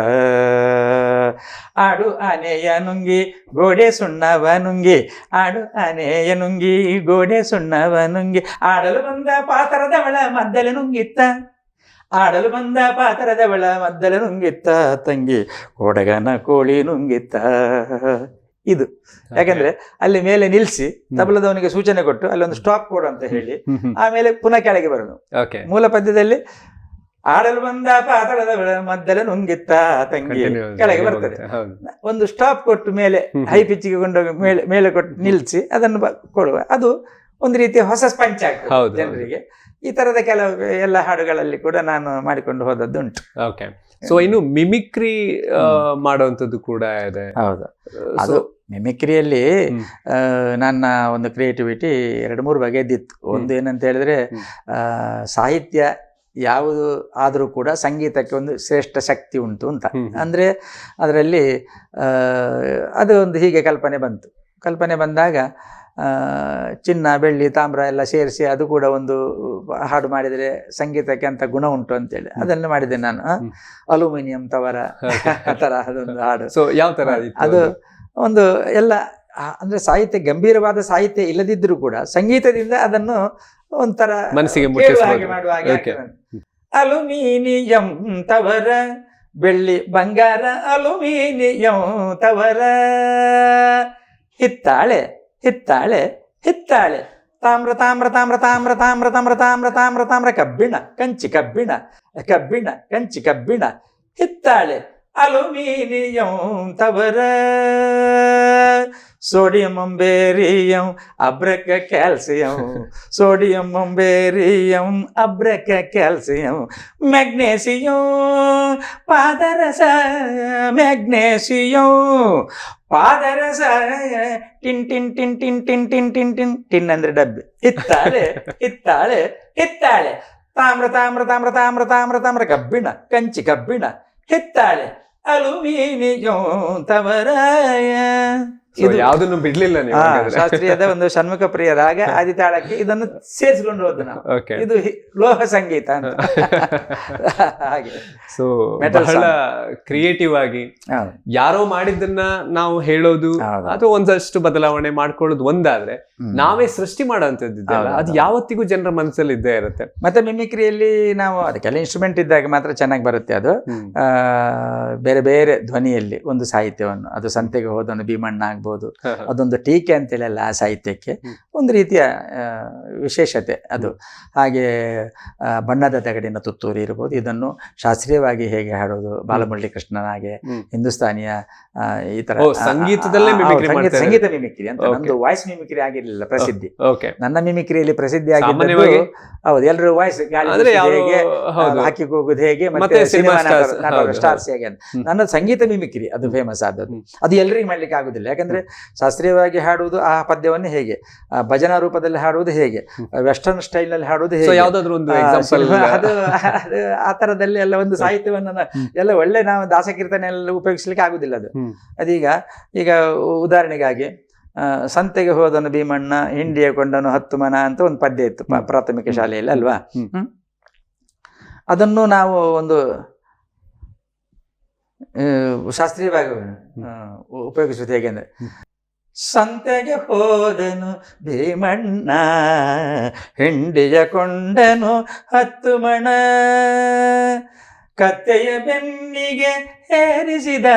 ಆಡು ಆನೆಯ ನುಂಗಿ ಗೋಡೆ ಸುಣ್ಣವ ನುಂಗಿ, ಆಡು ಆನೆಯ ನುಂಗಿ ಗೋಡೆ ಸುಣ್ಣವ ನುಂಗಿ, ಆಡಲು ಬಂದ ಪಾತ್ರದವಳ ಮದ್ದಲೆ ನುಂಗಿತ್ತ, ಆಡಲು ಬಂದ ಪಾತ್ರದವಳ ಮದ್ದಲೆ ನುಂಗಿತ್ತ ತಂಗಿ, ಕೊಡಗನ ಕೋಳಿ ನುಂಗಿತ್ತ. ಇದು ಯಾಕಂದ್ರೆ ಅಲ್ಲಿ ಮೇಲೆ ನಿಲ್ಸಿ ತಬಲದವನಿಗೆ ಸೂಚನೆ ಕೊಟ್ಟು ಅಲ್ಲೊಂದು ಸ್ಟಾಪ್ ಕೊಡು ಅಂತ ಹೇಳಿ ಆಮೇಲೆ ಪುನಃ ಕೆಳಗೆ ಬರೋದು. ಮೂಲ ಪದ್ಯದಲ್ಲಿ ಆಡಲು ಬಂದ ಪಾತ್ರದವಳ ಮದ್ದಲೆ ನುಂಗಿತ್ತ ತಂಗಿ ಕೆಳಗೆ ಬರ್ತದೆ. ಒಂದು ಸ್ಟಾಪ್ ಕೊಟ್ಟು ಮೇಲೆ ಹೈ ಪಿಚ್ಗೆ ಕೊಂಡೋಗಿ ಮೇಲೆ ಕೊಟ್ಟು ನಿಲ್ಸಿ ಅದನ್ನು ಕೊಡುವ, ಅದು ಒಂದು ರೀತಿಯ ಹೊಸ ಸ್ಪಂಚ್ ಆಗ್ತದೆ ಜನರಿಗೆ. ಈ ತರದ ಕೆಲವು ಎಲ್ಲ ಹಾಡುಗಳಲ್ಲಿ ಕೂಡ ನಾನು ಮಾಡಿಕೊಂಡು ಹೋದದ್ದು ಉಂಟು. ಓಕೆ. ಸೊ ಇನ್ನು ಮಿಮಿಕ್ರಿ ಮಾಡುವಂಥದ್ದು ಕೂಡ ಇದೆ. ಹೌದು, ಅದು ಮಿಮಿಕ್ರಿಯಲ್ಲಿ ನನ್ನ ಒಂದು ಕ್ರಿಯೇಟಿವಿಟಿ 2-3 ಬಗೆದಿತ್ತು. ಒಂದು ಏನಂತ ಹೇಳಿದ್ರೆ, ಸಾಹಿತ್ಯ ಯಾವುದು ಆದರೂ ಕೂಡ ಸಂಗೀತಕ್ಕೆ ಒಂದು ಶ್ರೇಷ್ಠ ಶಕ್ತಿ ಉಂಟು ಅಂತ. ಅಂದರೆ ಅದರಲ್ಲಿ ಅದು ಒಂದು ಹೀಗೆ ಕಲ್ಪನೆ ಬಂದಾಗ ಚಿನ್ನ ಬೆಳ್ಳಿ ತಾಮ್ರ ಎಲ್ಲ ಸೇರಿಸಿ ಅದು ಕೂಡ ಒಂದು ಹಾಡು ಮಾಡಿದರೆ ಸಂಗೀತಕ್ಕೆ ಅಂತ ಗುಣ ಉಂಟು ಅಂತೇಳಿ ಅದನ್ನು ಮಾಡಿದೆ ನಾನು. ಅಲ್ಯೂಮಿನಿಯಂ ತವರ ತರಹದೊಂದು ಹಾಡು. ಸೊ ಯಾವ ತರ ಅದು ಒಂದು ಎಲ್ಲ ಅಂದ್ರೆ ಸಾಹಿತ್ಯ, ಗಂಭೀರವಾದ ಸಾಹಿತ್ಯ ಇಲ್ಲದಿದ್ದರೂ ಕೂಡ ಸಂಗೀತದಿಂದ ಅದನ್ನು ಒಂಥರ ಮನಸ್ಸಿಗೆ ಮಾಡುವ ಹಾಗೆ. ಅಲ್ಯೂಮಿನಿಯಂ ತವರ ಬೆಳ್ಳಿ ಬಂಗಾರ, ಅಲ್ಯೂಮಿನಿಯಂ ತವರ, ಹಿತ್ತಾಳೆ ಹಿತ್ತಾಳೆ ಹಿತ್ತಾಳೆ, ತಾಮ್ರ ತಾಮ್ರ ತಾಮ್ರ ತಾಮ್ರ ತಾಮ್ರ ತಾಮ್ರ ತಾಮ್ರ ತಾಮ್ರ ತಾಮ್ರ, ಕಬ್ಬಿಣ ಕಂಚಿ ಕಬ್ಬಿಣ, ಕಬ್ಬಿಣ ಕಂಚಿ ಕಬ್ಬಿಣ, ಹಿತ್ತಾಳೆ ಅಲ್ಯೂಮಿನಿಯಂ ತವರ, ಸೋಡಿಯಂ ಬೇರಿಯಂ ಅಬ್ರಕ ಕ್ಯಾಲ್ಸಿಯಂ, ಸೋಡಿಯಂ ಬೇರಿಯಂ ಅಬ್ರಕ ಕ್ಯಾಲ್ಸಿಯಂ, ಮ್ಯಾಗ್ನೇಸಿಯಂ ಪಾದರಸ, ಮ್ಯಾಗ್ನೇಸಿಯಂ ಪಾದರಸ, tin tin tin tin tin tin tin tin tin ಅಂದ್ರೆ ಡಬ್ಬಿ, ಹಿತ್ತಾಳೆ ಹಿತ್ತಾಳೆ ಹಿತ್ತಾಳೆ, ತಾಮ್ರ ತಾಮ್ರ ತಾಮ್ರ ತಾಮ್ರ ತಾಮ್ರ ತಾಮ್ರ, ಕಬ್ಬಿಣ ಕಂಚಿ ಕಬ್ಬಿಣ, ಹಿತ್ತಾಳೆ ಅಲ್ಯೂಮಿನಿಯಂ ತವರ. ಯಾವುದನ್ನು ಬಿಡ್ಲಿಲ್ಲ ನೀವು. ಶಾಸ್ತ್ರೀಯದ ಒಂದು ಷಣ್ಮುಖ ಪ್ರಿಯ ರಾಗ ಆದಿತಾಳಕ್ಕೆ ಇದನ್ನು ಸೇರಿಸಿಕೊಂಡು ಹೋದ ನಾವು. ಇದು ಲೋಹ ಸಂಗೀತ ಅಂತ. ಹಾಗೆ ಸೊ ಬಹಳ ಕ್ರಿಯೇಟಿವ್ ಆಗಿ ಯಾರೋ ಮಾಡಿದ್ದನ್ನ ನಾವು ಹೇಳೋದು ಅಥವಾ ಒಂದಷ್ಟು ಬದಲಾವಣೆ ಮಾಡ್ಕೊಳ್ಳೋದು ಒಂದಾದ್ರೆ, ನಾವೇ ಸೃಷ್ಟಿ ಮಾಡೋಂಥದ್ದಿದ್ದಲ್ಲ ಅದು ಯಾವತ್ತಿಗೂ ಜನರ ಮನಸ್ಸಲ್ಲಿ ಇದ್ದೇ ಇರುತ್ತೆ. ಮತ್ತೆ ಮಿಮಿಕ್ರಿಯಲ್ಲಿ ನಾವು ಅದಕ್ಕೆಲ್ಲ ಇನ್ಸ್ಟ್ರೂಮೆಂಟ್ ಇದ್ದಾಗ ಮಾತ್ರ ಚೆನ್ನಾಗಿ ಬರುತ್ತೆ. ಅದು ಬೇರೆ ಬೇರೆ ಧ್ವನಿಯಲ್ಲಿ ಒಂದು ಸಾಹಿತ್ಯವನ್ನು, ಅದು ಸಂತೆಗೆ ಹೋದವನು ಭೀಮಣ್ಣ ಆಗ್ಬೋದು, ಅದೊಂದು ಟೀಕೆ ಅಂತೇಳಿ ಅಲ್ಲ, ಆ ಸಾಹಿತ್ಯಕ್ಕೆ ಒಂದು ರೀತಿಯ ವಿಶೇಷತೆ ಅದು. ಹಾಗೆ ಬಣ್ಣದ ತಗಡಿನ ತುತ್ತೂರಿ ಇರ್ಬೋದು, ಇದನ್ನು ಶಾಸ್ತ್ರೀಯವಾಗಿ ಹೇಗೆ ಹಾಡೋದು, ಬಾಲಮುರಳಿ ಕೃಷ್ಣನ ಹಾಗೆ ಹಿಂದೂಸ್ತಾನಿಯ ಈ ತರ ಸಂಗೀತದಲ್ಲೇ ಸಂಗೀತ ಮಿಮಿಕ್ರಿ ಅಂತ. ನಮ್ದು ವಾಯ್ಸ್ ಮಿಮಿಕ್ರಿ ಆಗಿರ್ಲಿಲ್ಲ ಪ್ರಸಿದ್ಧಿ. ನನ್ನ ಮಿಮಿಕ್ರಿಯಲ್ಲಿ ಪ್ರಸಿದ್ಧಿ ಆಗಿದ್ದು ಹೌದು, ಎಲ್ಲರೂ ವಾಯ್ಸ್ ಹಾಕಿ ಹೋಗುದು ಹೇಗೆ, ಮತ್ತೆ ಸಿನಿಮಾ ಸ್ಟಾರ್ಸ್ ಹೇಗೆ ಅಂತ. ನನ್ನ ಸಂಗೀತ ಮಿಮಿಕ್ರಿ ಅದು ಫೇಮಸ್ ಆದದ್ದು. ಅದು ಎಲ್ರಿಗೂ ಮಾಡ್ಲಿಕ್ಕೆ ಆಗುದಿಲ್ಲ, ಯಾಕಂದ್ರೆ ಶಾಸ್ತ್ರೀಯವಾಗಿ ಹಾಡುವುದು ಆ ಪದ್ಯವನ್ನು ಹೇಗೆ, ಭಜನಾ ರೂಪದಲ್ಲಿ ಹಾಡುವುದು ಹೇಗೆ, ವೆಸ್ಟರ್ನ್ ಸ್ಟೈಲ್ ನಲ್ಲಿ ಹಾಡುವುದು ಹೇಗೆ, ಅದು ಆ ತರದಲ್ಲಿ ಎಲ್ಲ ಒಂದು ಸಾಹಿತ್ಯವನ್ನು ಎಲ್ಲ ಒಳ್ಳೆ ನಾವು ದಾಸಕೀರ್ತನೆ ಎಲ್ಲ ಉಪಯೋಗಿಸ್ಲಿಕ್ಕೆ ಆಗುದಿಲ್ಲ. ಅದೀಗ ಉದಾಹರಣೆಗಾಗಿ ಸಂತೆಗೆ ಹೋದನು ಭೀಮಣ್ಣ, ಹಿಂಡಿಯ ಕೊಂಡನು 10 ಮನ ಅಂತ ಒಂದು ಪದ್ಯ ಇತ್ತು ಪ್ರಾಥಮಿಕ ಶಾಲೆಯಲ್ಲಿ ಅಲ್ವಾ. ಅದನ್ನು ನಾವು ಒಂದು ಶಾಸ್ತ್ರೀಯವಾಗಿ ಉಪಯೋಗಿಸುವುದು ಹೇಗೆಂದ್ರೆ, ಸಂತೆಗೆ ಹೋದನು ಭೀಮಣ್ಣ, ಹಿಂಡಿಯ ಕೊಂಡನು 10 ಮಣ, ಕತ್ತೆಯ ಬೆನ್ನಿಗೆ ಏರಿಸಿದ,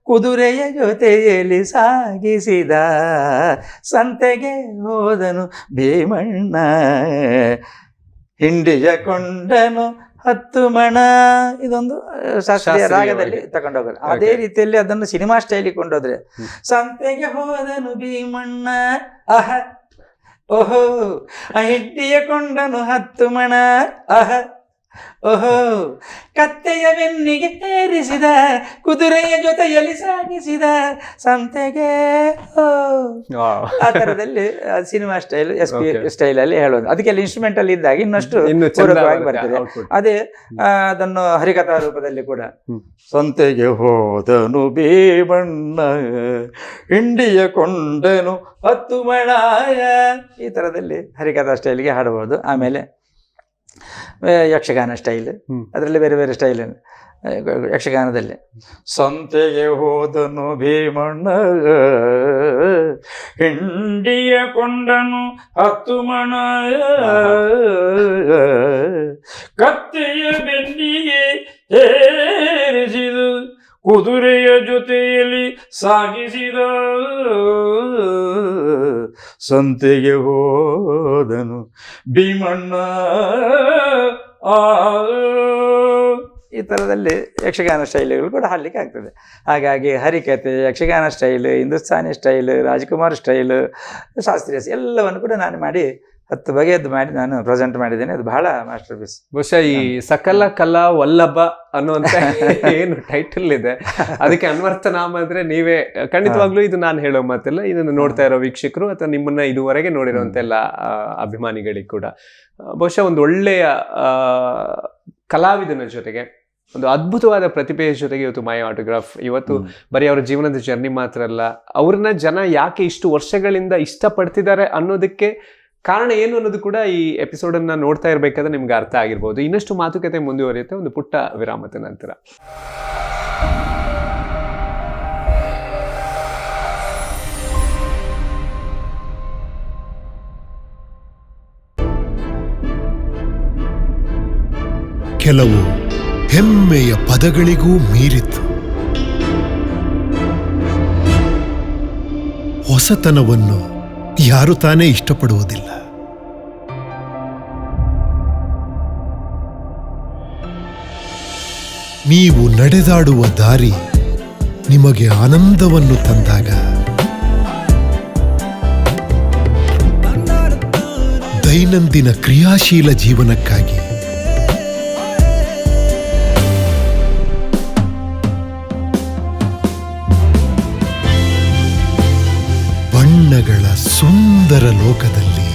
ಕುದುರೆಯ ಜೊತೆಯಲ್ಲಿ ಸಾಗಿಸಿದ. ಸಂತೆಗೆ ಹೋದನು ಭೀಮಣ್ಣ, ಹಿಂಡಿಯ ಕೊಂಡನು 10 ಮಣ. ಇದೊಂದು ಶಾಸ್ತ್ರೀಯ ರಾಗದಲ್ಲಿ ತಗೊಂಡೋಗಲ್ಲ. ಅದೇ ರೀತಿಯಲ್ಲಿ ಅದನ್ನು ಸಿನಿಮಾ ಸ್ಟೈಲಿಗೆ ಕೊಂಡೋದ್ರೆ, ಸಂತೆಗೆ ಹೋದನು ಭೀಮಣ್ಣ, ಅಹ ಓಹೋ, ಹಿಂಡಿಯ ಕೊಂಡನು 10 ಮಣ, ಅಹ ಓಹೋ, ಕತ್ತೆಯ ಬೆನ್ನಿಗೆ ಏರಿಸಿದ, ಕುದುರೆಯ ಜೊತೆಯಲ್ಲಿ ಸಾಗಿಸಿದ, ಸಂತೆಗೆ ಆ ಥರದಲ್ಲಿ ಸಿನಿಮಾ ಸ್ಟೈಲ್, SP ಸ್ಟೈಲಲ್ಲಿ ಹೇಳೋದು. ಅದಕ್ಕೆಲ್ಲ ಇನ್ಸ್ಟ್ರೂಮೆಂಟಲ್ ಇದ್ದಾಗ ಇನ್ನಷ್ಟು ಪೂರಕವಾಗಿ ಬರ್ತದೆ. ಅದೇ ಅದನ್ನು ಹರಿಕಥಾ ರೂಪದಲ್ಲಿ ಕೂಡ, ಸಂತೆಗೆ ಹೋದನು ಭೀಮಣ್ಣ, ಹಿಂಡಿಯ ಕೊಂಡನು 10 ಮಣ, ಈ ಥರದಲ್ಲಿ ಹರಿಕಥಾ ಸ್ಟೈಲ್ಗೆ ಹಾಡಬಹುದು. ಆಮೇಲೆ ಯಕ್ಷಗಾನ ಸ್ಟೈಲ್, ಅದರಲ್ಲಿ ಬೇರೆ ಬೇರೆ ಸ್ಟೈಲ್ ಯಕ್ಷಗಾನದಲ್ಲಿ. ಸಂತೆಗೆ ಹೋದನು ಭೀಮಣ್ಣ, ಹಿಂಡಿಯ ಕೊಂಡನು 10 ಮಣ, ಕತ್ತೆಯ ಬೆನ್ನಿಗೆ ಏರಿಸಿದು, ಕುದುರೆಯ ಜೊತೆಯಲ್ಲಿ ಸಾಗಿಸಿದ, ಸಂತೆಗೆ ಹೋದನು ಭೀಮಣ್ಣ. ಈ ಥರದಲ್ಲಿ ಯಕ್ಷಗಾನ ಸ್ಟೈಲ್ಗಳು ಕೂಡ ಹಾಡಲಿಕ್ಕೆ ಆಗ್ತದೆ. ಹಾಗಾಗಿ Harikathe, Yakshagana style, Hindustani style, Rajkumar style, ಶಾಸ್ತ್ರೀಯ ಎಲ್ಲವನ್ನು ಕೂಡ ನಾನು ಮಾಡಿ 10 ಬಗೆಯದ್ದು ಮಾಡಿ ನಾನು ಪ್ರೆಸೆಂಟ್ ಮಾಡಿದ್ದೇನೆ. ಅದು ಬಹಳ ಮಾಸ್ಟರ್ ಪೀಸ್. ಬಹುಶಃ ಈ ಸಕಲ ಕಲಾ ವಲ್ಲಭ ಅನ್ನುವಂತ ಏನು ಟೈಟಲ್ ಇದೆ, ಅದಕ್ಕೆ ಅನ್ವರ್ಥ ನಾಮ ಅಂದ್ರೆ ನೀವೇ. ಖಂಡಿತವಾಗ್ಲೂ ಇದು ನಾನು ಹೇಳೋ ಮಾತಿಲ್ಲ, ಇದನ್ನು ನೋಡ್ತಾ ಇರೋ ವೀಕ್ಷಕರು ಅಥವಾ ನಿಮ್ಮನ್ನ ಇದುವರೆಗೆ ನೋಡಿರುವಂತ ಎಲ್ಲ ಅಭಿಮಾನಿಗಳಿಗೆ ಕೂಡ ಬಹುಶಃ ಒಂದು ಒಳ್ಳೆಯ ಕಲಾವಿದನ ಜೊತೆಗೆ, ಒಂದು ಅದ್ಭುತವಾದ ಪ್ರತಿಭೆಯ ಜೊತೆಗೆ ಇವತ್ತು ಮೈ ಆಟೋಗ್ರಾಫ್ ಇವತ್ತು ಬರೀ ಅವರ ಜೀವನದ ಜರ್ನಿ ಮಾತ್ರ ಅಲ್ಲ, ಅವ್ರನ್ನ ಜನ ಯಾಕೆ ಇಷ್ಟು ವರ್ಷಗಳಿಂದ ಇಷ್ಟಪಡ್ತಿದ್ದಾರೆ ಅನ್ನೋದಕ್ಕೆ ಕಾರಣ ಏನು ಅನ್ನೋದು ಕೂಡ ಈ ಎಪಿಸೋಡ್ ಅನ್ನ ನೋಡ್ತಾ ಇರ್ಬೇಕಾದ್ರೆ ನಿಮ್ಗೆ ಅರ್ಥ ಆಗಿರ್ಬೋದು. ಇನ್ನಷ್ಟು ಮಾತುಕತೆ ಮುಂದುವರಿಯುತ್ತೆ ಒಂದು ಪುಟ್ಟ ವಿರಾಮದ ನಂತರ. ಕೆಲವು ಹೆಮ್ಮೆಯ ಪದಗಳಿಗೂ ಮೀರಿತು. ಹೊಸತನವನ್ನು ಯಾರು ತಾನೇ ಇಷ್ಟಪಡುವುದಿಲ್ಲ. ನೀವು ನಡೆದಾಡುವ ದಾರಿ ನಿಮಗೆ ಆನಂದವನ್ನು ತಂದಾಗ, ದೈನಂದಿನ ಕ್ರಿಯಾಶೀಲ ಜೀವನಕ್ಕಾಗಿ ಬಣ್ಣಗಳ ಸುಂದರ ಲೋಕದಲ್ಲಿ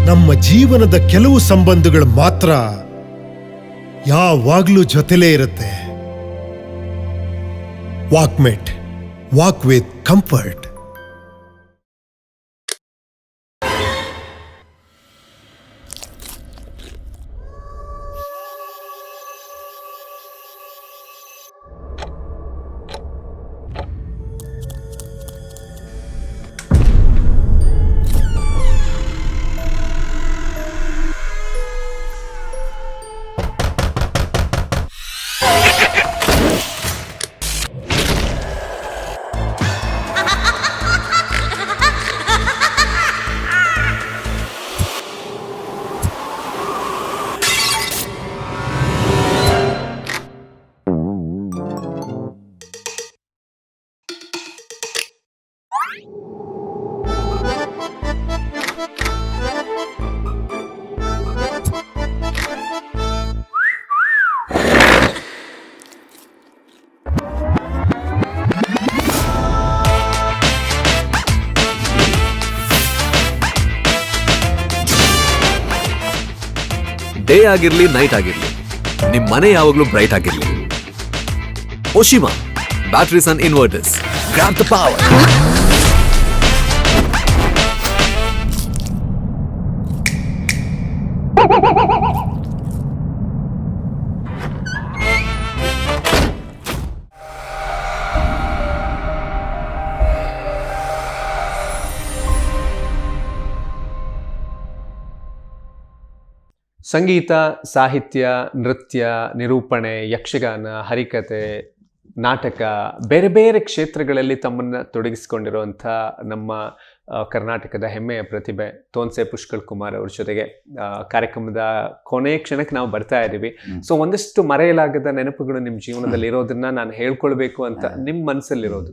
ನಮ್ಮ ಜೀವನದ ಕೆಲವು ಸಂಬಂಧಗಳು ಮಾತ್ರ ಯಾವಾಗ್ಲೂ ಜೊತೆಲೇ ಇರುತ್ತೆ. Walkmate, walk with comfort. Day ಆಗಿರ್ಲಿ ನೈಟ್ ಆಗಿರ್ಲಿ, ನಿಮ್ ಮನೆ ಯಾವಾಗ್ಲೂ ಬ್ರೈಟ್ ಆಗಿರ್ಲಿ. Oshima batteries and inverters, grab the power. ಸಂಗೀತ, ಸಾಹಿತ್ಯ, ನೃತ್ಯ, ನಿರೂಪಣೆ, ಯಕ್ಷಗಾನ, ಹರಿಕತೆ, ನಾಟಕ, ಬೇರೆ ಬೇರೆ ಕ್ಷೇತ್ರಗಳಲ್ಲಿ ತಮ್ಮನ್ನು ತೊಡಗಿಸಿಕೊಂಡಿರುವಂಥ ನಮ್ಮ ಕರ್ನಾಟಕದ ಹೆಮ್ಮೆಯ ಪ್ರತಿಭೆ ತೋನ್ಸೆ ಪುಷ್ಕಳ್ ಕುಮಾರ್ ಅವ್ರ ಜೊತೆಗೆ ಕಾರ್ಯಕ್ರಮದ ಕೊನೆಯ ಕ್ಷಣಕ್ಕೆ ನಾವು ಬರ್ತಾ ಇದ್ದೀವಿ. ಸೊ ಒಂದಷ್ಟು ಮರೆಯಲಾಗದ ನೆನಪುಗಳು ನಿಮ್ಮ ಜೀವನದಲ್ಲಿ ಇರೋದನ್ನ ನಾನು ಹೇಳ್ಕೊಳ್ಬೇಕು ಅಂತ ನಿಮ್ಮ ಮನಸ್ಸಲ್ಲಿರೋದು?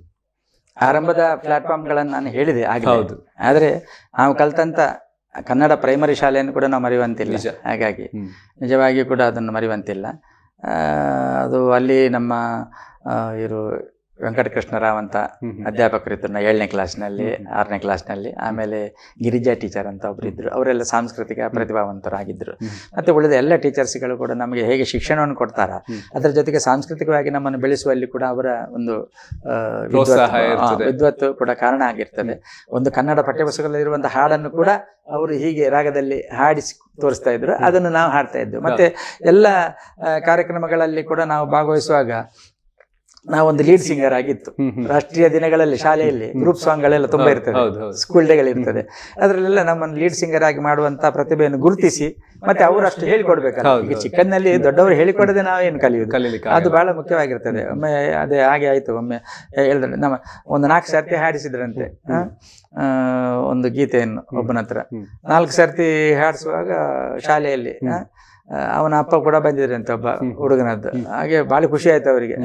ಆರಂಭದ ಪ್ಲಾಟ್ಫಾರ್ಮ್ಗಳನ್ನು ನಾನು ಹೇಳಿದೆ ಆಗಲೇ. ಹೌದು. ಆದರೆ ನಾವು ಕಲ್ತಂತ ಕನ್ನಡ ಪ್ರೈಮರಿ ಶಾಲೆಯನ್ನು ಕೂಡ ನಾವು ಮರೆಯುವಂತಿಲ್ಲ. ಹಾಗಾಗಿ ನಿಜವಾಗಿಯೂ ಕೂಡ ಅದನ್ನು ಮರೆಯುವಂತಿಲ್ಲ. ಅದು ಅಲ್ಲಿ ನಮ್ಮ ಇವರು ವೆಂಕಟಕೃಷ್ಣರಾವ್ ಅಂತ ಅಧ್ಯಾಪಕರಿದ್ದರು 7ನೇ ಕ್ಲಾಸ್ನಲ್ಲಿ, 6ನೇ ಕ್ಲಾಸ್ನಲ್ಲಿ. ಆಮೇಲೆ ಗಿರಿಜಾ ಟೀಚರ್ ಅಂತ ಒಬ್ಬರು ಇದ್ದರು. ಅವರೆಲ್ಲ ಸಾಂಸ್ಕೃತಿಕ ಪ್ರತಿಭಾವಂತರಾಗಿದ್ದರು. ಮತ್ತು ಉಳಿದ ಎಲ್ಲ ಟೀಚರ್ಸ್ಗಳು ಕೂಡ ನಮಗೆ ಹೇಗೆ ಶಿಕ್ಷಣವನ್ನು ಕೊಡ್ತಾರ, ಅದರ ಜೊತೆಗೆ ಸಾಂಸ್ಕೃತಿಕವಾಗಿ ನಮ್ಮನ್ನು ಬೆಳೆಸುವಲ್ಲಿ ಕೂಡ ಅವರ ಒಂದು ವಿದ್ವತ್ತು ಕೂಡ ಕಾರಣ ಆಗಿರ್ತದೆ. ಒಂದು ಕನ್ನಡ ಪಠ್ಯಪುಸ್ತಕದಲ್ಲಿರುವಂಥ ಹಾಡನ್ನು ಕೂಡ ಅವರು ಹೀಗೆ ರಾಗದಲ್ಲಿ ಹಾಡಿಸಿ ತೋರಿಸ್ತಾ ಇದ್ರು, ಅದನ್ನು ನಾವು ಹಾಡ್ತಾ ಇದ್ವಿ. ಮತ್ತೆ ಎಲ್ಲ ಕಾರ್ಯಕ್ರಮಗಳಲ್ಲಿ ಕೂಡ ನಾವು ಭಾಗವಹಿಸುವಾಗ ನಾವೊಂದು ಲೀಡ್ ಸಿಂಗರ್ ಆಗಿತ್ತು. ರಾಷ್ಟ್ರೀಯ ದಿನಗಳಲ್ಲಿ ಶಾಲೆಯಲ್ಲಿ ಗ್ರೂಪ್ ಸಾಂಗ್ಗಳೆಲ್ಲ ತುಂಬಾ ಇರ್ತದೆ, ಸ್ಕೂಲ್ ಡೇಗಳಿರ್ತದೆ. ಅದರಲ್ಲೆಲ್ಲ ನಮ್ಮನ್ನು ಲೀಡ್ ಸಿಂಗರ್ ಆಗಿ ಮಾಡುವಂತ ಪ್ರತಿಭೆಯನ್ನು ಗುರುತಿಸಿ ಮತ್ತೆ ಅವರು ಅಷ್ಟು ಹೇಳಿಕೊಡ್ಬೇಕಲ್ಲ. ಈಗ ಚಿಕ್ಕನ್ನಲ್ಲಿ ದೊಡ್ಡವರು ಹೇಳಿಕೊಡದೆ ನಾವೇನು ಕಲಿಯುವುದು, ಅದು ಬಹಳ ಮುಖ್ಯವಾಗಿರ್ತದೆ. ಒಮ್ಮೆ ಅದೇ ಹಾಗೆ ಆಯ್ತು. ಒಮ್ಮೆ ಹೇಳಿದ್ರೆ ನಮ್ಮ ಒಂದು 4 ಸರ್ತಿ ಹಾಡಿಸಿದ್ರಂತೆ ಒಂದು ಗೀತೆಯನ್ನು ಒಬ್ಬನ ಹತ್ರ. 4 ಸರ್ತಿ ಹಾಡಿಸುವಾಗ ಶಾಲೆಯಲ್ಲಿ ಅವನ ಅಪ್ಪ ಕೂಡ ಬಂದಿದ್ರಂತೆ, ಒಬ್ಬ ಹುಡುಗನದ್ದು. ಹಾಗೆ ಭಾಳ ಖುಷಿ ಆಯ್ತು ಅವರಿಗೆ.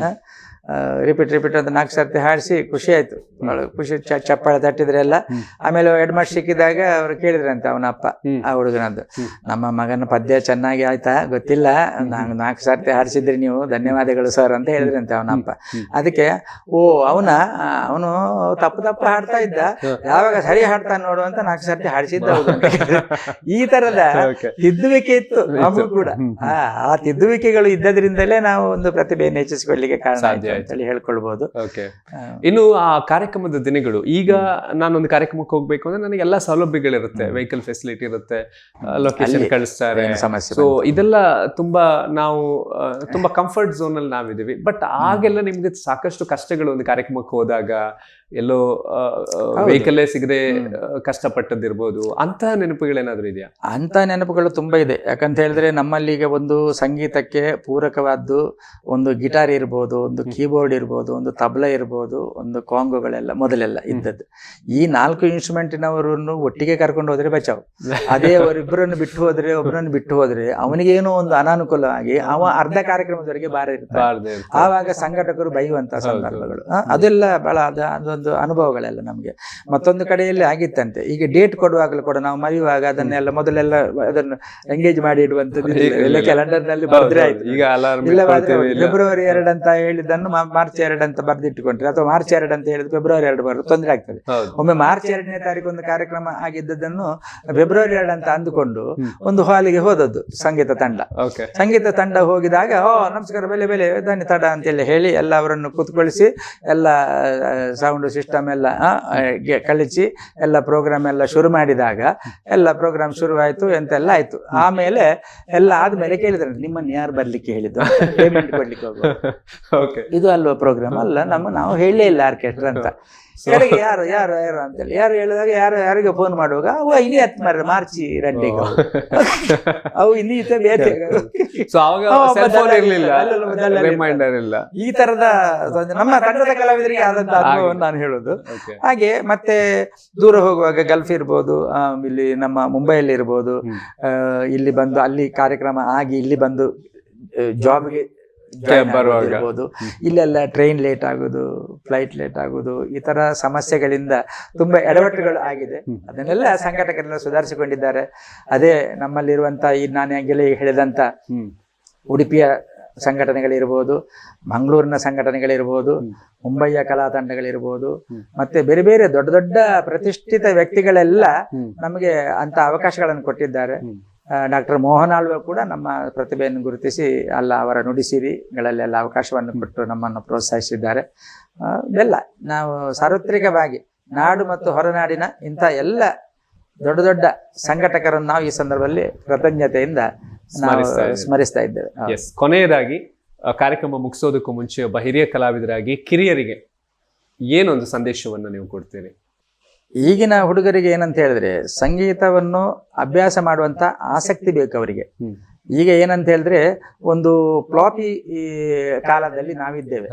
ರಿಪೀಟ್ ಅಂತ 4 ಸರ್ತಿ ಹಾಡಿಸಿ ಖುಷಿ ಆಯ್ತು, ಭಾಳ ಖುಷಿ. ಚಪ್ಪಾಳೆ ತಟ್ಟಿದ್ರೆ ಎಲ್ಲ. ಆಮೇಲೆ ಹೆಡ್ ಮಾಸ್ಟರ್ ಸಿಕ್ಕಿದಾಗ ಅವ್ರು ಕೇಳಿದ್ರಂತೆ ಅವನ ಅಪ್ಪ ಆ ಹುಡುಗನದ್ದು, ನಮ್ಮ ಮಗನ ಪದ್ಯ ಚೆನ್ನಾಗಿ ಆಯ್ತಾ ಗೊತ್ತಿಲ್ಲ, ನಂಗೆ 4 ಸರ್ತಿ ಹಾಡಿಸಿದ್ರಿ ನೀವು, ಧನ್ಯವಾದಗಳು ಸರ್ ಅಂತ ಹೇಳಿದ್ರಂತೆ ಅವನ ಅಪ್ಪ. ಅದಕ್ಕೆ ಅವನು ತಪ್ಪು ಹಾಡ್ತಾ ಇದ್ದ, ಯಾವಾಗ ಸರಿ ಹಾಡ್ತಾನೆ ನೋಡು ಅಂತ 4 ಸರ್ತಿ ಹಾಡಿಸಿದ್ದ. ಈ ತರದ ತಿದ್ದುವಿಕೆ ಇತ್ತು ನಮಗೂ ಕೂಡ. ಆ ತಿದ್ದುವಿಕೆಗಳು ಇದ್ದದ್ರಿಂದಲೇ ನಾವು ಒಂದು ಪ್ರತಿಭೆಯನ್ನು ಹೆಚ್ಚಿಸಿಕೊಳ್ಳಲಿಕ್ಕೆ ಕಾರಣ ಆಯ್ತು ಅಂತೇಳಿ ಹೇಳ್ಕೊಳ್ಬಹುದು. ಇನ್ನು ಆ ಕಾರ್ಯಕ್ರಮದ ದಿನಗಳು, ಈಗ ನಾನೊಂದು ಕಾರ್ಯಕ್ರಮಕ್ಕೆ ಹೋಗ್ಬೇಕು ಅಂದ್ರೆ ನನಗೆ ಎಲ್ಲಾ ಸೌಲಭ್ಯಗಳಿರುತ್ತೆ, ವೆಹಿಕಲ್ ಫೆಸಿಲಿಟಿ ಇರುತ್ತೆ, ಲೊಕೇಶನ್ ಕಳಿಸ್ತಾರೆ. ಸೊ ಇದೆಲ್ಲ ನಾವು ತುಂಬಾ ಕಂಫರ್ಟ್ ಝೋನ್ ಅಲ್ಲಿ ನಾವಿದೀವಿ. ಬಟ್ ಆಗೆಲ್ಲ ನಿಮ್ಗೆ ಸಾಕಷ್ಟು ಕಷ್ಟಗಳು. ಒಂದು ಕಾರ್ಯಕ್ರಮಕ್ಕೆ ಹೋದಾಗ ಎಲ್ಲೋ ವೆಹಿಕಲ್ಲೇ ಸಿಗದೆ ಕಷ್ಟಪಟ್ಟದಿರ್ಬೋದು, ಅಂತ ನೆನಪುಗಳೇನಾದ್ರೂ ಇದೆಯಾ? ಅಂತ ನೆನಪುಗಳು ತುಂಬಾ ಇದೆ. ಯಾಕಂತ ಹೇಳಿದ್ರೆ ನಮ್ಮಲ್ಲಿ ಈಗ ಒಂದು ಸಂಗೀತಕ್ಕೆ ಪೂರಕವಾದ್ದು ಒಂದು ಗಿಟಾರ್ ಇರ್ಬೋದು, ಒಂದು ಕೀಬೋರ್ಡ್ ಇರ್ಬೋದು, ಒಂದು ತಬಲ ಇರ್ಬೋದು, ಒಂದು ಕಾಂಗೋಗಳೆಲ್ಲ ಮೊದಲೆಲ್ಲ ಇದ್ದದ್ದು. ಈ 4 ಇನ್ಸ್ಟ್ರೂಮೆಂಟಿನವರನ್ನು ಒಟ್ಟಿಗೆ ಕರ್ಕೊಂಡು ಹೋದ್ರೆ ಬಚಾವ್. ಅದೇ ಅವರಿಬ್ಬರನ್ನು ಬಿಟ್ಟು ಹೋದ್ರೆ, ಒಬ್ಬರನ್ನು ಬಿಟ್ಟು ಹೋದ್ರೆ ಅವನಿಗೇನೋ ಒಂದು ಅನಾನುಕೂಲವಾಗಿ ಅವ ಅರ್ಧ ಕಾರ್ಯಕ್ರಮದವರೆಗೆ ಬಾರದಿರ್ತಾರೆ. ಆವಾಗ ಸಂಘಟಕರು ಬೈಯುವಂತಹ ಸಂದರ್ಭಗಳು ಅದೆಲ್ಲ ಬಹಳ ಅದೊಂದು ಅನುಭವಗಳೆಲ್ಲ ನಮ್ಗೆ. ಮತ್ತೊಂದು ಕಡೆಯಲ್ಲಿ ಆಗಿತ್ತಂತೆ, ಈಗ ಡೇಟ್ ಕೊಡುವಾಗಲೂ ಕೂಡ ನಾವು ಮರೆಯುವಾಗ ಅದನ್ನೆಲ್ಲ ಮೊದಲೆಲ್ಲ ಅದನ್ನು ಎಂಗೇಜ್ ಮಾಡಿ ಇಡುವಂಥದ್ದು ಎಲ್ಲ ಕ್ಯಾಲೆಂಡರ್ ನಲ್ಲಿ ಬರೆದ್ರೆ ಆಯ್ತು. ಈಗ ಫೆಬ್ರವರಿ 2 ಅಂತ ಹೇಳಿದ್ದನ್ನು ಮಾರ್ಚ್ 2 ಅಂತ ಬರ್ದಿಟ್ಟುಕೊಂಡ್ರೆ, ಅಥವಾ ಮಾರ್ಚ್ 2 ಅಂತ ಹೇಳಿದ್ರೆ ಫೆಬ್ರವರಿ 2 ಬರೋದು ತೊಂದರೆ ಆಗ್ತದೆ. ಒಮ್ಮೆ ಮಾರ್ಚ್ 2ನೇ ತಾರೀಕು ಒಂದು ಕಾರ್ಯಕ್ರಮ ಆಗಿದ್ದನ್ನು ಫೆಬ್ರವರಿ 2 ಅಂತ ಅಂದುಕೊಂಡು ಒಂದು ಹಾಲಿಗೆ ಹೋದದ್ದು ಸಂಗೀತ ತಂಡ. ಸಂಗೀತ ತಂಡ ಹೋಗಿದಾಗ ನಮಸ್ಕಾರ, ಬೆಲೆ ಧನ್ಯ ತಡ ಅಂತೇಳಿ ಹೇಳಿ ಎಲ್ಲ ಅವರನ್ನು ಕೂತ್ಕೊಳಿಸಿ ಎಲ್ಲ ಸೌಂಡ್ ಸಿಸ್ಟಮ್ ಎಲ್ಲ ಕಳಿಸಿ ಎಲ್ಲ ಪ್ರೋಗ್ರಾಮ್ ಎಲ್ಲ ಶುರು ಮಾಡಿದಾಗ ಎಲ್ಲ ಪ್ರೋಗ್ರಾಮ್ ಶುರುವಾಯಿತು, ಎಂತೆಲ್ಲ ಆಯ್ತು. ಆಮೇಲೆ ಎಲ್ಲ ಆದ್ಮೇಲೆ ಕೇಳಿದ್ರೆ ನಿಮ್ಮನ್ನು ಯಾರು ಬರ್ಲಿಕ್ಕೆ ಹೇಳಿದ್ದು, ಪೇಮೆಂಟ್ ಕೊಡ್ಲಿಕ್ಕೆ ಹೋಗುವ ಇದು ಅಲ್ವಾ ಪ್ರೋಗ್ರಾಮ್ ಅಲ್ಲ, ನಾವು ಹೇಳಲೇ ಇಲ್ಲ ಆರ್ಕೆಸ್ಟ್ರಾ ಅಂತ. ಯಾರು ಯಾರು ಯಾರು ಅಂತೇಳಿ ಯಾರು ಹೇಳಿದಾಗ ಯಾರಿಗೆ ಫೋನ್ ಮಾಡುವಾಗ ಅವು ಇಲ್ಲಿ ಮಾರ್ಚ್ 2 ಅವು ಇಲ್ಲಿ ಈ ತರದ ನಮ್ಮ ತಂಡದ ಕಲಾವಿದರಿಗೆ ಆದಂತ ಅನುಭವವನ್ನು ನಾನು ಹೇಳೋದು. ಹಾಗೆ ಮತ್ತೆ ದೂರ ಹೋಗುವಾಗ ಗಲ್ಫ್ ಇರ್ಬೋದು, ಇಲ್ಲಿ ನಮ್ಮ ಮುಂಬೈಯಲ್ಲಿ ಇರ್ಬೋದು, ಇಲ್ಲಿ ಬಂದು ಅಲ್ಲಿ ಕಾರ್ಯಕ್ರಮ ಆಗಿ ಇಲ್ಲಿ ಬಂದು ಜಾಬ್ಗೆ ಬರುವಾಗ ಇಲ್ಲೆಲ್ಲ ಟ್ರೈನ್ ಲೇಟ್ ಆಗೋದು, ಫ್ಲೈಟ್ ಲೇಟ್ ಆಗೋದು, ಈ ತರ ಸಮಸ್ಯೆಗಳಿಂದ ತುಂಬಾ ಎಡವಟ್ಟುಗಳು ಆಗಿದೆ. ಅದನ್ನೆಲ್ಲ ಸಂಘಟಕರೆಲ್ಲ ಸುಧಾರಿಸಿಕೊಂಡಿದ್ದಾರೆ. ಅದೇ ನಮ್ಮಲ್ಲಿರುವಂತ ಈ ನಾನು ಆಗಲೇ ಹೇಳಿದಂತ ಉಡುಪಿಯ ಸಂಘಟನೆಗಳಿರ್ಬೋದು, ಮಂಗಳೂರಿನ ಸಂಘಟನೆಗಳಿರ್ಬೋದು, ಮುಂಬೈಯ ಕಲಾ ತಂಡಗಳಿರ್ಬೋದು, ಮತ್ತೆ ಬೇರೆ ಬೇರೆ ದೊಡ್ಡ ದೊಡ್ಡ ಪ್ರತಿಷ್ಠಿತ ವ್ಯಕ್ತಿಗಳೆಲ್ಲ ನಮಗೆ ಅಂತ ಅವಕಾಶಗಳನ್ನು ಕೊಟ್ಟಿದ್ದಾರೆ. ಡಾಕ್ಟರ್ ಮೋಹನ್ ಆಳ್ವೆ ಕೂಡ ನಮ್ಮ ಪ್ರತಿಭೆಯನ್ನು ಗುರುತಿಸಿ ಅವರ ನುಡಿಸಿರಿಗಳಲ್ಲೆಲ್ಲ ಅವಕಾಶವನ್ನು ಕೊಟ್ಟು ನಮ್ಮನ್ನು ಪ್ರೋತ್ಸಾಹಿಸಿದ್ದಾರೆ. ಇದೆಲ್ಲ ನಾವು ಸಾರ್ವತ್ರಿಕವಾಗಿ ನಾಡು ಮತ್ತು ಹೊರನಾಡಿನ ಇಂಥ ಎಲ್ಲ ದೊಡ್ಡ ದೊಡ್ಡ ಸಂಘಟಕರನ್ನು ನಾವು ಈ ಸಂದರ್ಭದಲ್ಲಿ ಕೃತಜ್ಞತೆಯಿಂದ ಸ್ಮರಿಸ್ತಾ ಇದ್ದೇವೆ. ಕೊನೆಯದಾಗಿ ಕಾರ್ಯಕ್ರಮ ಮುಗಿಸೋದಕ್ಕೂ ಮುಂಚೆ ಒಬ್ಬ ಹಿರಿಯ ಕಲಾವಿದರಾಗಿ ಕಿರಿಯರಿಗೆ ಏನೊಂದು ಸಂದೇಶವನ್ನು ನೀವು ಕೊಡ್ತೀರಿ? ಈಗಿನ ಹುಡುಗರಿಗೆ ಏನಂತ ಹೇಳಿದ್ರೆ ಸಂಗೀತವನ್ನು ಅಭ್ಯಾಸ ಮಾಡುವಂತ ಆಸಕ್ತಿ ಬೇಕು ಅವರಿಗೆ. ಈಗ ಏನಂತ ಹೇಳಿದ್ರೆ ಒಂದು ಫ್ಲಾಪಿ ಕಾಲದಲ್ಲಿ ನಾವಿದ್ದೇವೆ.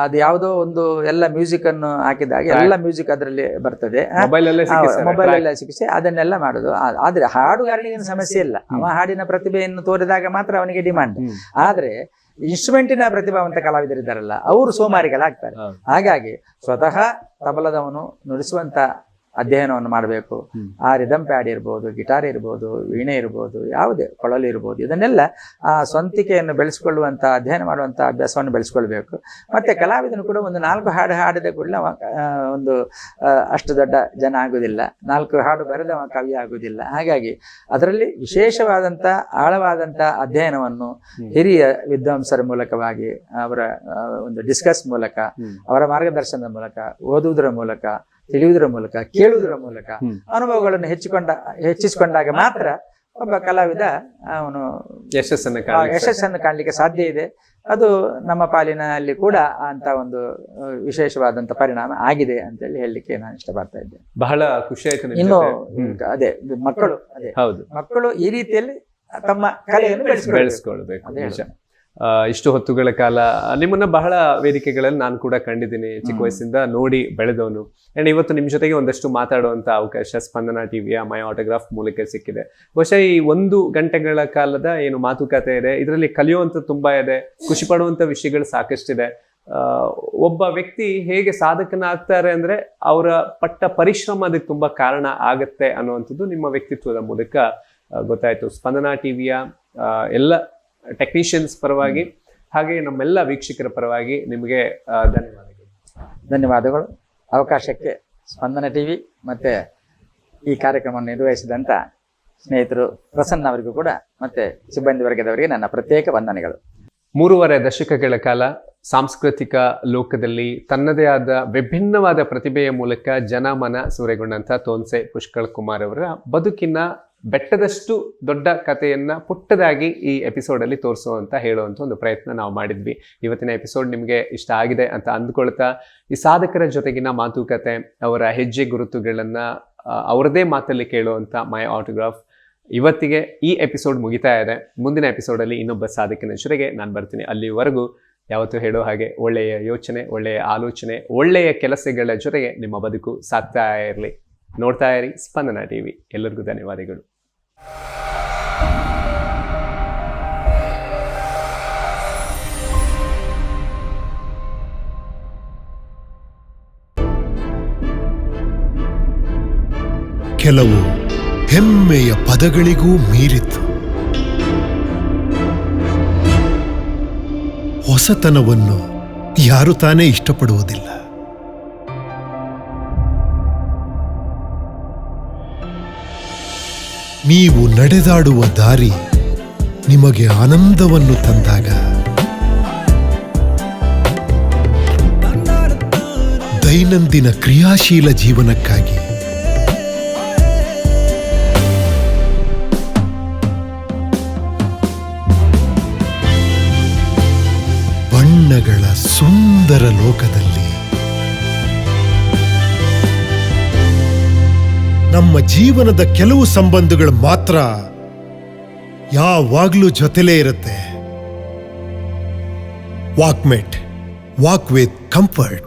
ಅದು ಯಾವುದೋ ಒಂದು ಎಲ್ಲ ಮ್ಯೂಸಿಕ್ ಅನ್ನು ಹಾಕಿದಾಗ ಎಲ್ಲ ಮ್ಯೂಸಿಕ್ ಅದರಲ್ಲಿ ಬರ್ತದೆ, ಮೊಬೈಲ್ ಎಲ್ಲ ಸಿಕ್ಕಿಸಿ ಅದನ್ನೆಲ್ಲ ಮಾಡುದು. ಆದ್ರೆ ಹಾಡುಗಾರನಿಗೆ ಸಮಸ್ಯೆ ಇಲ್ಲ, ಅವ ಹಾಡಿನ ಪ್ರತಿಭೆಯನ್ನು ತೋರಿದಾಗ ಮಾತ್ರ ಅವನಿಗೆ ಡಿಮಾಂಡ್. ಆದ್ರೆ ಇನ್ಸ್ಟ್ರೂಮೆಂಟಿನ ಪ್ರತಿಭಾವಂತ ಕಲಾವಿದರಿದ್ದಾರಲ್ಲ ಅವರು ಸೋಮಾರಿಗಳಾಗ್ತಾರೆ. ಹಾಗಾಗಿ ಸ್ವತಃ ತಬಲದವನು ನುಡಿಸುವಂತ ಅಧ್ಯಯನವನ್ನು ಮಾಡಬೇಕು. ಆ ರಿದಮ್ ಪ್ಯಾಡ್ ಇರ್ಬೋದು, ಗಿಟಾರ್ ಇರ್ಬೋದು, ವೀಣೆ ಇರ್ಬೋದು, ಯಾವುದೇ ಕೊಳಲು ಇರ್ಬೋದು, ಇದನ್ನೆಲ್ಲ ಆ ಸ್ವಂತಿಕೆಯನ್ನು ಬೆಳೆಸ್ಕೊಳ್ಳುವಂಥ ಅಧ್ಯಯನ ಮಾಡುವಂಥ ಅಭ್ಯಾಸವನ್ನು ಬೆಳೆಸ್ಕೊಳ್ಬೇಕು. ಮತ್ತೆ ಕಲಾವಿದನು ಕೂಡ ಒಂದು 4 ಹಾಡು ಹಾಡಿದ ಕೂಡಲೇ ಒಂದು ಅಷ್ಟು ದೊಡ್ಡ ಜನ ಆಗುವುದಿಲ್ಲ, 4 ಹಾಡು ಬರೆದವ ಕವಿ ಆಗುವುದಿಲ್ಲ. ಹಾಗಾಗಿ ಅದರಲ್ಲಿ ವಿಶೇಷವಾದಂಥ ಆಳವಾದಂಥ ಅಧ್ಯಯನವನ್ನು ಹಿರಿಯ ವಿದ್ವಾಂಸರ ಮೂಲಕವಾಗಿ ಅವರ ಒಂದು ಡಿಸ್ಕಸ್ ಮೂಲಕ, ಅವರ ಮಾರ್ಗದರ್ಶನದ ಮೂಲಕ, ಓದುವುದರ ಮೂಲಕ, ತಿಳಿಯುವುದರ ಮೂಲಕ, ಕೇಳುವುದರ ಮೂಲಕ ಅನುಭವಗಳನ್ನು ಹೆಚ್ಚಿಸಿಕೊಂಡಾಗ ಮಾತ್ರ ಒಬ್ಬ ಕಲಾವಿದ ಅವನು ಯಶಸ್ಸನ್ನು ಕಾಣಲಿಕ್ಕೆ ಸಾಧ್ಯ ಇದೆ. ಅದು ನಮ್ಮ ಪಾಲಿನಲ್ಲಿ ಕೂಡ ಅಂತ ಒಂದು ವಿಶೇಷವಾದಂತ ಪರಿಣಾಮ ಆಗಿದೆ ಅಂತ ಹೇಳಲಿಕ್ಕೆ ನಾನು ಇಷ್ಟಪಡ್ತಾ ಇದ್ದೇನೆ. ಬಹಳ ಖುಷಿ ಆಯ್ತು. ಇನ್ನು ಅದೇ ಮಕ್ಕಳು ಈ ರೀತಿಯಲ್ಲಿ ತಮ್ಮ ಕಲೆಯನ್ನು ಬೆಳೆಸ್ಕೊಳ್ಬೇಕು. ಇಷ್ಟು ಹೊತ್ತುಗಳ ಕಾಲ ನಿಮ್ಮನ್ನ ಬಹಳ ವೇದಿಕೆಗಳಲ್ಲಿ ನಾನು ಕೂಡ ಕಂಡಿದ್ದೀನಿ, ಚಿಕ್ಕ ವಯಸ್ಸಿಂದ ನೋಡಿ ಬೆಳೆದವನು. ಅಂಡ್ ಇವತ್ತು ನಿಮ್ಮ ಜೊತೆಗೆ ಒಂದಷ್ಟು ಮಾತಾಡುವಂತ ಅವಕಾಶ ಸ್ಪಂದನ ಟಿವಿಯ ಮೈ ಆಟೋಗ್ರಾಫ್ ಮೂಲಕ ಸಿಕ್ಕಿದೆ. ಬಹುಶಃ ಈ 1 ಗಂಟೆಗಳ ಕಾಲದ ಏನು ಮಾತುಕತೆ ಇದೆ, ಇದರಲ್ಲಿ ಕಲಿಯುವಂತ ತುಂಬಾ ಇದೆ, ಖುಷಿ ಪಡುವಂತ ವಿಷಯಗಳು ಸಾಕಷ್ಟಿದೆ. ಒಬ್ಬ ವ್ಯಕ್ತಿ ಹೇಗೆ ಸಾಧಕನಾಗ್ತಾರೆ ಅಂದ್ರೆ ಅವರ ಪಟ್ಟ ಪರಿಶ್ರಮ ಅದಕ್ಕೆ ತುಂಬಾ ಕಾರಣ ಆಗತ್ತೆ ಅನ್ನುವಂಥದ್ದು ನಿಮ್ಮ ವ್ಯಕ್ತಿತ್ವದ ಮೂಲಕ ಗೊತ್ತಾಯ್ತು. ಸ್ಪಂದನ ಟಿವಿಯ ಎಲ್ಲ ಟೆಕ್ನಿಷಿಯನ್ಸ್ ಪರವಾಗಿ ಹಾಗೆ ನಮ್ಮೆಲ್ಲ ವೀಕ್ಷಕರ ಪರವಾಗಿ ನಿಮಗೆ ಧನ್ಯವಾದಗಳು. ಅವಕಾಶಕ್ಕೆ ಸ್ಪಂದನ ಟಿವಿ ಮತ್ತೆ ಈ ಕಾರ್ಯಕ್ರಮವನ್ನು ನಿರ್ವಹಿಸಿದಂತ ಸ್ನೇಹಿತರು ಪ್ರಸನ್ನ ಅವರಿಗೂ ಕೂಡ ಮತ್ತೆ ಸಿಬ್ಬಂದಿ ವರ್ಗದವರಿಗೆ ನನ್ನ ಪ್ರತ್ಯೇಕ ವಂದನೆಗಳು. 3.5 ದಶಕಗಳ ಕಾಲ ಸಾಂಸ್ಕೃತಿಕ ಲೋಕದಲ್ಲಿ ತನ್ನದೇ ಆದ ವಿಭಿನ್ನವಾದ ಪ್ರತಿಭೆಯ ಮೂಲಕ ಜನಮನ ಸೂರೆಗೊಂಡಂತ ತೋನ್ಸೆ ಪುಷ್ಕಳ್ ಕುಮಾರ್ ಅವರ ಬದುಕಿನ ಬೆಟ್ಟದಷ್ಟು ದೊಡ್ಡ ಕಥೆಯನ್ನ ಪುಟ್ಟದಾಗಿ ಈ ಎಪಿಸೋಡ್ ಅಲ್ಲಿ ತೋರಿಸುವಂತ ಹೇಳುವಂತ ಒಂದು ಪ್ರಯತ್ನ ನಾವು ಮಾಡಿದ್ವಿ. ಇವತ್ತಿನ ಎಪಿಸೋಡ್ ನಿಮಗೆ ಇಷ್ಟ ಆಗಿದೆ ಅಂತ ಅಂದ್ಕೊಳ್ತಾ ಈ ಸಾಧಕರ ಜೊತೆಗಿನ ಮಾತುಕತೆ, ಅವರ ಹೆಜ್ಜೆ ಗುರುತುಗಳನ್ನ ಅವರದೇ ಮಾತಲ್ಲಿ ಕೇಳುವಂತ ಮೈ ಆಟೋಗ್ರಾಫ್ ಇವತ್ತಿಗೆ ಈ ಎಪಿಸೋಡ್ ಮುಗಿತಾ ಇದೆ. ಮುಂದಿನ ಎಪಿಸೋಡಲ್ಲಿ ಇನ್ನೊಬ್ಬ ಸಾಧಕನ ಜೊತೆಗೆ ನಾನು ಬರ್ತೀನಿ. ಅಲ್ಲಿವರೆಗೂ ಯಾವತ್ತೂ ಹೇಳೋ ಹಾಗೆ ಒಳ್ಳೆಯ ಯೋಚನೆ, ಒಳ್ಳೆಯ ಆಲೋಚನೆ, ಒಳ್ಳೆಯ ಕೆಲಸಗಳ ಜೊತೆಗೆ ನಿಮ್ಮ ಬದುಕು ಸಾಗ್ತಾ ಇರಲಿ. ನೋಡ್ತಾ ಇರಿ ಸ್ಪಂದನ ಟಿವಿ. ಎಲ್ಲರಿಗೂ ಧನ್ಯವಾದಗಳು. ಕೆಲವು ಹೆಮ್ಮೆಯ ಪದಗಳಿಗೂ ಮೀರಿತು. ಹೊಸತನವನ್ನು ಯಾರು ತಾನೇ ಇಷ್ಟಪಡುವುದಿಲ್ಲ. ನೀವು ನಡೆದಾಡುವ ದಾರಿ ನಿಮಗೆ ಆನಂದವನ್ನು ತಂದಾಗ, ದೈನಂದಿನ ಕ್ರಿಯಾಶೀಲ ಜೀವನಕ್ಕಾಗಿ ಬಣ್ಣಗಳ ಸುಂದರ ಲೋಕದಲ್ಲಿ ನಮ್ಮ ಜೀವನದ ಕೆಲವು ಸಂಬಂಧಗಳು ಮಾತ್ರ ಯಾವಾಗ್ಲೂ ಜೊತೆಲೇ ಇರುತ್ತೆ. ವಾಕ್ಮೆಟ್, ವಾಕ್ ವಿತ್ ಕಂಫರ್ಟ್.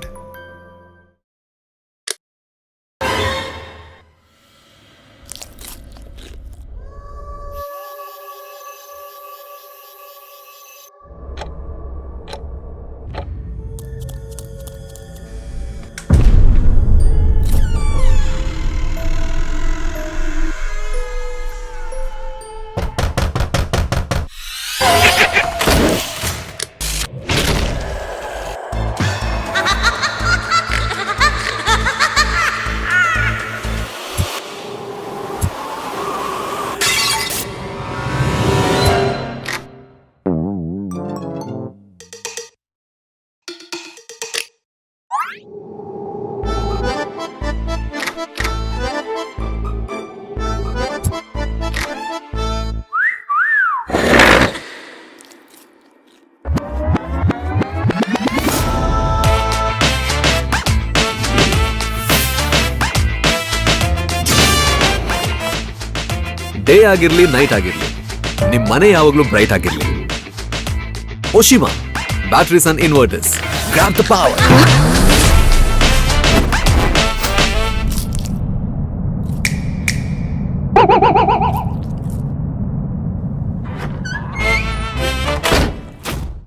ಡೇ ಆಗಿರ್ಲಿ ನೈಟ್ ಆಗಿರ್ಲಿ ನಿಮ್ ಮನೆ ಯಾವಾಗ್ಲೂ ಬ್ರೈಟ್ ಆಗಿರ್ಲಿ. Oshima, batteries and inverters. Grab the power.